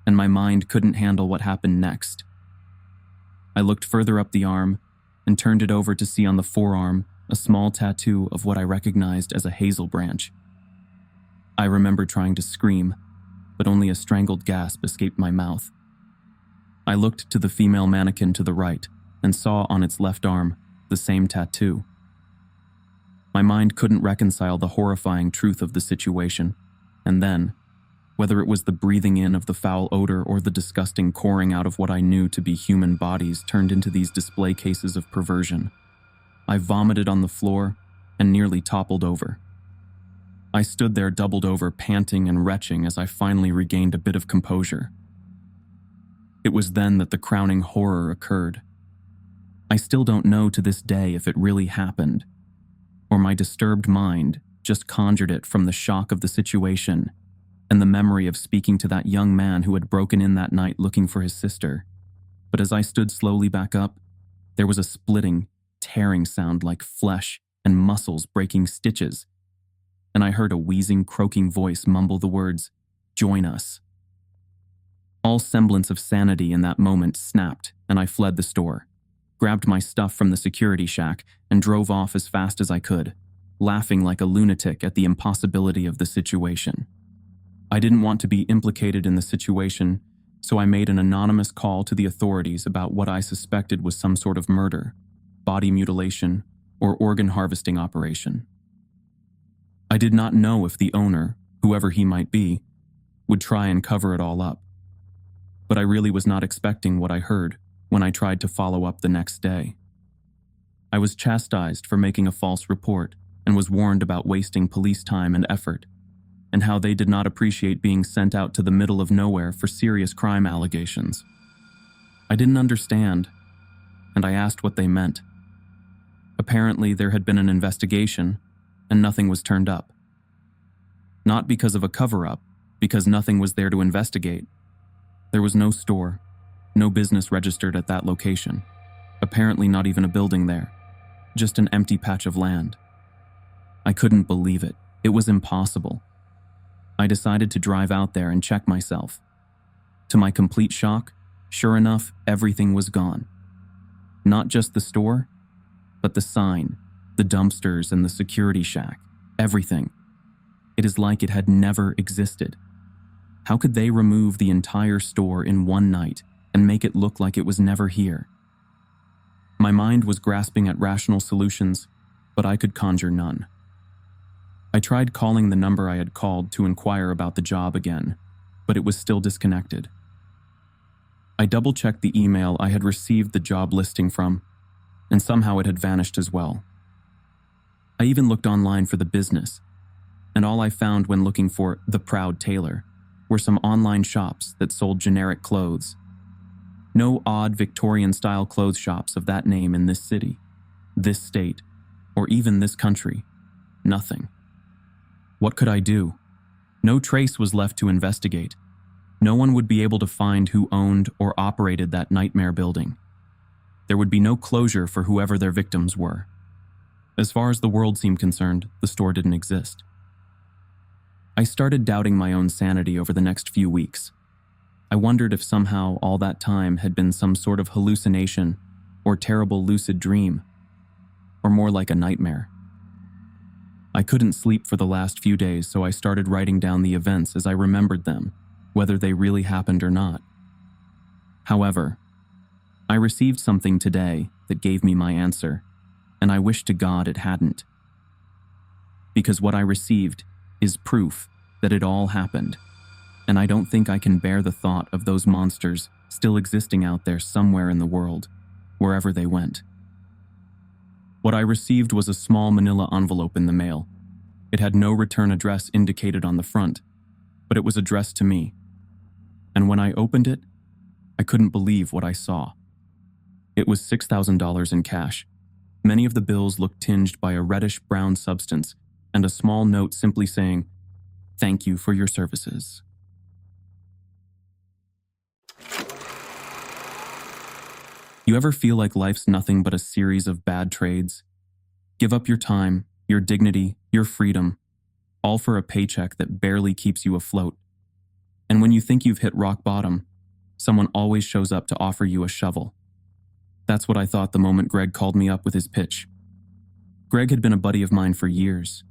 and my mind couldn't handle what happened next. I looked further up the arm and turned it over to see on the forearm a small tattoo of what I recognized as a hazel branch. I remember trying to scream, but only a strangled gasp escaped my mouth. I looked to the female mannequin to the right and saw on its left arm the same tattoo. My mind couldn't reconcile the horrifying truth of the situation, and then, whether it was the breathing in of the foul odor or the disgusting coring out of what I knew to be human bodies turned into these display cases of perversion, I vomited on the floor and nearly toppled over. I stood there doubled over, panting and retching as I finally regained a bit of composure. It was then that the crowning horror occurred. I still don't know to this day if it really happened, or my disturbed mind just conjured it from the shock of the situation and the memory of speaking to that young man who had broken in that night looking for his sister. But as I stood slowly back up, there was a splitting, tearing sound like flesh and muscles breaking stitches, and I heard a wheezing, croaking voice mumble the words, "Join us." All semblance of sanity in that moment snapped, and I fled the store, grabbed my stuff from the security shack, and drove off as fast as I could, laughing like a lunatic at the impossibility of the situation. I didn't want to be implicated in the situation, so I made an anonymous call to the authorities about what I suspected was some sort of murder, body mutilation, or organ harvesting operation. I did not know if the owner, whoever he might be, would try and cover it all up. But I really was not expecting what I heard when I tried to follow up the next day. I was chastised for making a false report and was warned about wasting police time and effort, and how they did not appreciate being sent out to the middle of nowhere for serious crime allegations. I didn't understand, and I asked what they meant. Apparently, there had been an investigation, and nothing was turned up. Not because of a cover-up, because nothing was there to investigate. There was no store, no business registered at that location. Apparently not even a building there, just an empty patch of land. I couldn't believe it. It was impossible. I decided to drive out there and check myself. To my complete shock, sure enough, everything was gone. Not just the store, but the sign, the dumpsters, and the security shack. Everything. It is like it had never existed. How could they remove the entire store in one night and make it look like it was never here? My mind was grasping at rational solutions, but I could conjure none. I tried calling the number I had called to inquire about the job again, but it was still disconnected. I double-checked the email I had received the job listing from, and somehow it had vanished as well. I even looked online for the business, and all I found when looking for The Proud Tailor were some online shops that sold generic clothes. No odd Victorian-style clothes shops of that name in this city, this state, or even this country. Nothing. What could I do? No trace was left to investigate. No one would be able to find who owned or operated that nightmare building. There would be no closure for whoever their victims were. As far as the world seemed concerned, the store didn't exist. I started doubting my own sanity over the next few weeks. I wondered if somehow all that time had been some sort of hallucination or terrible lucid dream, or more like a nightmare. I couldn't sleep for the last few days, so I started writing down the events as I remembered them, whether they really happened or not. However, I received something today that gave me my answer, and I wish to God it hadn't. Because what I received is proof that it all happened, and I don't think I can bear the thought of those monsters still existing out there somewhere in the world, wherever they went. What I received was a small manila envelope in the mail. It had no return address indicated on the front, but it was addressed to me. And when I opened it, I couldn't believe what I saw. It was $6,000 in cash. Many of the bills looked tinged by a reddish-brown substance, and a small note simply saying, "Thank you for your services." You ever feel like life's nothing but a series of bad trades? Give up your time, your dignity, your freedom, all for a paycheck that barely keeps you afloat. And when you think you've hit rock bottom, someone always shows up to offer you a shovel. That's what I thought the moment Greg called me up with his pitch. Greg had been a buddy of mine for years.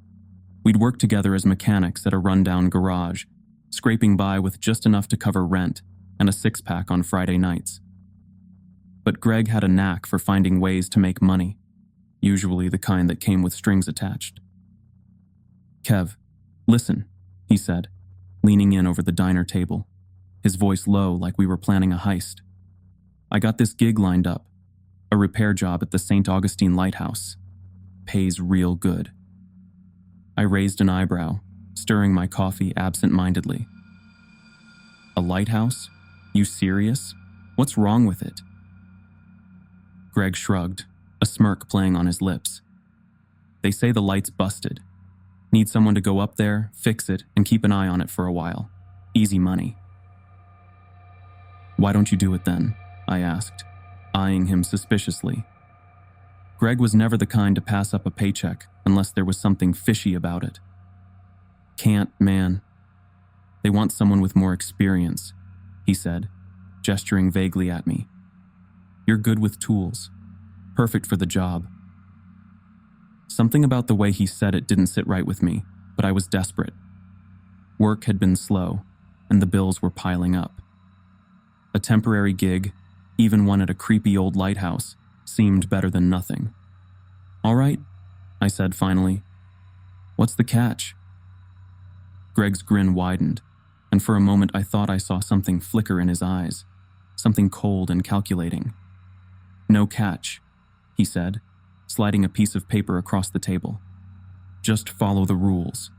We'd worked together as mechanics at a rundown garage, scraping by with just enough to cover rent and a six-pack on Friday nights. But Greg had a knack for finding ways to make money, usually the kind that came with strings attached. "Kev, listen," he said, leaning in over the diner table, his voice low like we were planning a heist. "I got this gig lined up, a repair job at the St. Augustine Lighthouse. Pays real good." I raised an eyebrow, stirring my coffee absent-mindedly. "A lighthouse? You serious? What's wrong with it?" Greg shrugged, a smirk playing on his lips. "They say the light's busted. Need someone to go up there, fix it, and keep an eye on it for a while. Easy money." "Why don't you do it then?" I asked, eyeing him suspiciously. Greg was never the kind to pass up a paycheck unless there was something fishy about it. "Can't, man. They want someone with more experience. he said, gesturing vaguely at me. You're good with tools. Perfect for the job. Something about the way he said it didn't sit right with me, but I was desperate. Work had been slow, and the bills were piling up. A temporary gig, even one at a creepy old lighthouse, seemed better than nothing. All right, I said finally. What's the catch? Greg's grin widened, and for a moment I thought I saw something flicker in his eyes, something cold and calculating. No catch, he said, sliding a piece of paper across the table. Just follow the rules.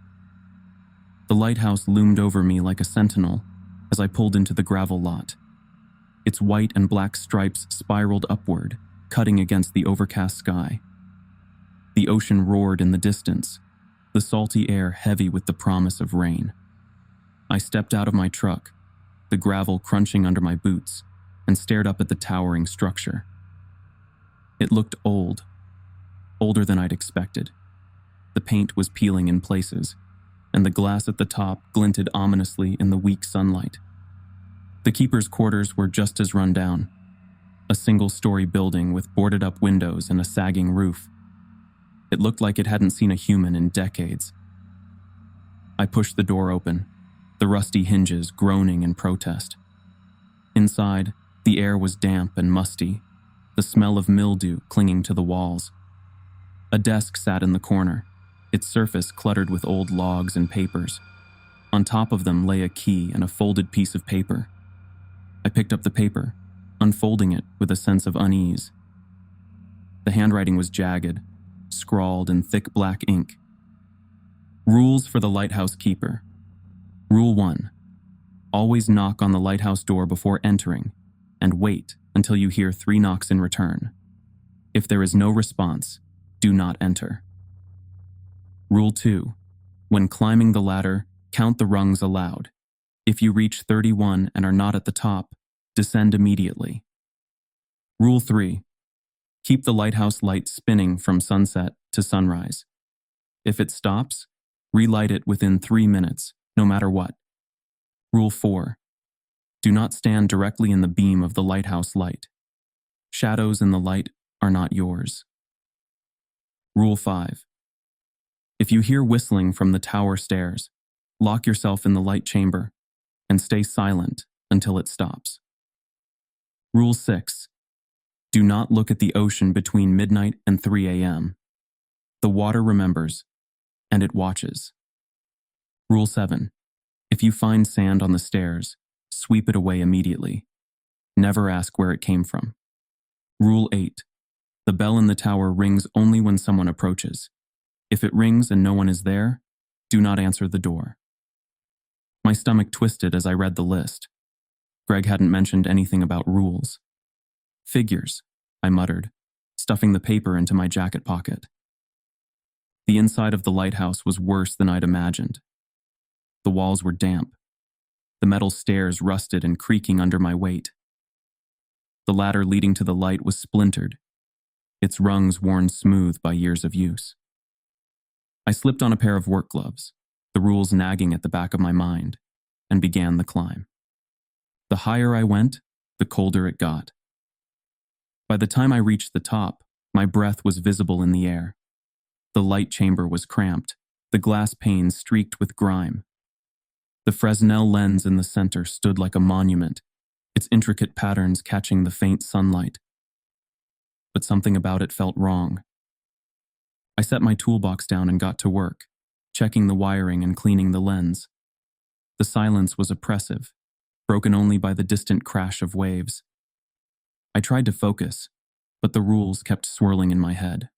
The lighthouse loomed over me like a sentinel as I pulled into the gravel lot. Its white and black stripes spiraled upward, cutting against the overcast sky. The ocean roared in the distance, the salty air heavy with the promise of rain. I stepped out of my truck, the gravel crunching under my boots, and stared up at the towering structure. It looked old, older than I'd expected. The paint was peeling in places, and the glass at the top glinted ominously in the weak sunlight. The keeper's quarters were just as run down, a single-story building with boarded-up windows and a sagging roof. It looked like it hadn't seen a human in decades. I pushed the door open, the rusty hinges groaning in protest. Inside, the air was damp and musty, the smell of mildew clinging to the walls. A desk sat in the corner, its surface cluttered with old logs and papers. On top of them lay a key and a folded piece of paper. I picked up the paper, unfolding it with a sense of unease. The handwriting was jagged, scrawled in thick black ink. Rules for the lighthouse keeper. Rule 1. Always knock on the lighthouse door before entering, and wait until you hear 3 knocks in return. If there is no response, do not enter. Rule 2. When climbing the ladder, count the rungs aloud. If you reach 31 and are not at the top, descend immediately. Rule 3. Keep the lighthouse light spinning from sunset to sunrise. If it stops, relight it within 3 minutes, no matter what. Rule 4. Do not stand directly in the beam of the lighthouse light. Shadows in the light are not yours. Rule 5. If you hear whistling from the tower stairs, lock yourself in the light chamber and stay silent until it stops. Rule 6. Do not look at the ocean between midnight and 3 a.m. The water remembers, and it watches. Rule 7. If you find sand on the stairs, sweep it away immediately. Never ask where it came from. Rule 8. The bell in the tower rings only when someone approaches. If it rings and no one is there, do not answer the door. My stomach twisted as I read the list. Greg hadn't mentioned anything about rules. Figures, I muttered, stuffing the paper into my jacket pocket. The inside of the lighthouse was worse than I'd imagined. The walls were damp. The metal stairs rusted and creaking under my weight. The ladder leading to the light was splintered, its rungs worn smooth by years of use. I slipped on a pair of work gloves, the rules nagging at the back of my mind, and began the climb. The higher I went, the colder it got. By the time I reached the top, my breath was visible in the air. The light chamber was cramped, the glass panes streaked with grime. The Fresnel lens in the center stood like a monument, its intricate patterns catching the faint sunlight. But something about it felt wrong. I set my toolbox down and got to work, checking the wiring and cleaning the lens. The silence was oppressive, broken only by the distant crash of waves. I tried to focus, but the rules kept swirling in my head.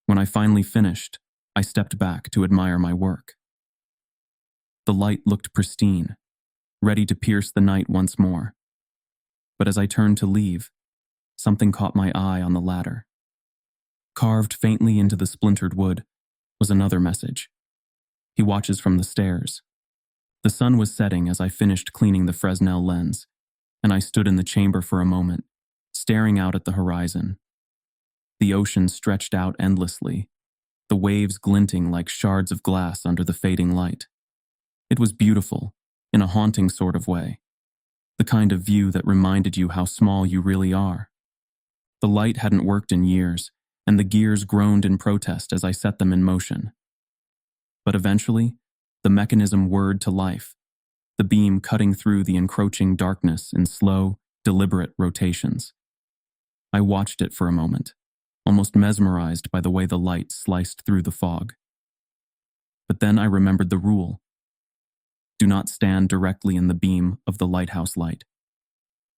When I finally finished, I stepped back to admire my work. The light looked pristine, ready to pierce the night once more. But as I turned to leave, something caught my eye on the ladder. Carved faintly into the splintered wood was another message. He watches from the stairs. The sun was setting as I finished cleaning the Fresnel lens, and I stood in the chamber for a moment, staring out at the horizon. The ocean stretched out endlessly, the waves glinting like shards of glass under the fading light. It was beautiful, in a haunting sort of way. the kind of view that reminded you how small you really are. The light hadn't worked in years, and the gears groaned in protest as I set them in motion. But eventually, the mechanism whirred to life, the beam cutting through the encroaching darkness in slow, deliberate rotations. I watched it for a moment, almost mesmerized by the way the light sliced through the fog. But then I remembered the rule. Do not stand directly in the beam of the lighthouse light.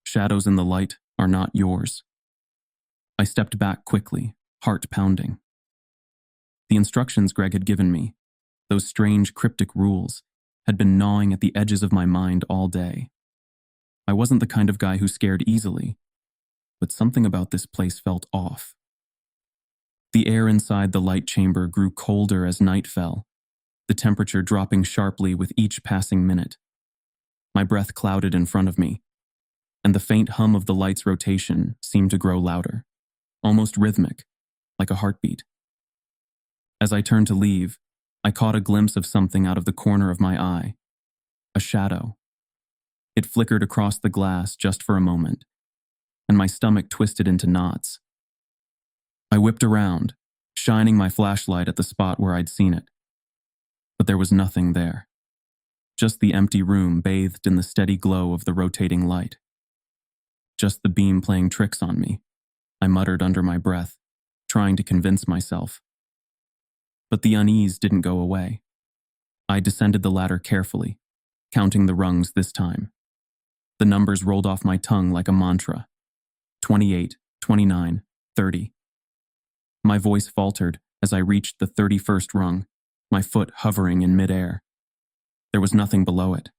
Shadows in the light are not yours. I stepped back quickly, heart pounding. The instructions Greg had given me, those strange cryptic rules, had been gnawing at the edges of my mind all day. I wasn't the kind of guy who scared easily, but something about this place felt off. The air inside the light chamber grew colder as night fell, the temperature dropping sharply with each passing minute. My breath clouded in front of me, and the faint hum of the light's rotation seemed to grow louder, almost rhythmic, like a heartbeat. As I turned to leave, I caught a glimpse of something out of the corner of my eye. A shadow. It flickered across the glass just for a moment, and my stomach twisted into knots. I whipped around, shining my flashlight at the spot where I'd seen it. But there was nothing there. Just the empty room bathed in the steady glow of the rotating light. Just the beam playing tricks on me, I muttered under my breath, trying to convince myself. But the unease didn't go away. I descended the ladder carefully, counting the rungs this time. The numbers rolled off my tongue like a mantra. 28, 29, 30. My voice faltered as I reached the 31st rung, my foot hovering in midair. There was nothing below it.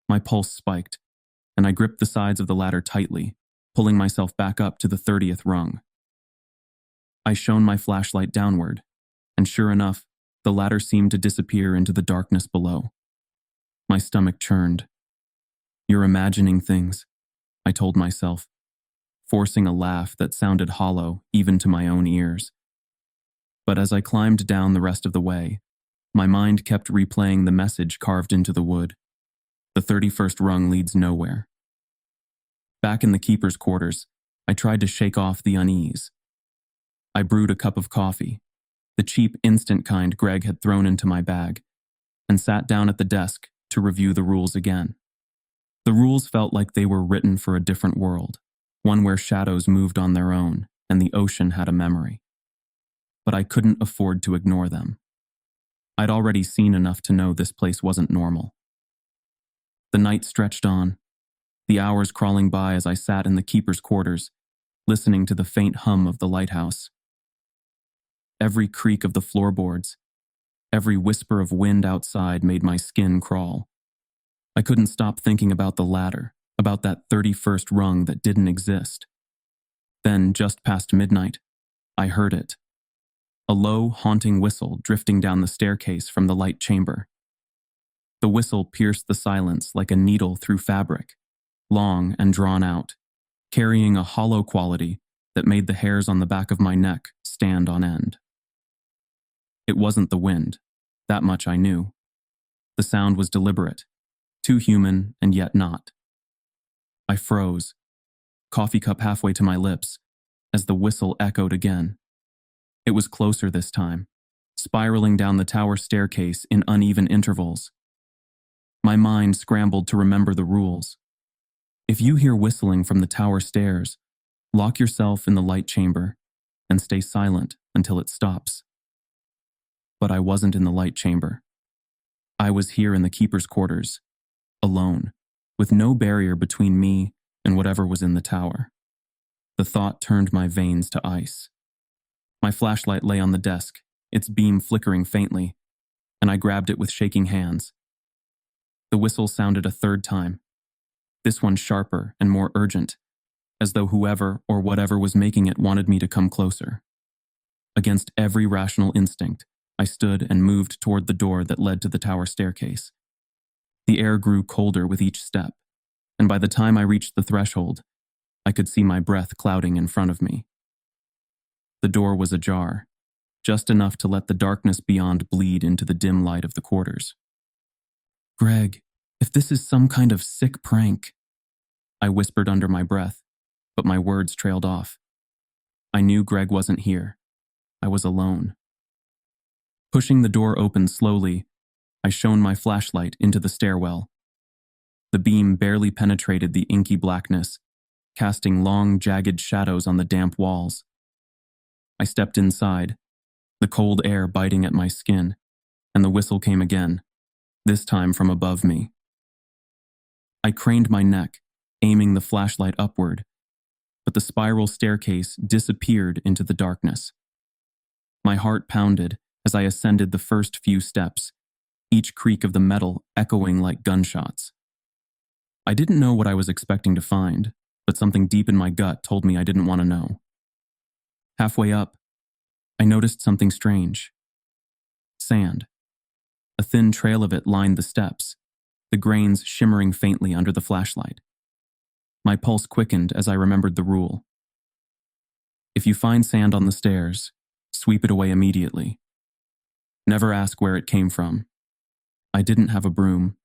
My pulse spiked, and I gripped the sides of the ladder tightly, pulling myself back up to the 30th rung. I shone my flashlight downward, and sure enough, the ladder seemed to disappear into the darkness below. My stomach churned. You're imagining things, I told myself, forcing a laugh that sounded hollow even to my own ears. But as I climbed down the rest of the way, my mind kept replaying the message carved into the wood. The 31st rung leads nowhere. Back in the keeper's quarters, I tried to shake off the unease. I brewed a cup of coffee, the cheap instant kind Greg had thrown into my bag, and sat down at the desk to review the rules again. The rules felt like they were written for a different world, one where shadows moved on their own and the ocean had a memory. But I couldn't afford to ignore them. I'd already seen enough to know this place wasn't normal. The night stretched on, the hours crawling by as I sat in the keeper's quarters, listening to the faint hum of the lighthouse. Every creak of the floorboards, every whisper of wind outside made my skin crawl. I couldn't stop thinking about the ladder, about that 31st rung that didn't exist. Then, just past midnight, I heard it. A low, haunting whistle drifting down the staircase from the light chamber. The whistle pierced the silence like a needle through fabric, long and drawn out, carrying a hollow quality that made the hairs on the back of my neck stand on end. It wasn't the wind, that much I knew. The sound was deliberate, too human and yet not. I froze, coffee cup halfway to my lips, as the whistle echoed again. It was closer this time, spiraling down the tower staircase in uneven intervals. My mind scrambled to remember the rules. If you hear whistling from the tower stairs, lock yourself in the light chamber and stay silent until it stops. But I wasn't in the light chamber. I was here in the keeper's quarters, alone, with no barrier between me and whatever was in the tower. The thought turned my veins to ice. My flashlight lay on the desk, its beam flickering faintly, and I grabbed it with shaking hands. The whistle sounded a third time, this one sharper and more urgent, as though whoever or whatever was making it wanted me to come closer. Against every rational instinct, I stood and moved toward the door that led to the tower staircase. The air grew colder with each step, and by the time I reached the threshold, I could see my breath clouding in front of me. The door was ajar, just enough to let the darkness beyond bleed into the dim light of the quarters. "Greg, If this is some kind of sick prank, I whispered under my breath, but my words trailed off. I knew Greg wasn't here. I was alone. Pushing the door open slowly, I shone my flashlight into the stairwell. The beam barely penetrated the inky blackness, casting long, jagged shadows on the damp walls. I stepped inside, the cold air biting at my skin, and the whistle came again, this time from above me. I craned my neck, aiming the flashlight upward, but the spiral staircase disappeared into the darkness. My heart pounded as I ascended the first few steps, each creak of the metal echoing like gunshots. I didn't know what I was expecting to find, but something deep in my gut told me I didn't want to know. Halfway up, I noticed something strange. Sand. A thin trail of it lined the steps, the grains shimmering faintly under the flashlight. My pulse quickened as I remembered the rule. If you find sand on the stairs, sweep it away immediately. Never ask where it came from. I didn't have a broom,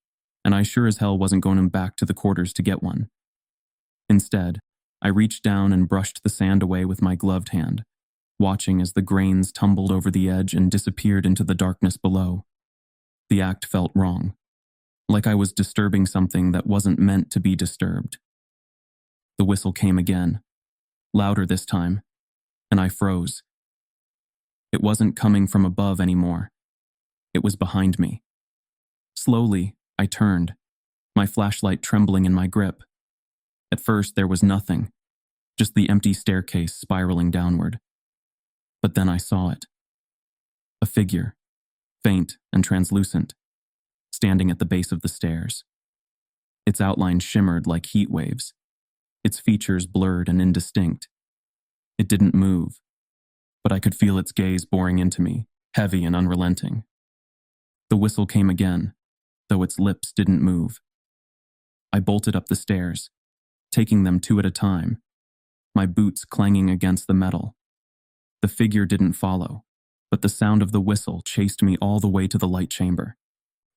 and I sure as hell wasn't going back to the quarters to get one. Instead, I reached down and brushed the sand away with my gloved hand, watching as the grains tumbled over the edge and disappeared into the darkness below. The act felt wrong, like I was disturbing something that wasn't meant to be disturbed. The whistle came again, louder this time, and I froze. It wasn't coming from above anymore. It was behind me. Slowly, I turned, my flashlight trembling in my grip. At first, there was nothing, just the empty staircase spiraling downward. But then I saw it. A figure, faint and translucent, standing at the base of the stairs. Its outline shimmered like heat waves, its features blurred and indistinct. It didn't move, but I could feel its gaze boring into me, heavy and unrelenting. The whistle came again, though its lips didn't move. I bolted up the stairs, taking them two at a time, my boots clanging against the metal. The figure didn't follow, but the sound of the whistle chased me all the way to the light chamber.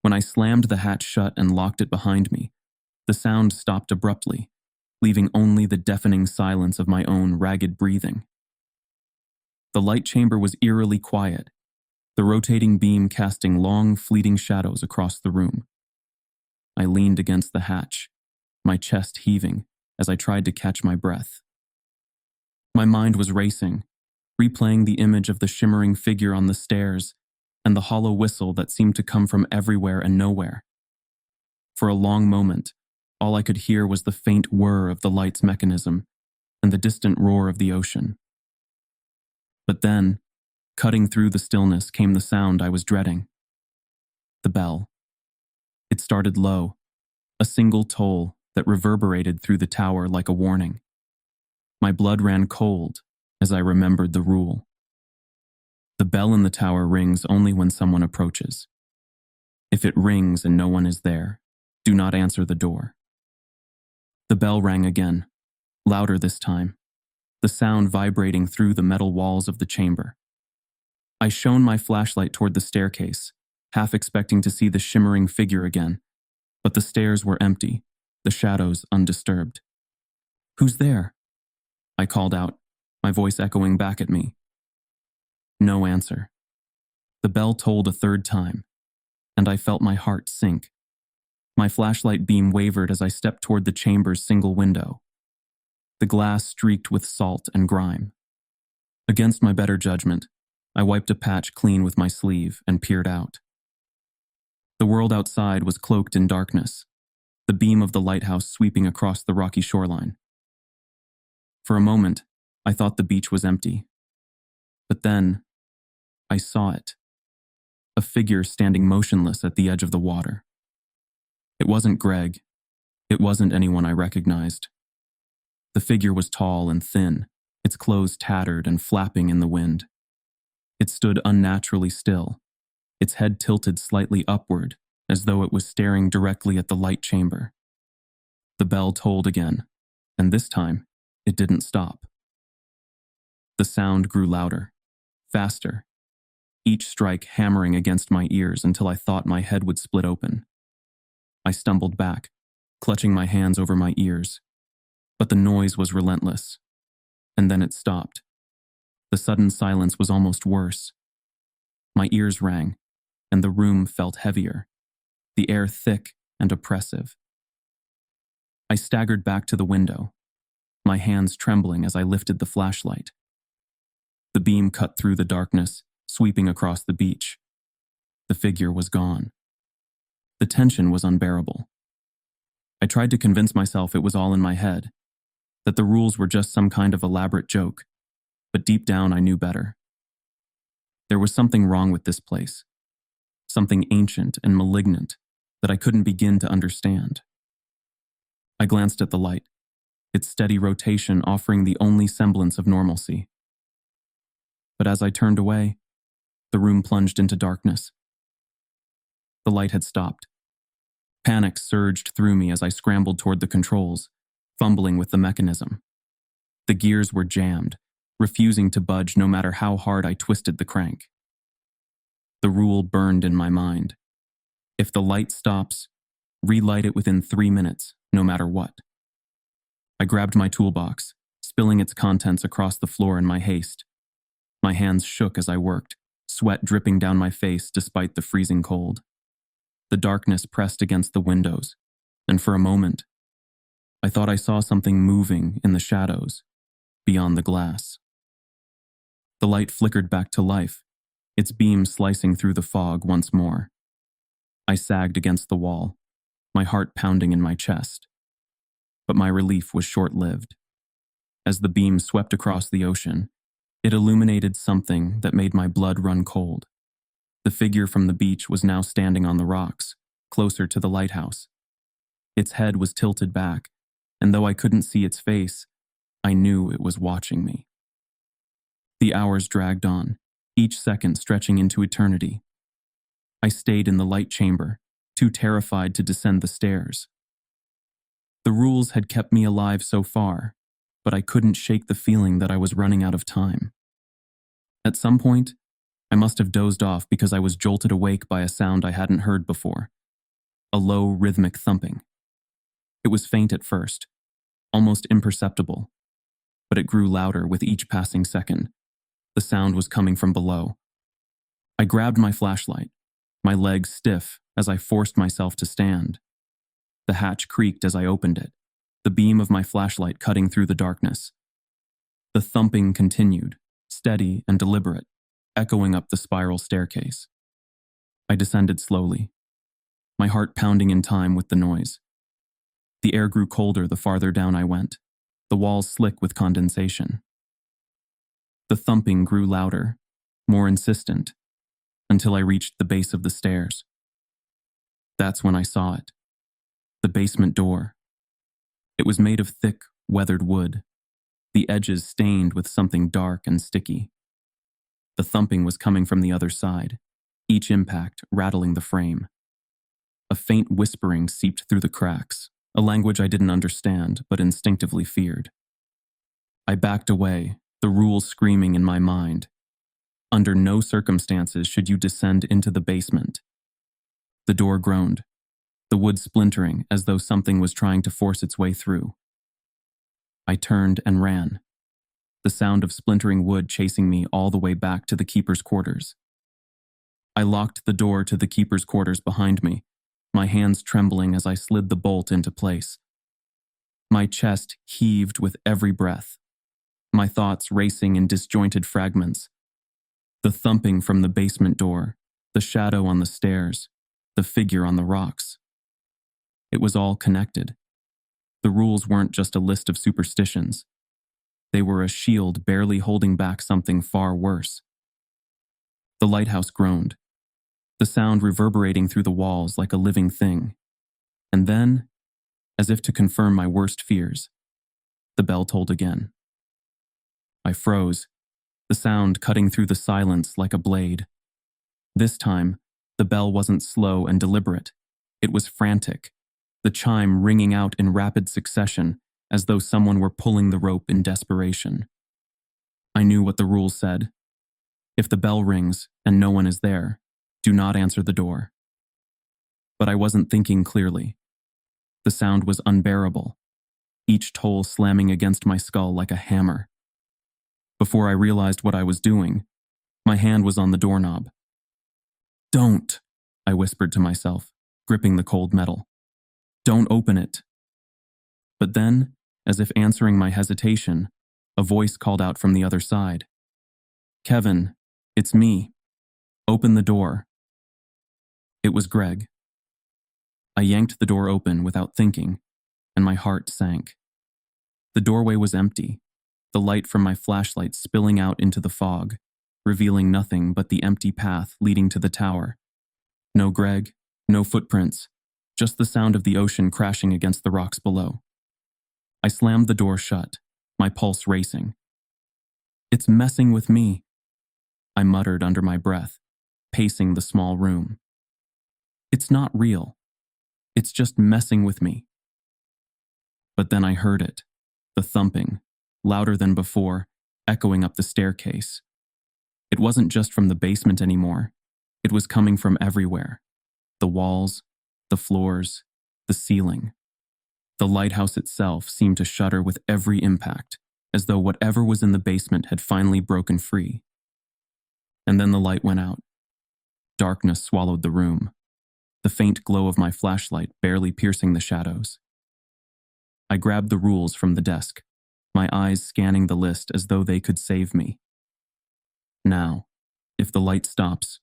When I slammed the hatch shut and locked it behind me, the sound stopped abruptly, leaving only the deafening silence of my own ragged breathing. The light chamber was eerily quiet, the rotating beam casting long, fleeting shadows across the room. I leaned against the hatch, my chest heaving as I tried to catch my breath. My mind was racing, replaying the image of the shimmering figure on the stairs and the hollow whistle that seemed to come from everywhere and nowhere. For a long moment, all I could hear was the faint whir of the light's mechanism and the distant roar of the ocean. But then, cutting through the stillness came the sound I was dreading. The bell. It started low, a single toll that reverberated through the tower like a warning. My blood ran cold as I remembered the rule. The bell in the tower rings only when someone approaches. If it rings and no one is there, do not answer the door. The bell rang again, louder this time, the sound vibrating through the metal walls of the chamber. I shone my flashlight toward the staircase, half expecting to see the shimmering figure again, but the stairs were empty, the shadows undisturbed. "Who's there?" I called out, my voice echoing back at me. No answer. The bell tolled a third time, and I felt my heart sink. My flashlight beam wavered as I stepped toward the chamber's single window. The glass streaked with salt and grime. Against my better judgment, I wiped a patch clean with my sleeve and peered out. The world outside was cloaked in darkness, the beam of the lighthouse sweeping across the rocky shoreline. For a moment, I thought the beach was empty. But then, I saw it. A figure standing motionless at the edge of the water. It wasn't Greg. It wasn't anyone I recognized. The figure was tall and thin, its clothes tattered and flapping in the wind. It stood unnaturally still, its head tilted slightly upward, as though it was staring directly at the light chamber. The bell tolled again, and this time, it didn't stop. The sound grew louder, faster, each strike hammering against my ears until I thought my head would split open. I stumbled back, clutching my hands over my ears. But the noise was relentless. And then it stopped. The sudden silence was almost worse. My ears rang, and the room felt heavier, the air thick and oppressive. I staggered back to the window, my hands trembling as I lifted the flashlight. The beam cut through the darkness, sweeping across the beach. The figure was gone. The tension was unbearable. I tried to convince myself it was all in my head, that the rules were just some kind of elaborate joke, but deep down I knew better. There was something wrong with this place, something ancient and malignant that I couldn't begin to understand. I glanced at the light, its steady rotation offering the only semblance of normalcy. But as I turned away, the room plunged into darkness. The light had stopped. Panic surged through me as I scrambled toward the controls, fumbling with the mechanism. The gears were jammed, refusing to budge no matter how hard I twisted the crank. The rule burned in my mind. If the light stops, relight it within 3 minutes, no matter what. I grabbed my toolbox, spilling its contents across the floor in my haste. My hands shook as I worked, sweat dripping down my face despite the freezing cold. The darkness pressed against the windows, and for a moment, I thought I saw something moving in the shadows, beyond the glass. The light flickered back to life, its beam slicing through the fog once more. I sagged against the wall, my heart pounding in my chest. But my relief was short-lived. As the beam swept across the ocean, it illuminated something that made my blood run cold. The figure from the beach was now standing on the rocks, closer to the lighthouse. Its head was tilted back, and though I couldn't see its face, I knew it was watching me. The hours dragged on, each second stretching into eternity. I stayed in the light chamber, too terrified to descend the stairs. The rules had kept me alive so far, but I couldn't shake the feeling that I was running out of time. At some point, I must have dozed off because I was jolted awake by a sound I hadn't heard before. A low, rhythmic thumping. It was faint at first, almost imperceptible, but it grew louder with each passing second. The sound was coming from below. I grabbed my flashlight, my legs stiff as I forced myself to stand. The hatch creaked as I opened it, the beam of my flashlight cutting through the darkness. The thumping continued, steady and deliberate, echoing up the spiral staircase. I descended slowly, my heart pounding in time with the noise. The air grew colder the farther down I went, the walls slick with condensation. The thumping grew louder, more insistent, until I reached the base of the stairs. That's when I saw it. The basement door. It was made of thick, weathered wood, the edges stained with something dark and sticky. The thumping was coming from the other side, each impact rattling the frame. A faint whispering seeped through the cracks, a language I didn't understand but instinctively feared. I backed away, the rules screaming in my mind. Under no circumstances should you descend into the basement. The door groaned, the wood splintering as though something was trying to force its way through. I turned and ran, the sound of splintering wood chasing me all the way back to the keeper's quarters. I locked the door to the keeper's quarters behind me, my hands trembling as I slid the bolt into place. My chest heaved with every breath, my thoughts racing in disjointed fragments. The thumping from the basement door, the shadow on the stairs, the figure on the rocks. It was all connected. The rules weren't just a list of superstitions. They were a shield barely holding back something far worse. The lighthouse groaned, the sound reverberating through the walls like a living thing. And then, as if to confirm my worst fears, the bell tolled again. I froze, the sound cutting through the silence like a blade. This time, the bell wasn't slow and deliberate. It was frantic, the chime ringing out in rapid succession as though someone were pulling the rope in desperation. I knew what the rules said. If the bell rings and no one is there, do not answer the door. but I wasn't thinking clearly. The sound was unbearable, each toll slamming against my skull like a hammer. Before I realized what I was doing, my hand was on the doorknob. "Don't," I whispered to myself, gripping the cold metal. "Don't open it." But then, as if answering my hesitation, a voice called out from the other side. "Kevin, it's me. Open the door." It was Greg. I yanked the door open without thinking, and my heart sank. The doorway was empty, the light from my flashlight spilling out into the fog, revealing nothing but the empty path leading to the tower. No Greg, no footprints, just the sound of the ocean crashing against the rocks below. I slammed the door shut, my pulse racing. "It's messing with me," I muttered under my breath, pacing the small room. "It's not real. It's just messing with me." But then I heard it, the thumping, louder than before, echoing up the staircase. It wasn't just from the basement anymore. It was coming from everywhere. The walls, the floors, the ceiling. The lighthouse itself seemed to shudder with every impact, as though whatever was in the basement had finally broken free. And then the light went out. Darkness swallowed the room, the faint glow of my flashlight barely piercing the shadows. I grabbed the rules from the desk, my eyes scanning the list as though they could save me. Now, if the light stops,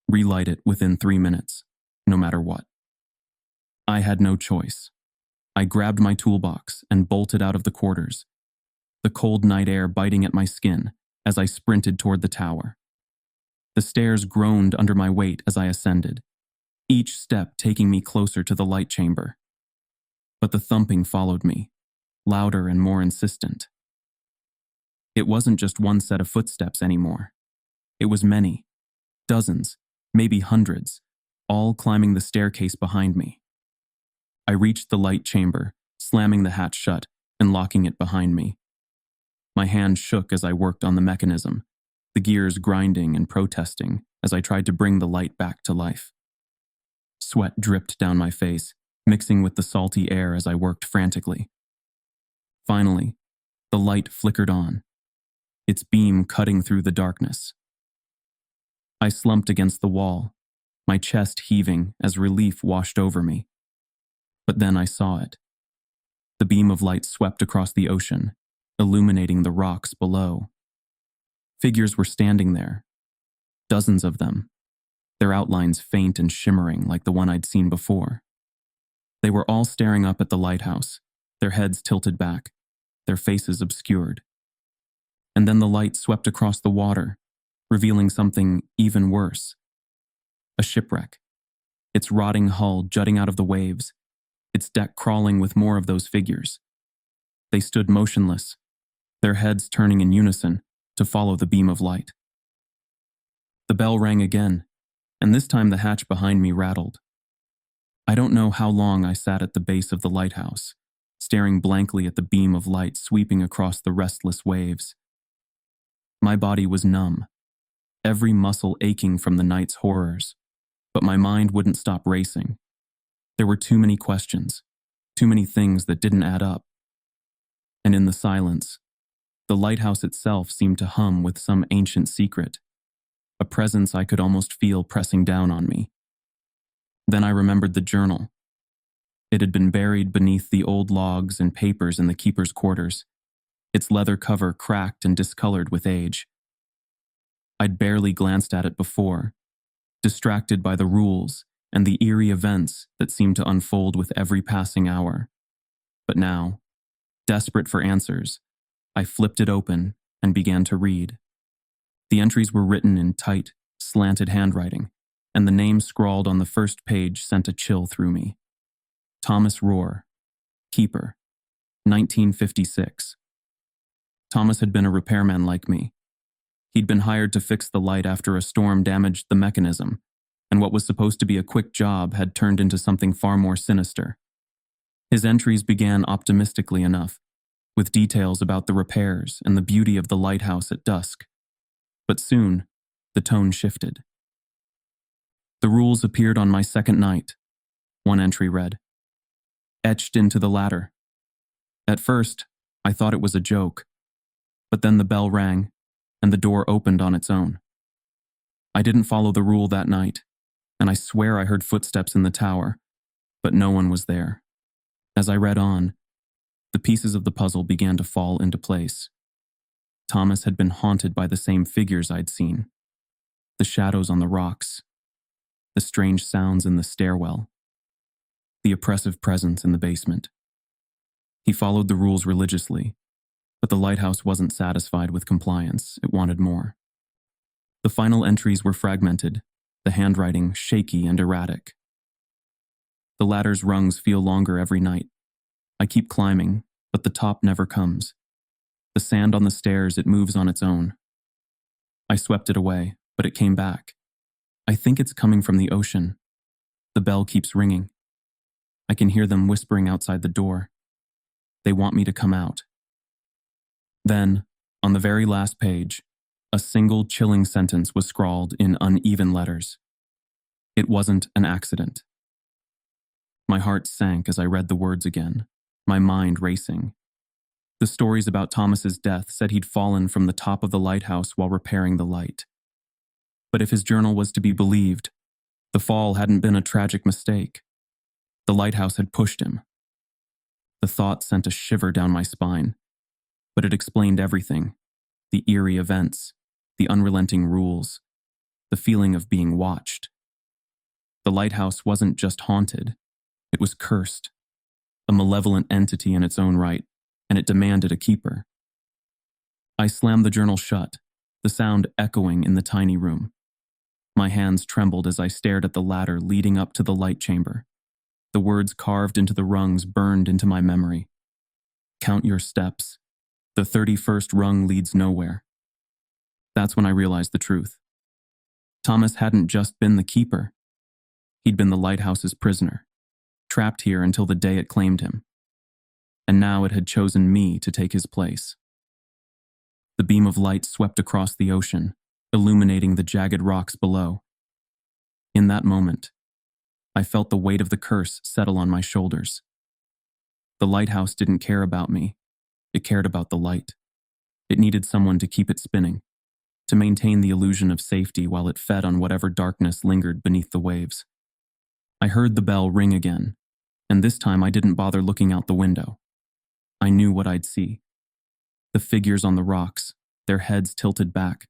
relight it within 3 minutes, no matter what. I had no choice. I grabbed my toolbox and bolted out of the quarters, the cold night air biting at my skin as I sprinted toward the tower. The stairs groaned under my weight as I ascended, each step taking me closer to the light chamber. But the thumping followed me, louder and more insistent. It wasn't just one set of footsteps anymore. It was many, dozens, maybe hundreds, all climbing the staircase behind me. I reached the light chamber, slamming the hatch shut and locking it behind me. My hand shook as I worked on the mechanism, the gears grinding and protesting as I tried to bring the light back to life. Sweat dripped down my face, mixing with the salty air as I worked frantically. Finally, the light flickered on, its beam cutting through the darkness. I slumped against the wall, my chest heaving as relief washed over me. But then I saw it. The beam of light swept across the ocean, illuminating the rocks below. Figures were standing there, dozens of them, their outlines faint and shimmering like the one I'd seen before. They were all staring up at the lighthouse, their heads tilted back, their faces obscured. And then the light swept across the water, revealing something even worse. A shipwreck, its rotting hull jutting out of the waves, its deck crawling with more of those figures. They stood motionless, their heads turning in unison to follow the beam of light. The bell rang again, and this time the hatch behind me rattled. I don't know how long I sat at the base of the lighthouse, staring blankly at the beam of light sweeping across the restless waves. My body was numb, every muscle aching from the night's horrors, but my mind wouldn't stop racing. There were too many questions, too many things that didn't add up. And in the silence, the lighthouse itself seemed to hum with some ancient secret, a presence I could almost feel pressing down on me. Then I remembered the journal. It had been buried beneath the old logs and papers in the keeper's quarters, its leather cover cracked and discolored with age. I'd barely glanced at it before, distracted by the rules and the eerie events that seemed to unfold with every passing hour. But now, desperate for answers, I flipped it open and began to read. The entries were written in tight, slanted handwriting, and the name scrawled on the first page sent a chill through me. Thomas Rohr, Keeper, 1956. Thomas had been a repairman like me. He'd been hired to fix the light after a storm damaged the mechanism, and what was supposed to be a quick job had turned into something far more sinister. His entries began optimistically enough, with details about the repairs and the beauty of the lighthouse at dusk. But soon, the tone shifted. The rules appeared on my second night, One entry read, "Etched into the ladder." At first, I thought it was a joke, but then the bell rang and the door opened on its own. I didn't follow the rule that night, and I swear I heard footsteps in the tower, but no one was there. As I read on, the pieces of the puzzle began to fall into place. Thomas had been haunted by the same figures I'd seen. The shadows on the rocks, the strange sounds in the stairwell, the oppressive presence in the basement. He followed the rules religiously, but the lighthouse wasn't satisfied with compliance. It wanted more. The final entries were fragmented, the handwriting shaky and erratic. The ladder's rungs feel longer every night. I keep climbing, but the top never comes. The sand on the stairs, it moves on its own. I swept it away, but it came back. I think it's coming from the ocean. The bell keeps ringing. I can hear them whispering outside the door. They want me to come out. Then, on the very last page, a single chilling sentence was scrawled in uneven letters. It wasn't an accident. My heart sank as I read the words again, my mind racing. The stories about Thomas's death said he'd fallen from the top of the lighthouse while repairing the light. But if his journal was to be believed, the fall hadn't been a tragic mistake. The lighthouse had pushed him. The thought sent a shiver down my spine, but it explained everything: the eerie events, the unrelenting rules, the feeling of being watched. The lighthouse wasn't just haunted, it was cursed, a malevolent entity in its own right, and it demanded a keeper. I slammed the journal shut, the sound echoing in the tiny room. My hands trembled as I stared at the ladder leading up to the light chamber. The words carved into the rungs burned into my memory. Count your steps. The 31st rung leads nowhere. That's when I realized the truth. Thomas hadn't just been the keeper. He'd been the lighthouse's prisoner, trapped here until the day it claimed him. And now it had chosen me to take his place. The beam of light swept across the ocean, illuminating the jagged rocks below. In that moment, I felt the weight of the curse settle on my shoulders. The lighthouse didn't care about me. It cared about the light. It needed someone to keep it spinning, to maintain the illusion of safety while it fed on whatever darkness lingered beneath the waves. I heard the bell ring again, and this time I didn't bother looking out the window. I knew what I'd see. The figures on the rocks, their heads tilted back,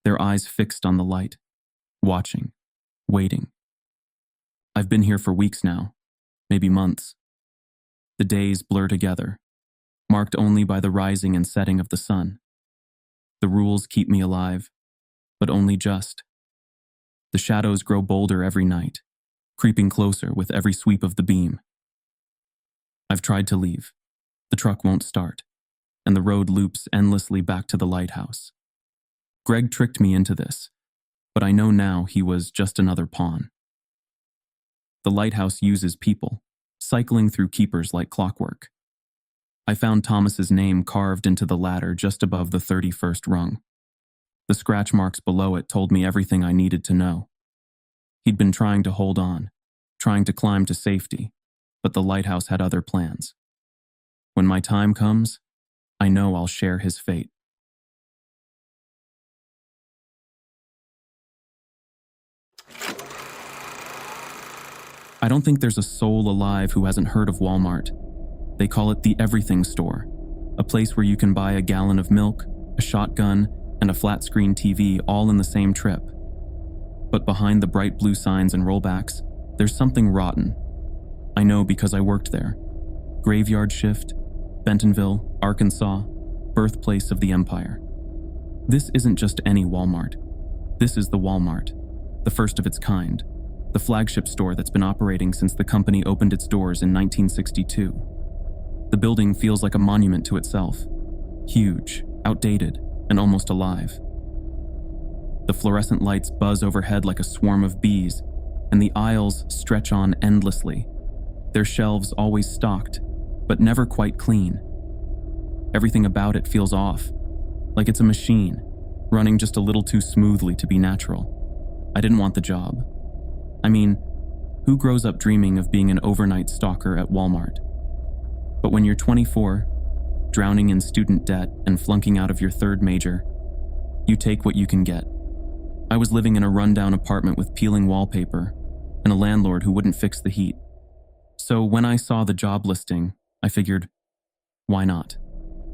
their eyes fixed on the light, watching, waiting. I've been here for weeks now, maybe months. The days blur together, marked only by the rising and setting of the sun. The rules keep me alive, but only just. The shadows grow bolder every night, creeping closer with every sweep of the beam. I've tried to leave. The truck won't start, and the road loops endlessly back to the lighthouse. Greg tricked me into this, but I know now he was just another pawn. The lighthouse uses people, cycling through keepers like clockwork. I found Thomas's name carved into the ladder just above the 31st rung. The scratch marks below it told me everything I needed to know. He'd been trying to hold on, trying to climb to safety, but the lighthouse had other plans. When my time comes, I know I'll share his fate. I don't think there's a soul alive who hasn't heard of Walmart. They call it the everything store, a place where you can buy a gallon of milk, a shotgun, and a flat-screen TV all in the same trip. But behind the bright blue signs and rollbacks, there's something rotten. I know because I worked there. Graveyard shift, Bentonville, Arkansas, birthplace of the empire. This isn't just any Walmart. This is the Walmart, the first of its kind, the flagship store that's been operating since the company opened its doors in 1962. The building feels like a monument to itself, huge, outdated, and almost alive. The fluorescent lights buzz overhead like a swarm of bees, and the aisles stretch on endlessly, their shelves always stocked, but never quite clean. Everything about it feels off, like it's a machine, running just a little too smoothly to be natural. I didn't want the job. I mean, Who grows up dreaming of being an overnight stalker at Walmart? But when you're 24, drowning in student debt and flunking out of your third major, you take what you can get. I was living in a rundown apartment with peeling wallpaper and a landlord who wouldn't fix the heat. So when I saw the job listing, I figured, why not?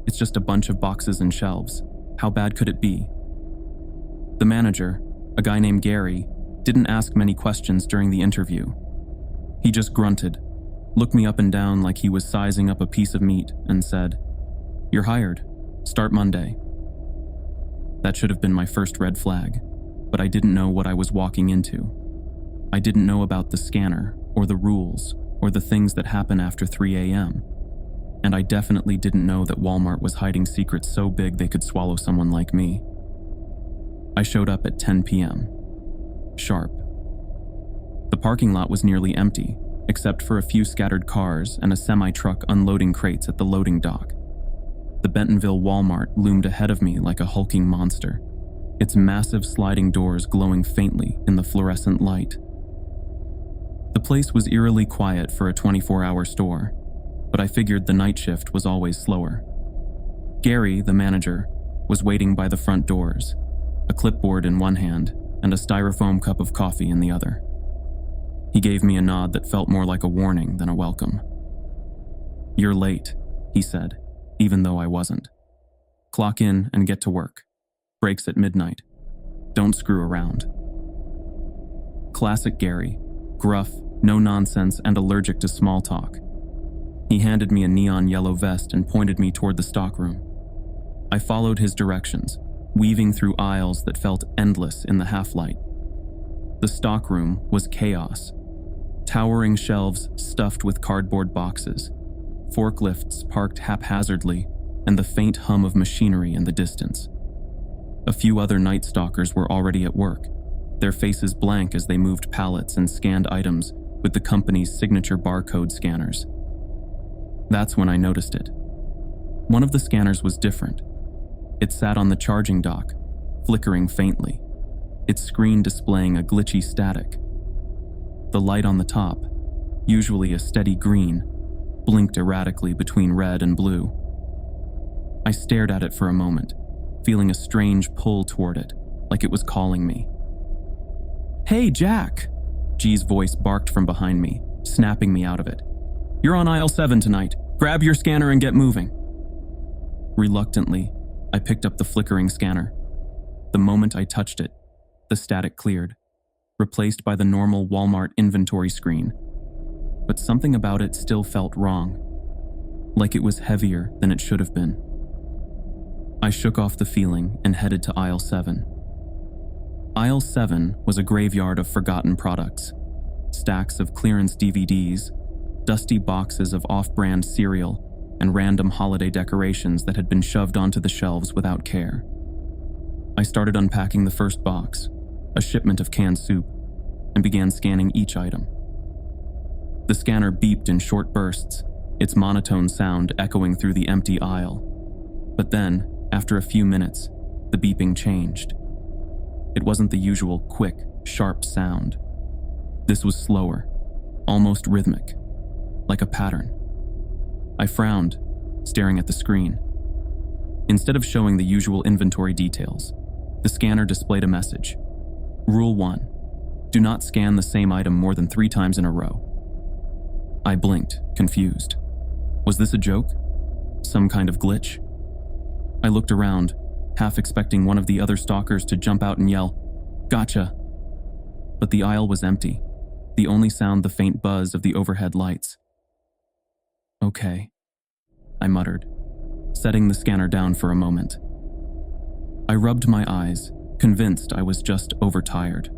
It's just a bunch of boxes and shelves. How bad could it be? The manager, a guy named Gary, didn't ask many questions during the interview. He just grunted, looked me up and down like he was sizing up a piece of meat, and said, "You're hired. Start Monday." That should have been my first red flag, but I didn't know what I was walking into. I didn't know about the scanner, or the rules, or the things that happen after 3 a.m. And I definitely didn't know that Walmart was hiding secrets so big they could swallow someone like me. I showed up at 10 p.m. Sharp. The parking lot was nearly empty, except for a few scattered cars and a semi-truck unloading crates at the loading dock. The Bentonville Walmart loomed ahead of me like a hulking monster, its massive sliding doors glowing faintly in the fluorescent light. The place was eerily quiet for a 24-hour store, but I figured the night shift was always slower. Gary, the manager, was waiting by the front doors, a clipboard in one hand and a styrofoam cup of coffee in the other. He gave me a nod that felt more like a warning than a welcome. "You're late," he said, even though I wasn't. "Clock in and get to work. Breaks at midnight. Don't screw around." Classic Gary, gruff, no nonsense, and allergic to small talk. He handed me a neon yellow vest and pointed me toward the stockroom. I followed his directions, weaving through aisles that felt endless in the half-light. The stockroom was chaos. Towering shelves stuffed with cardboard boxes, forklifts parked haphazardly, and the faint hum of machinery in the distance. A few other night stalkers were already at work, their faces blank as they moved pallets and scanned items with the company's signature barcode scanners. That's when I noticed it. One of the scanners was different. It sat on the charging dock, flickering faintly, its screen displaying a glitchy static. The light on the top, usually a steady green, blinked erratically between red and blue. I stared at it for a moment, feeling a strange pull toward it, like it was calling me. "Hey, Jack!" G's voice barked from behind me, snapping me out of it. "You're on aisle 7 tonight. Grab your scanner and get moving." Reluctantly, I picked up the flickering scanner. The moment I touched it, the static cleared, replaced by the normal Walmart inventory screen. But something about it still felt wrong, like it was heavier than it should have been. I shook off the feeling and headed to aisle 7. Aisle 7 was a graveyard of forgotten products. Stacks of clearance DVDs, dusty boxes of off-brand cereal, and random holiday decorations that had been shoved onto the shelves without care. I started unpacking the first box, a shipment of canned soup, and began scanning each item. The scanner beeped in short bursts, its monotone sound echoing through the empty aisle. But then, after a few minutes, the beeping changed. It wasn't the usual quick, sharp sound. This was slower, almost rhythmic, like a pattern. I frowned, staring at the screen. Instead of showing the usual inventory details, the scanner displayed a message. Rule 1. Do not scan the same item more than 3 times in a row. I blinked, confused. Was this a joke? Some kind of glitch? I looked around, half expecting one of the other stalkers to jump out and yell, "Gotcha!" But the aisle was empty, the only sound the faint buzz of the overhead lights. "Okay," I muttered, setting the scanner down for a moment. I rubbed my eyes, convinced I was just overtired.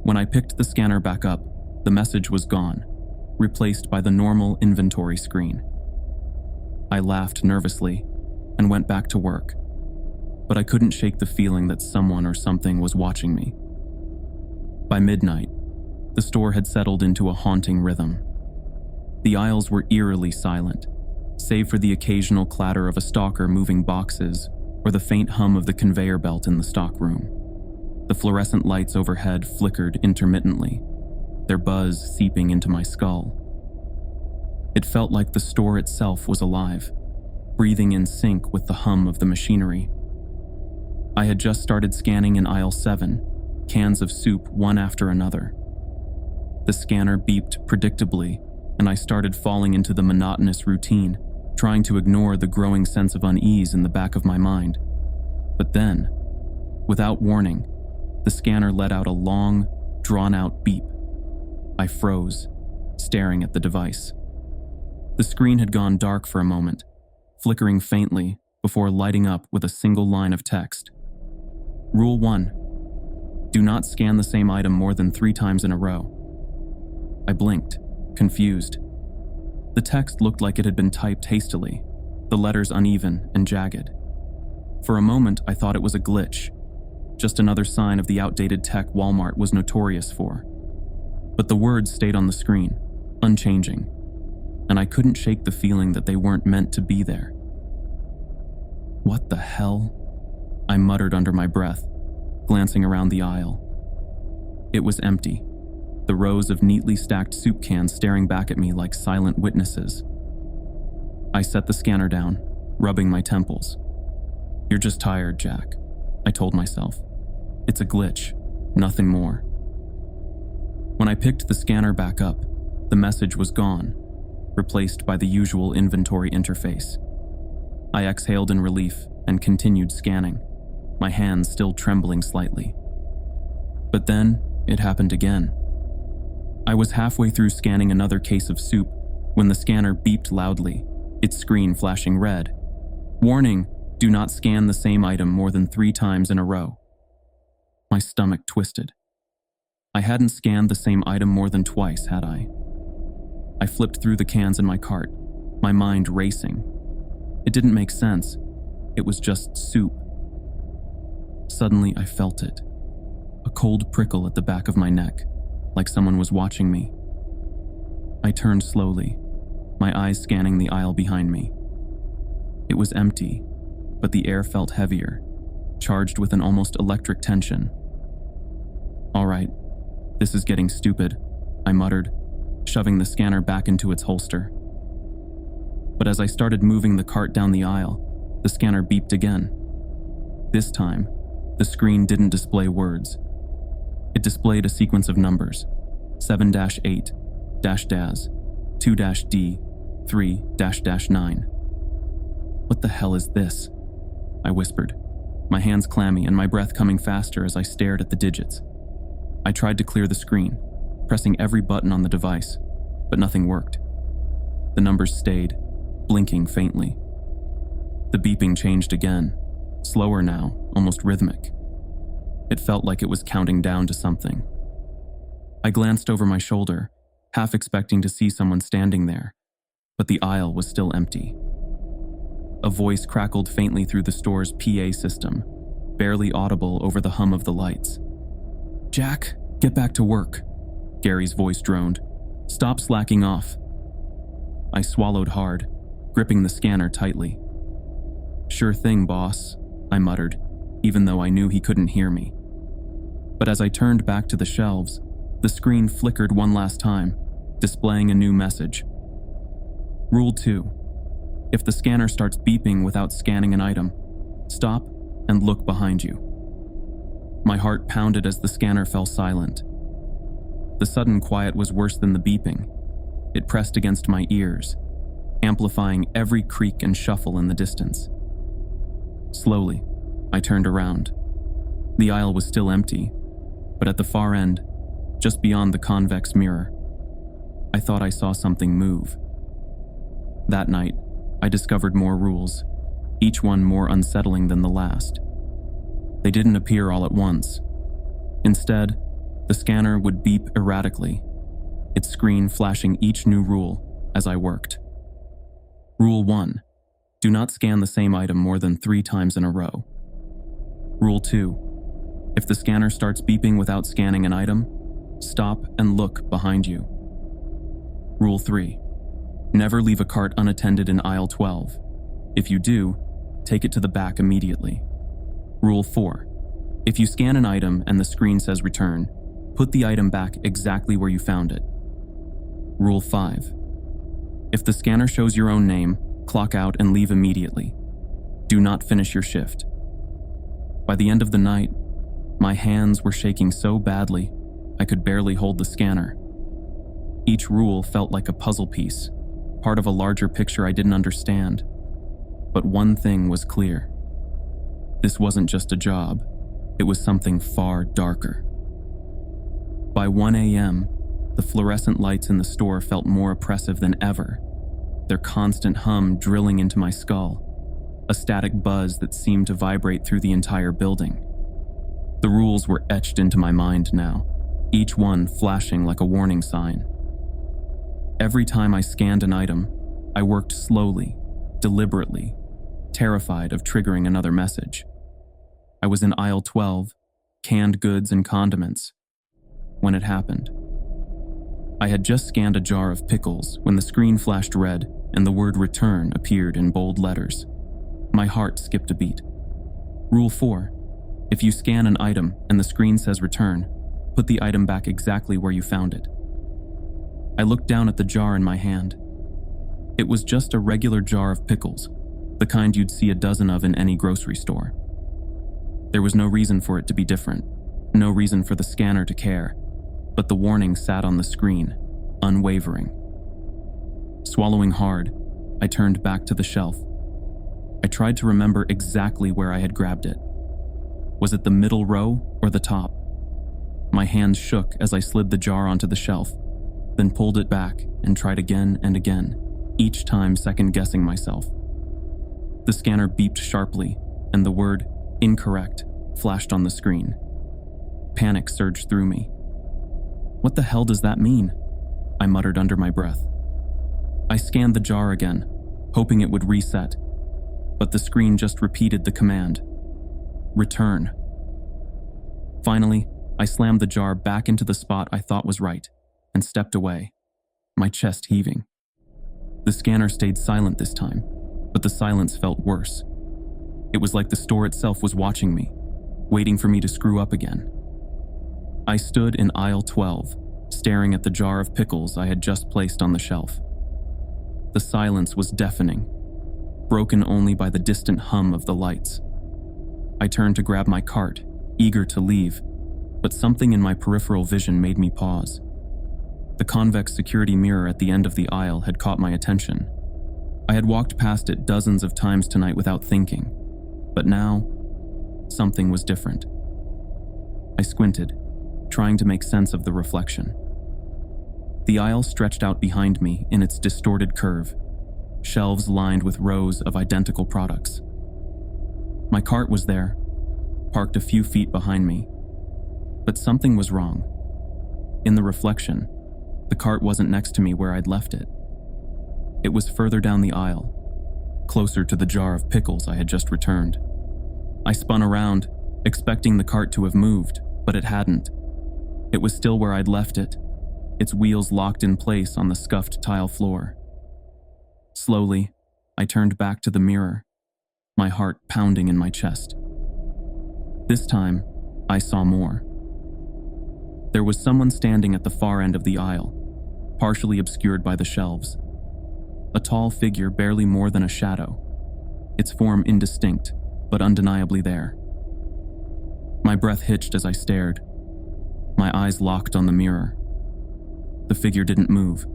When I picked the scanner back up, the message was gone, replaced by the normal inventory screen. I laughed nervously and went back to work, but I couldn't shake the feeling that someone or something was watching me. By midnight, the store had settled into a haunting rhythm. The aisles were eerily silent, save for the occasional clatter of a stalker moving boxes or the faint hum of the conveyor belt in the stockroom. The fluorescent lights overhead flickered intermittently, their buzz seeping into my skull. It felt like the store itself was alive, breathing in sync with the hum of the machinery. I had just started scanning in aisle 7, cans of soup one after another. The scanner beeped predictably, and I started falling into the monotonous routine, trying to ignore the growing sense of unease in the back of my mind. But then, without warning, the scanner let out a long, drawn-out beep. I froze, staring at the device. The screen had gone dark for a moment, flickering faintly before lighting up with a single line of text. Rule 1. Do not scan the same item more than 3 times in a row. I blinked, confused. The text looked like it had been typed hastily, the letters uneven and jagged. For a moment, I thought it was a glitch, just another sign of the outdated tech Walmart was notorious for. But the words stayed on the screen, unchanging, and I couldn't shake the feeling that they weren't meant to be there. What the hell? I muttered under my breath, glancing around the aisle. It was empty, the rows of neatly stacked soup cans staring back at me like silent witnesses. I set the scanner down, rubbing my temples. You're just tired, Jack, I told myself. It's a glitch, nothing more. When I picked the scanner back up, the message was gone, replaced by the usual inventory interface. I exhaled in relief and continued scanning, my hands still trembling slightly. But then, it happened again. I was halfway through scanning another case of soup when the scanner beeped loudly, its screen flashing red. Warning, do not scan the same item more than 3 times in a row. My stomach twisted. I hadn't scanned the same item more than twice, had I? I flipped through the cans in my cart, my mind racing. It didn't make sense. It was just soup. Suddenly, I felt it. A cold prickle at the back of my neck, like someone was watching me. I turned slowly, my eyes scanning the aisle behind me. It was empty, but the air felt heavier, charged with an almost electric tension. All right, this is getting stupid, I muttered, shoving the scanner back into its holster. But as I started moving the cart down the aisle, the scanner beeped again. This time, the screen didn't display words. It displayed a sequence of numbers, 7-8, -DAS, 2-D, 3-9. What the hell is this? I whispered, my hands clammy and my breath coming faster as I stared at the digits. I tried to clear the screen, pressing every button on the device, but nothing worked. The numbers stayed, blinking faintly. The beeping changed again, slower now, almost rhythmic. It felt like it was counting down to something. I glanced over my shoulder, half expecting to see someone standing there, but the aisle was still empty. A voice crackled faintly through the store's PA system, barely audible over the hum of the lights. Jack, get back to work, Gary's voice droned. Stop slacking off. I swallowed hard, gripping the scanner tightly. Sure thing, boss, I muttered, even though I knew he couldn't hear me. But as I turned back to the shelves, the screen flickered one last time, displaying a new message. Rule 2. If the scanner starts beeping without scanning an item, stop and look behind you. My heart pounded as the scanner fell silent. The sudden quiet was worse than the beeping. It pressed against my ears, amplifying every creak and shuffle in the distance. Slowly, I turned around. The aisle was still empty, but at the far end, just beyond the convex mirror, I thought I saw something move. That night, I discovered more rules, each one more unsettling than the last. They didn't appear all at once. Instead, the scanner would beep erratically, its screen flashing each new rule as I worked. Rule 1. Do not scan the same item more than 3 times in a row. Rule 2. If the scanner starts beeping without scanning an item, stop and look behind you. Rule 3. Never leave a cart unattended in aisle 12. If you do, take it to the back immediately. Rule 4. If you scan an item and the screen says return, Put the item back exactly where you found it. Rule 5. If the scanner shows your own name, clock out and leave immediately. Do not finish your shift. By the end of the night, my hands were shaking so badly I could barely hold the scanner. Each rule felt like a puzzle piece, part of a larger picture I didn't understand. But one thing was clear. This wasn't just a job, it was something far darker. By 1 a.m., the fluorescent lights in the store felt more oppressive than ever, their constant hum drilling into my skull, a static buzz that seemed to vibrate through the entire building. The rules were etched into my mind now, each one flashing like a warning sign. Every time I scanned an item, I worked slowly, deliberately, terrified of triggering another message. I was in aisle 12, canned goods and condiments, when it happened. I had just scanned a jar of pickles when the screen flashed red and the word return appeared in bold letters. My heart skipped a beat. Rule 4. If you scan an item and the screen says return, put the item back exactly where you found it. I looked down at the jar in my hand. It was just a regular jar of pickles, the kind you'd see a dozen of in any grocery store. There was no reason for it to be different, no reason for the scanner to care, but the warning sat on the screen, unwavering. Swallowing hard, I turned back to the shelf. I tried to remember exactly where I had grabbed it. Was it the middle row or the top? My hands shook as I slid the jar onto the shelf, then pulled it back and tried again and again, each time second-guessing myself. The scanner beeped sharply, and the word incorrect flashed on the screen. Panic surged through me. What the hell does that mean? I muttered under my breath. I scanned the jar again, hoping it would reset, but the screen just repeated the command. Return. Finally, I slammed the jar back into the spot I thought was right and stepped away, my chest heaving. The scanner stayed silent this time, but the silence felt worse. It was like the store itself was watching me, waiting for me to screw up again. I stood in aisle 12, staring at the jar of pickles I had just placed on the shelf. The silence was deafening, broken only by the distant hum of the lights. I turned to grab my cart, eager to leave, but something in my peripheral vision made me pause. The convex security mirror at the end of the aisle had caught my attention. I had walked past it dozens of times tonight without thinking, but now, something was different. I squinted, trying to make sense of the reflection. The aisle stretched out behind me in its distorted curve, shelves lined with rows of identical products. My cart was there, parked a few feet behind me, but something was wrong. In the reflection, the cart wasn't next to me where I'd left it. It was further down the aisle, closer to the jar of pickles I had just returned. I spun around, expecting the cart to have moved, but it hadn't. It was still where I'd left it, its wheels locked in place on the scuffed tile floor. Slowly, I turned back to the mirror, my heart pounding in my chest. This time, I saw more. There was someone standing at the far end of the aisle, partially obscured by the shelves. A tall figure barely more than a shadow, its form indistinct, but undeniably there. My breath hitched as I stared, my eyes locked on the mirror. The figure didn't move,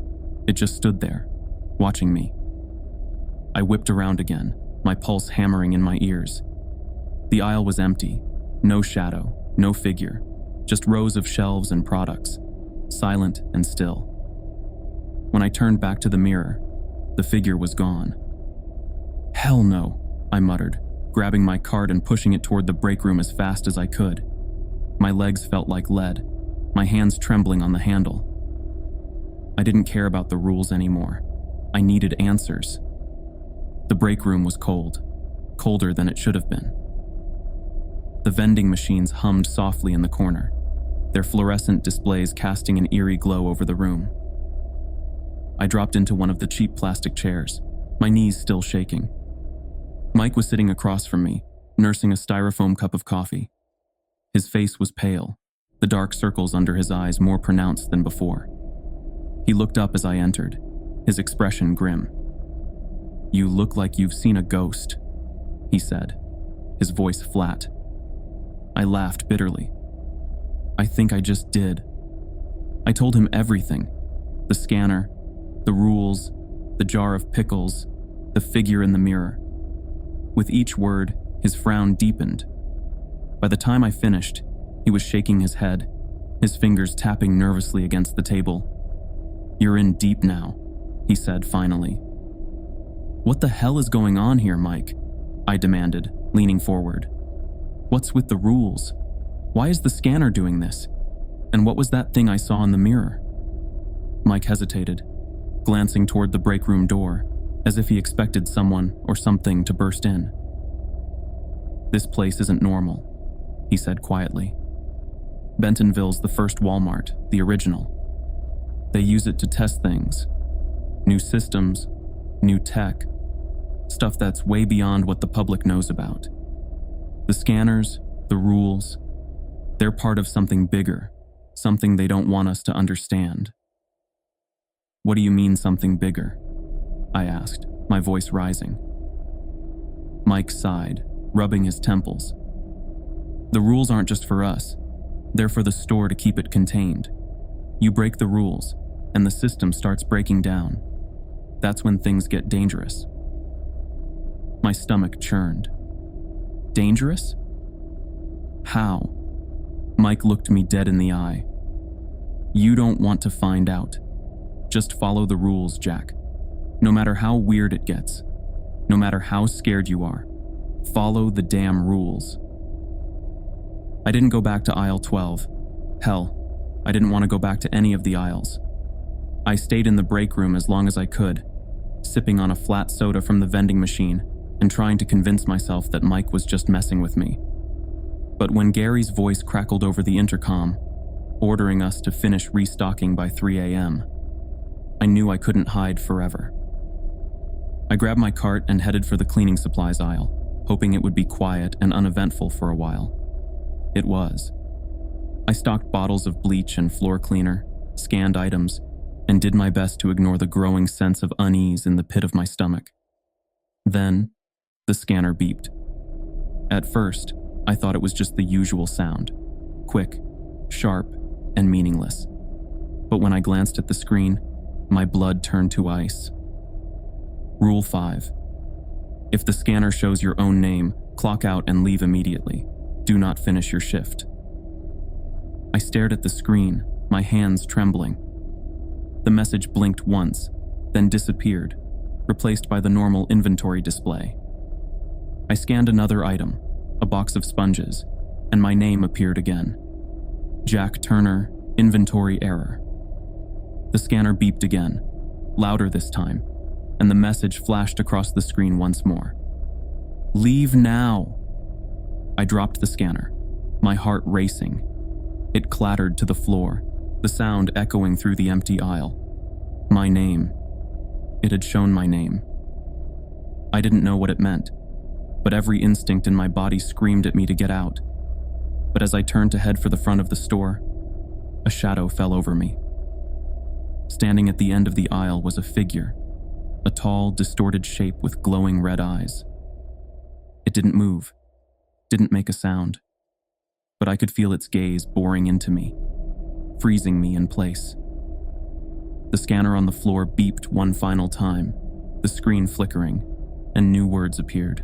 it just stood there, watching me. I whipped around again, my pulse hammering in my ears. The aisle was empty, no shadow, no figure, just rows of shelves and products, silent and still. When I turned back to the mirror, the figure was gone. Hell no, I muttered, grabbing my cart and pushing it toward the break room as fast as I could. My legs felt like lead, my hands trembling on the handle. I didn't care about the rules anymore. I needed answers. The break room was cold, colder than it should have been. The vending machines hummed softly in the corner, their fluorescent displays casting an eerie glow over the room. I dropped into one of the cheap plastic chairs, my knees still shaking. Mike was sitting across from me, nursing a styrofoam cup of coffee. His face was pale, the dark circles under his eyes more pronounced than before. He looked up as I entered, his expression grim. "You look like you've seen a ghost," he said, his voice flat. I laughed bitterly. I think I just did. I told him everything: the scanner, the rules, the jar of pickles, the figure in the mirror. With each word, his frown deepened. By the time I finished, he was shaking his head, his fingers tapping nervously against the table. "You're in deep now," he said finally. "What the hell is going on here, Mike?" I demanded, leaning forward. "What's with the rules? Why is the scanner doing this? And what was that thing I saw in the mirror?" Mike hesitated, glancing toward the break room door, as if he expected someone or something to burst in. "This place isn't normal," he said quietly. "Bentonville's the first Walmart, the original. They use it to test things. New systems, new tech, stuff that's way beyond what the public knows about. The scanners, the rules, they're part of something bigger, something they don't want us to understand." "What do you mean, something bigger?" I asked, my voice rising. Mike sighed, rubbing his temples. "The rules aren't just for us. They're for the store to keep it contained. You break the rules, and the system starts breaking down. That's when things get dangerous." My stomach churned. "Dangerous? How?" Mike looked me dead in the eye. "You don't want to find out. Just follow the rules, Jack. No matter how weird it gets, no matter how scared you are, follow the damn rules." I didn't go back to aisle 12. Hell, I didn't want to go back to any of the aisles. I stayed in the break room as long as I could, sipping on a flat soda from the vending machine and trying to convince myself that Mike was just messing with me. But when Gary's voice crackled over the intercom, ordering us to finish restocking by 3 a.m., I knew I couldn't hide forever. I grabbed my cart and headed for the cleaning supplies aisle, hoping it would be quiet and uneventful for a while. It was. I stocked bottles of bleach and floor cleaner, scanned items, and did my best to ignore the growing sense of unease in the pit of my stomach. Then, the scanner beeped. At first, I thought it was just the usual sound, quick, sharp, and meaningless. But when I glanced at the screen, my blood turned to ice. Rule 5. If the scanner shows your own name, clock out and leave immediately. Do not finish your shift. I stared at the screen, my hands trembling. The message blinked once, then disappeared, replaced by the normal inventory display. I scanned another item, a box of sponges, and my name appeared again. Jack Turner, inventory error. The scanner beeped again, louder this time, and the message flashed across the screen once more. "Leave now." I dropped the scanner, my heart racing. It clattered to the floor, the sound echoing through the empty aisle. My name. It had shown my name. I didn't know what it meant, but every instinct in my body screamed at me to get out. But as I turned to head for the front of the store, a shadow fell over me. Standing at the end of the aisle was a figure, a tall, distorted shape with glowing red eyes. It didn't move, didn't make a sound, but I could feel its gaze boring into me, freezing me in place. The scanner on the floor beeped one final time, the screen flickering, and new words appeared,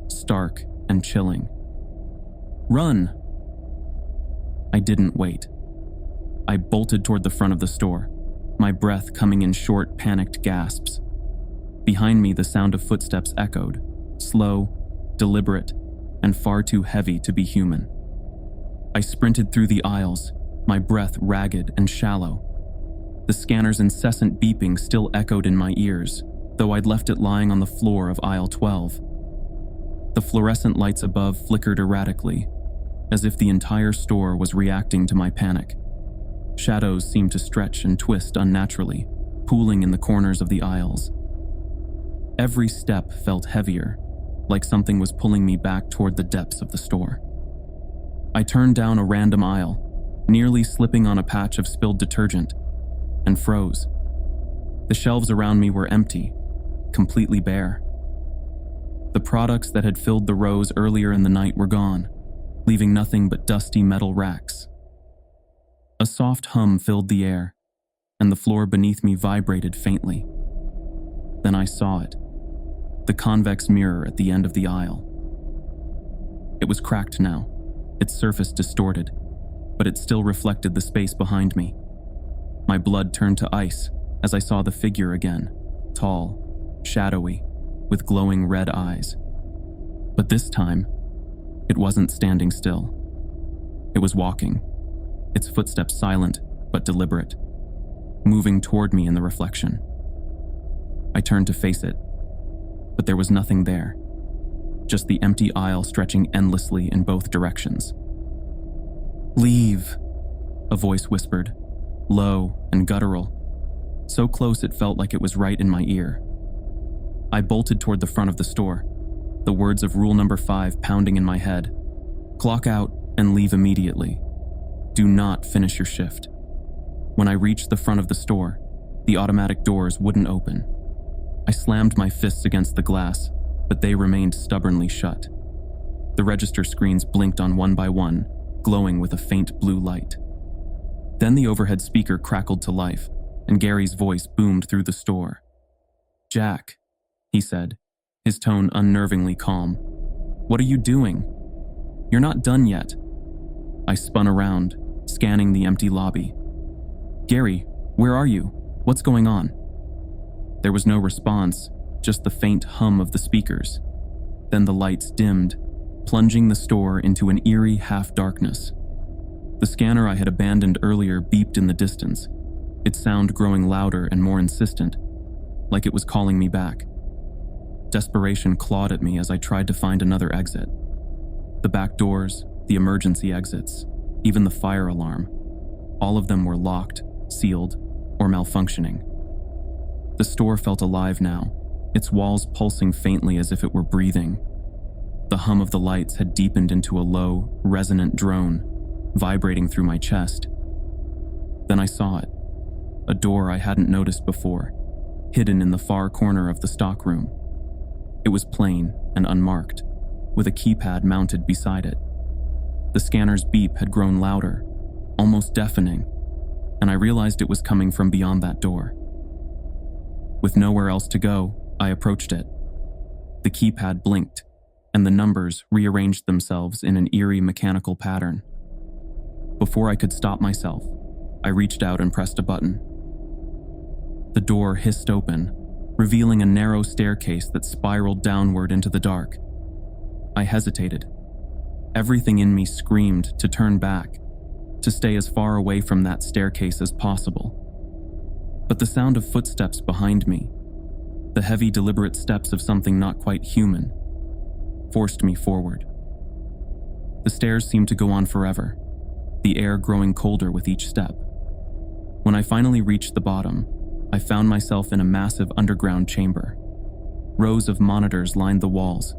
stark and chilling. "Run!" I didn't wait. I bolted toward the front of the store, my breath coming in short, panicked gasps. Behind me, the sound of footsteps echoed, slow, deliberate, and far too heavy to be human. I sprinted through the aisles, my breath ragged and shallow. The scanner's incessant beeping still echoed in my ears, though I'd left it lying on the floor of aisle 12. The fluorescent lights above flickered erratically, as if the entire store was reacting to my panic. Shadows seemed to stretch and twist unnaturally, pooling in the corners of the aisles. Every step felt heavier, like something was pulling me back toward the depths of the store. I turned down a random aisle, nearly slipping on a patch of spilled detergent, and froze. The shelves around me were empty, completely bare. The products that had filled the rows earlier in the night were gone, leaving nothing but dusty metal racks. A soft hum filled the air, and the floor beneath me vibrated faintly. Then I saw it, the convex mirror at the end of the aisle. It was cracked now, its surface distorted, but it still reflected the space behind me. My blood turned to ice as I saw the figure again, tall, shadowy, with glowing red eyes. But this time, it wasn't standing still. It was walking, its footsteps silent but deliberate, moving toward me in the reflection. I turned to face it, but there was nothing there, just the empty aisle stretching endlessly in both directions. "Leave," a voice whispered, low and guttural, so close it felt like it was right in my ear. I bolted toward the front of the store, the words of rule number 5 pounding in my head. Clock out and leave immediately. Do not finish your shift. When I reached the front of the store, the automatic doors wouldn't open. I slammed my fists against the glass, but they remained stubbornly shut. The register screens blinked on one by one, glowing with a faint blue light. Then the overhead speaker crackled to life, and Gary's voice boomed through the store. "Jack," he said, his tone unnervingly calm. "What are you doing? You're not done yet." I spun around, scanning the empty lobby. "Gary, where are you? What's going on?" There was no response, just the faint hum of the speakers. Then the lights dimmed, plunging the store into an eerie half-darkness. The scanner I had abandoned earlier beeped in the distance, its sound growing louder and more insistent, like it was calling me back. Desperation clawed at me as I tried to find another exit. The back doors, the emergency exits, even the fire alarm, all of them were locked, sealed, or malfunctioning. The store felt alive now, its walls pulsing faintly as if it were breathing. The hum of the lights had deepened into a low, resonant drone, vibrating through my chest. Then I saw it, a door I hadn't noticed before, hidden in the far corner of the stockroom. It was plain and unmarked, with a keypad mounted beside it. The scanner's beep had grown louder, almost deafening, and I realized it was coming from beyond that door. With nowhere else to go, I approached it. The keypad blinked, and the numbers rearranged themselves in an eerie mechanical pattern. Before I could stop myself, I reached out and pressed a button. The door hissed open, revealing a narrow staircase that spiraled downward into the dark. I hesitated. Everything in me screamed to turn back, to stay as far away from that staircase as possible. But the sound of footsteps behind me, the heavy, deliberate steps of something not quite human, forced me forward. The stairs seemed to go on forever, the air growing colder with each step. When I finally reached the bottom, I found myself in a massive underground chamber. Rows of monitors lined the walls,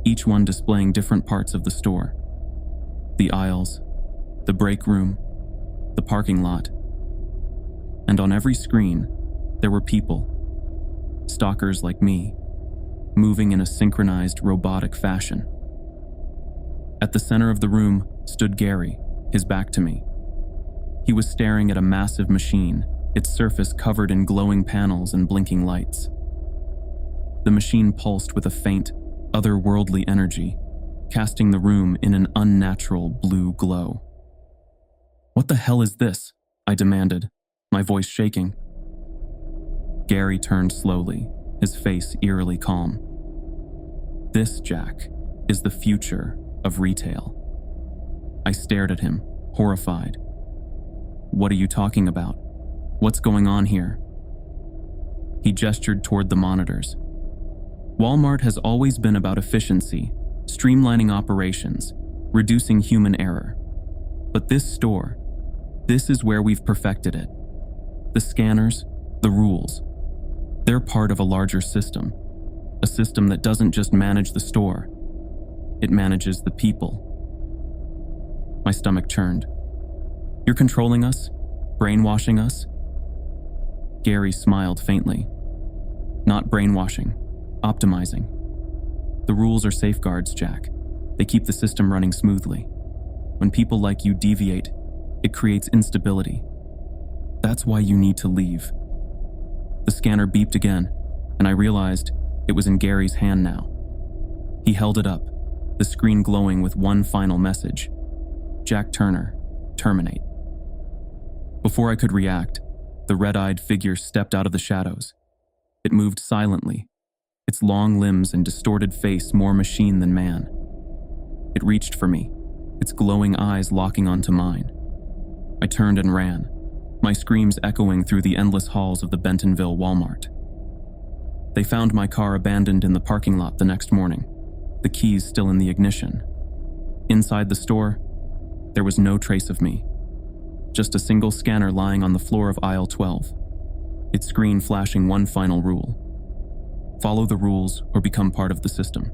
each one displaying different parts of the store. The aisles, the break room, the parking lot. And on every screen, there were people, stalkers like me, moving in a synchronized robotic fashion. At the center of the room stood Gary, his back to me. He was staring at a massive machine, its surface covered in glowing panels and blinking lights. The machine pulsed with a faint, otherworldly energy, casting the room in an unnatural blue glow. "What the hell is this?" I demanded, my voice shaking. Gary turned slowly, his face eerily calm. "This, Jack, is the future of retail." I stared at him, horrified. "What are you talking about? What's going on here?" He gestured toward the monitors. "Walmart has always been about efficiency, streamlining operations, reducing human error. But this store, this is where we've perfected it. The scanners, the rules, they're part of a larger system, a system that doesn't just manage the store, it manages the people." My stomach churned. You're controlling us? Brainwashing us? Gary smiled faintly. Not brainwashing, optimizing. The rules are safeguards, Jack. They keep the system running smoothly. When people like you deviate, it creates instability. That's why you need to leave. The scanner beeped again, and I realized it was in Gary's hand now. He held it up, the screen glowing with one final message. Jack Turner, terminate. Before I could react, the red-eyed figure stepped out of the shadows. It moved silently, its long limbs and distorted face more machine than man. It reached for me, its glowing eyes locking onto mine. I turned and ran, my screams echoing through the endless halls of the Bentonville Walmart. They found my car abandoned in the parking lot the next morning, the keys still in the ignition. Inside the store, there was no trace of me. Just a single scanner lying on the floor of aisle 12, its screen flashing one final rule. Follow the rules or become part of the system.